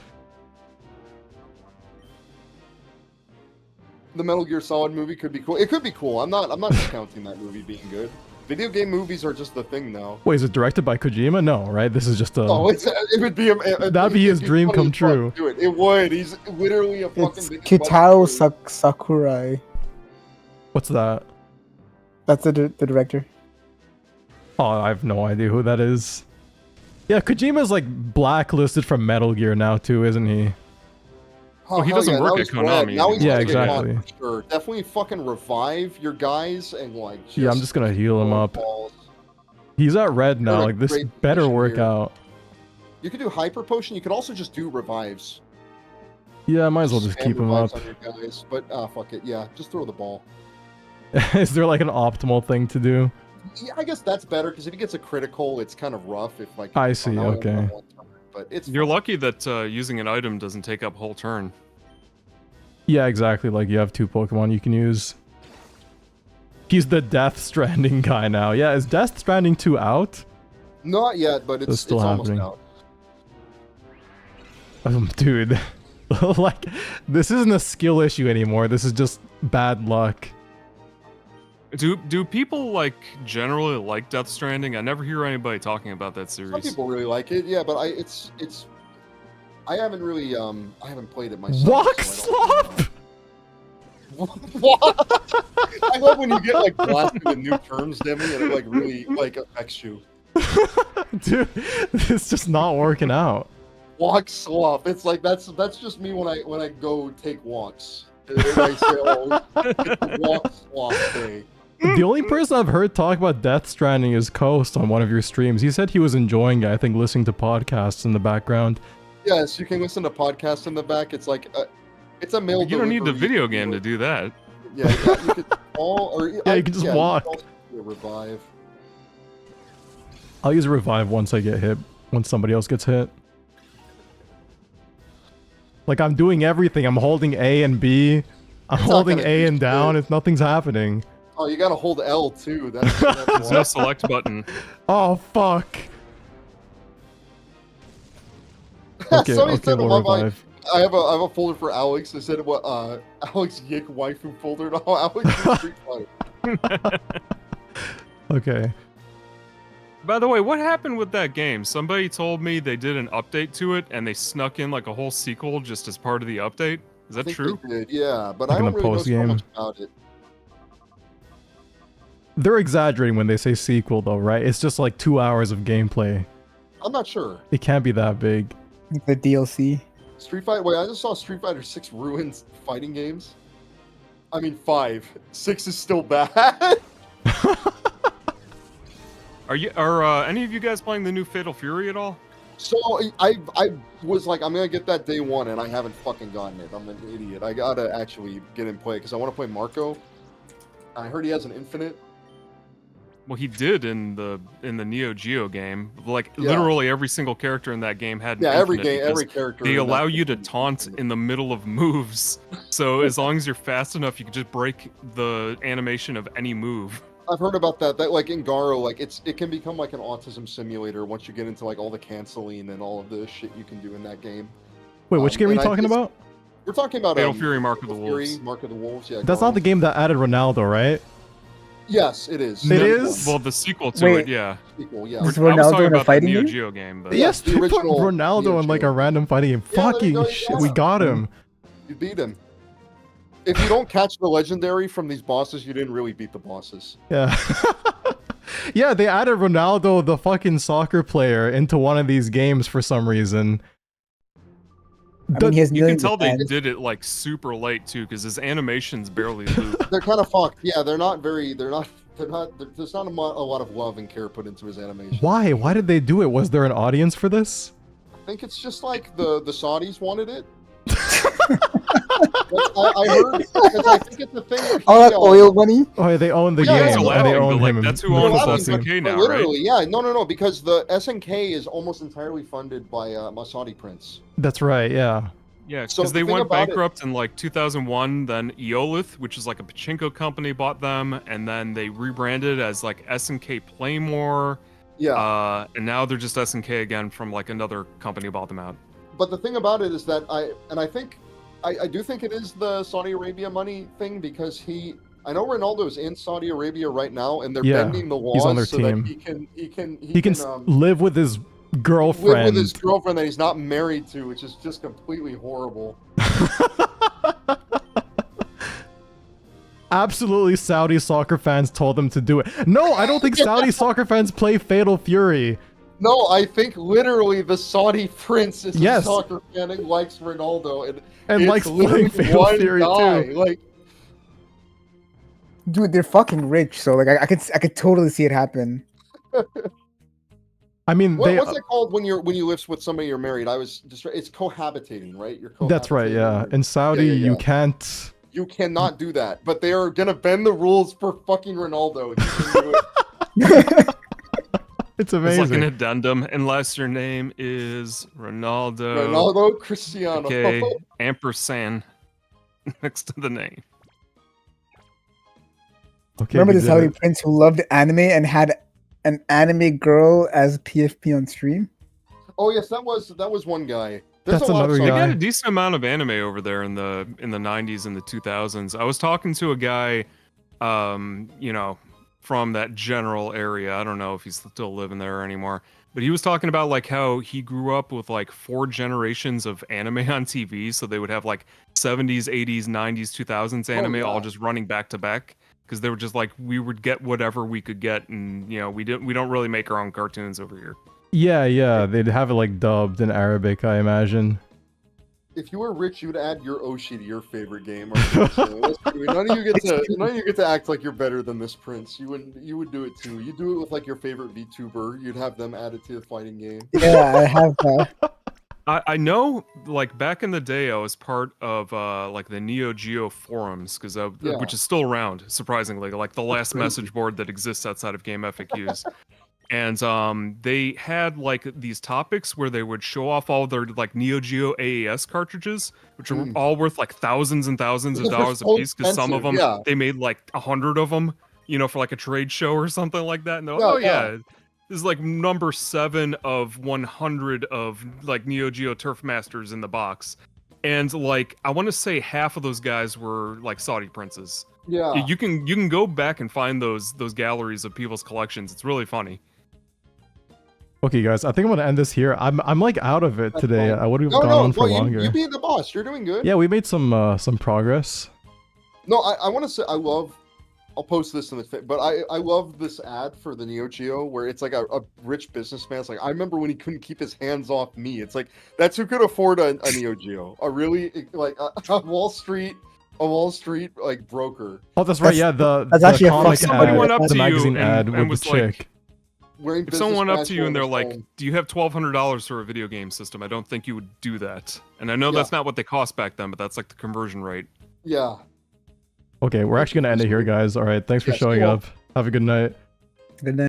The Metal Gear Solid movie could be cool. It could be cool. I'm not discounting that movie being good. Video game movies are just the thing now. Wait, is it directed by Kojima? No, right? This is just a... Oh, it would be That'd be his dream funny come as fuck true. to do it. It would. He's literally a fucking. It's big Kitao fucking- Sakurai. What's that? That's the director. Oh, I have no idea who that is. Yeah, Kojima's like blacklisted from Metal Gear now too, isn't he? Oh, he hell doesn't yeah, work now at he's Konami red. Now he's Yeah, gonna get caught exactly. for sure. Definitely fucking revive your guys and like. Yeah, I'm just gonna heal him up. balls. He's at red You're now, a like this great better position work here. out. You could do hyper potion. You could also just do revives. Yeah, I might as well just Spam keep him revives up. on your guys, but fuck it. Yeah, just throw the ball. Is there like an optimal thing to do? Yeah, I guess that's better because if he gets a critical, it's kind of rough. If like I see, not okay. on one turn, but it's You're fine. lucky that using an item doesn't take up whole turn. Yeah, exactly. Like you have 2 Pokemon you can use. He's the Death Stranding guy now. Yeah, is Death Stranding 2 out? Not yet, but it's still almost happening. out. Dude, like this isn't a skill issue anymore. This is just bad luck. Do people like generally like Death Stranding? I never hear anybody talking about that Some series. people really like it, yeah, but I haven't really I haven't played it myself. Walk so I don't slop. What? I love when you get like blasted with new terms, Demi, and it like really like affects you. Dude, it's just not working out. Walk slop. It's like that's just me when I go take walks. And I say, oh, it's a walk slop day. The only person I've heard talk about Death Stranding is Coast on one of your streams. He said he was enjoying it, I think, listening to podcasts in the background. Yes, you can listen to podcasts in the back. It's like it's a mail. You don't need the delivery video game to do that. Yeah, you could call or Yeah, you can just walk. also a revive. I'll use a revive once I get hit. When somebody else gets hit. Like I'm doing everything. I'm holding A and B. I'm It's not holding gonna A do and down. shit. If nothing's happening. Oh, you gotta hold L too. That's There's no why. select button. Oh fuck. Okay, Somebody okay, said we'll on my mic, revive. I have a folder for Alex. I said what Alex Yik waifu folder. No, Alex is Street Fighter. Okay. By the way, what happened with that game? Somebody told me they did an update to it and they snuck in like a whole sequel just as part of the update. Is that I think true? they did, yeah, but Like I in don't the really know so post-game? much about it. They're exaggerating when they say sequel though, right? It's just like 2 hours of gameplay. I'm not sure. It can't be that big. The DLC. Street Fighter. Wait, I just saw Street Fighter 6 ruins fighting games. I mean 5. 6 is still bad. Are any of you guys playing the new Fatal Fury at all? So I was like, I'm gonna get that day one, and I haven't fucking gotten it. I'm an idiot. I gotta actually get in play because I want to play Marco. I heard he has an infinite. Well, he did in the Neo Geo game. Like Yeah. literally every single character in that game had an Yeah, every infinite game, because every character. they in that allow you to game is taunt infinite. in the middle of moves. So as long as you're fast enough, you can just break the animation of any move. I've heard about that. That like in Garo, like it can become like an autism simulator once you get into like all the canceling and all of the shit you can do in that game. Wait, which game are you and I talking just- about? We're talking about Fatal Fury, Mark of the Fatal Fury, Wolves. Mark of the Wolves. Yeah, That's Garo. not the game that added Ronaldo, right? Yes, it is. It No, is? Well, the sequel to Wait. it, yeah. Sequel, yeah. I Is was Ronaldo talking in a about fighting the Neo game? Geo game, but Yeah. Yes, the they put original Ronaldo Neo in like Geo. a random fighting game. Yeah, there you Fucking go, shit, yeah. we got him. You beat him. If you don't catch the legendary from these bosses, you didn't really beat the bosses. Yeah. Yeah, they added Ronaldo, the fucking soccer player, into one of these games for some reason. I mean, he has you can millions tell of they fans. did it like super late too, because his animations barely loop. They're kind of fucked. Yeah, they're not very. They're not. There's not a lot of love and care put into his animation. Why? Why did they do it? Was there an audience for this? I think it's just like the Saudis wanted it. I heard because I think it's the thing. Where All that he, oil money. Oh, yeah, they own the Yeah, game, it's and allowing, they but, own like, him. that's who in owns the the fucking- SNK now, literally, yeah, no, because the SNK is almost entirely funded by my Saudi prince. That's right, yeah. Yeah, So because the they thing went about it- bankrupt in like 2001. Then Eolith, which is like a pachinko company, bought them, and then they rebranded as like SNK Playmore. Yeah, And now they're just SNK again from like another company bought them out. but the thing about it is that I do think it is the Saudi Arabia money thing because I know Ronaldo's in Saudi Arabia right now, and they're Yeah, bending the laws he's on their so team. that He can live with his live girlfriend. with his girlfriend that he's not married to, which is just completely horrible. Absolutely, Saudi soccer fans told them to do it. No, I don't think Saudi soccer fans play Fatal Fury. No, I think literally the Saudi prince is Yes. a soccer fan and likes Ronaldo, and And it's likes literally playing Fatal one Fury guy. too. Like, Dude, they're fucking rich, so like I could totally see it happen. I mean, what's that called when you live with somebody you're married? It's cohabitating, right? You're cohabitating. that's right, yeah. In Saudi, Yeah, yeah, you yeah. can't. You cannot do that, but they are gonna bend the rules for fucking Ronaldo. You can do it. It's It's like an amazing. addendum, unless your name is Ronaldo. Ronaldo Cristiano. Okay, ampersand next to the name. Okay, Remember we the did Saudi it. prince who loved anime and had an anime girl as PFP on stream? Oh yes, that was one guy. There's That's a lot of another Saudi- They guy. got a decent amount of anime over there in the 90s and the 2000s. I was talking to a guy, from that general area. I don't know if he's still living there anymore, but he was talking about like how he grew up with like 4 generations of anime on TV. So they would have like 70s, 80s, 90s, 2000s anime yeah. all just running back to back because they were just like we would get whatever we could get, and we don't really make our own cartoons over here. Yeah, they'd have it like dubbed in Arabic, I imagine. If you were rich, you'd add your Oshi to your favorite game. None of you get to act like you're better than this prince. You would do it too. You do it with like your favorite VTuber. You'd have them add it to the fighting game. Yeah, I have that. I know, like back in the day, I was part of like the Neo Geo forums because Yeah. which is still around, surprisingly, like the last crazy. message board that exists outside of game FAQs. And they had like these topics where they would show off all their like Neo Geo AES cartridges, which are all worth like thousands and thousands of Because they're dollars a so piece. Because some of them, expensive, yeah. they made like 100 of them, you know, for like a trade show or something like that. And they're like, Yeah, oh yeah. yeah, this is like number 7 of 100 of like Neo Geo Turf Masters in the box. And like I want to say half of those guys were like Saudi princes. Yeah. You can go back and find those galleries of people's collections. It's really funny. Okay, guys, I think I'm gonna end this here. I'm like out of it That's today. fine. I would have No, gone no, on for no, longer. you being the boss, you're doing good. Yeah, we made some progress. No, I want to say I love. I'll post this in the but I love this ad for the Neo Geo where it's like a rich businessman. It's like I remember when he couldn't keep his hands off me. It's like that's who could afford a Neo Geo. A really like a Wall Street like broker Oh, that's right. Yeah, the that's the actually a comic fucking Somebody ad, went up the to you magazine and- ad and with was the like, chick. wearing If someone went up business to you and they're casual like, home. "Do you have $1,200 for a video game system?" I don't think you would do that. And I know Yeah. that's not what they cost back then, but that's like the conversion rate. Yeah. Okay, we're actually gonna end it here, guys. All right, thanks for Yeah, showing cool. up. Have a good night. Good night.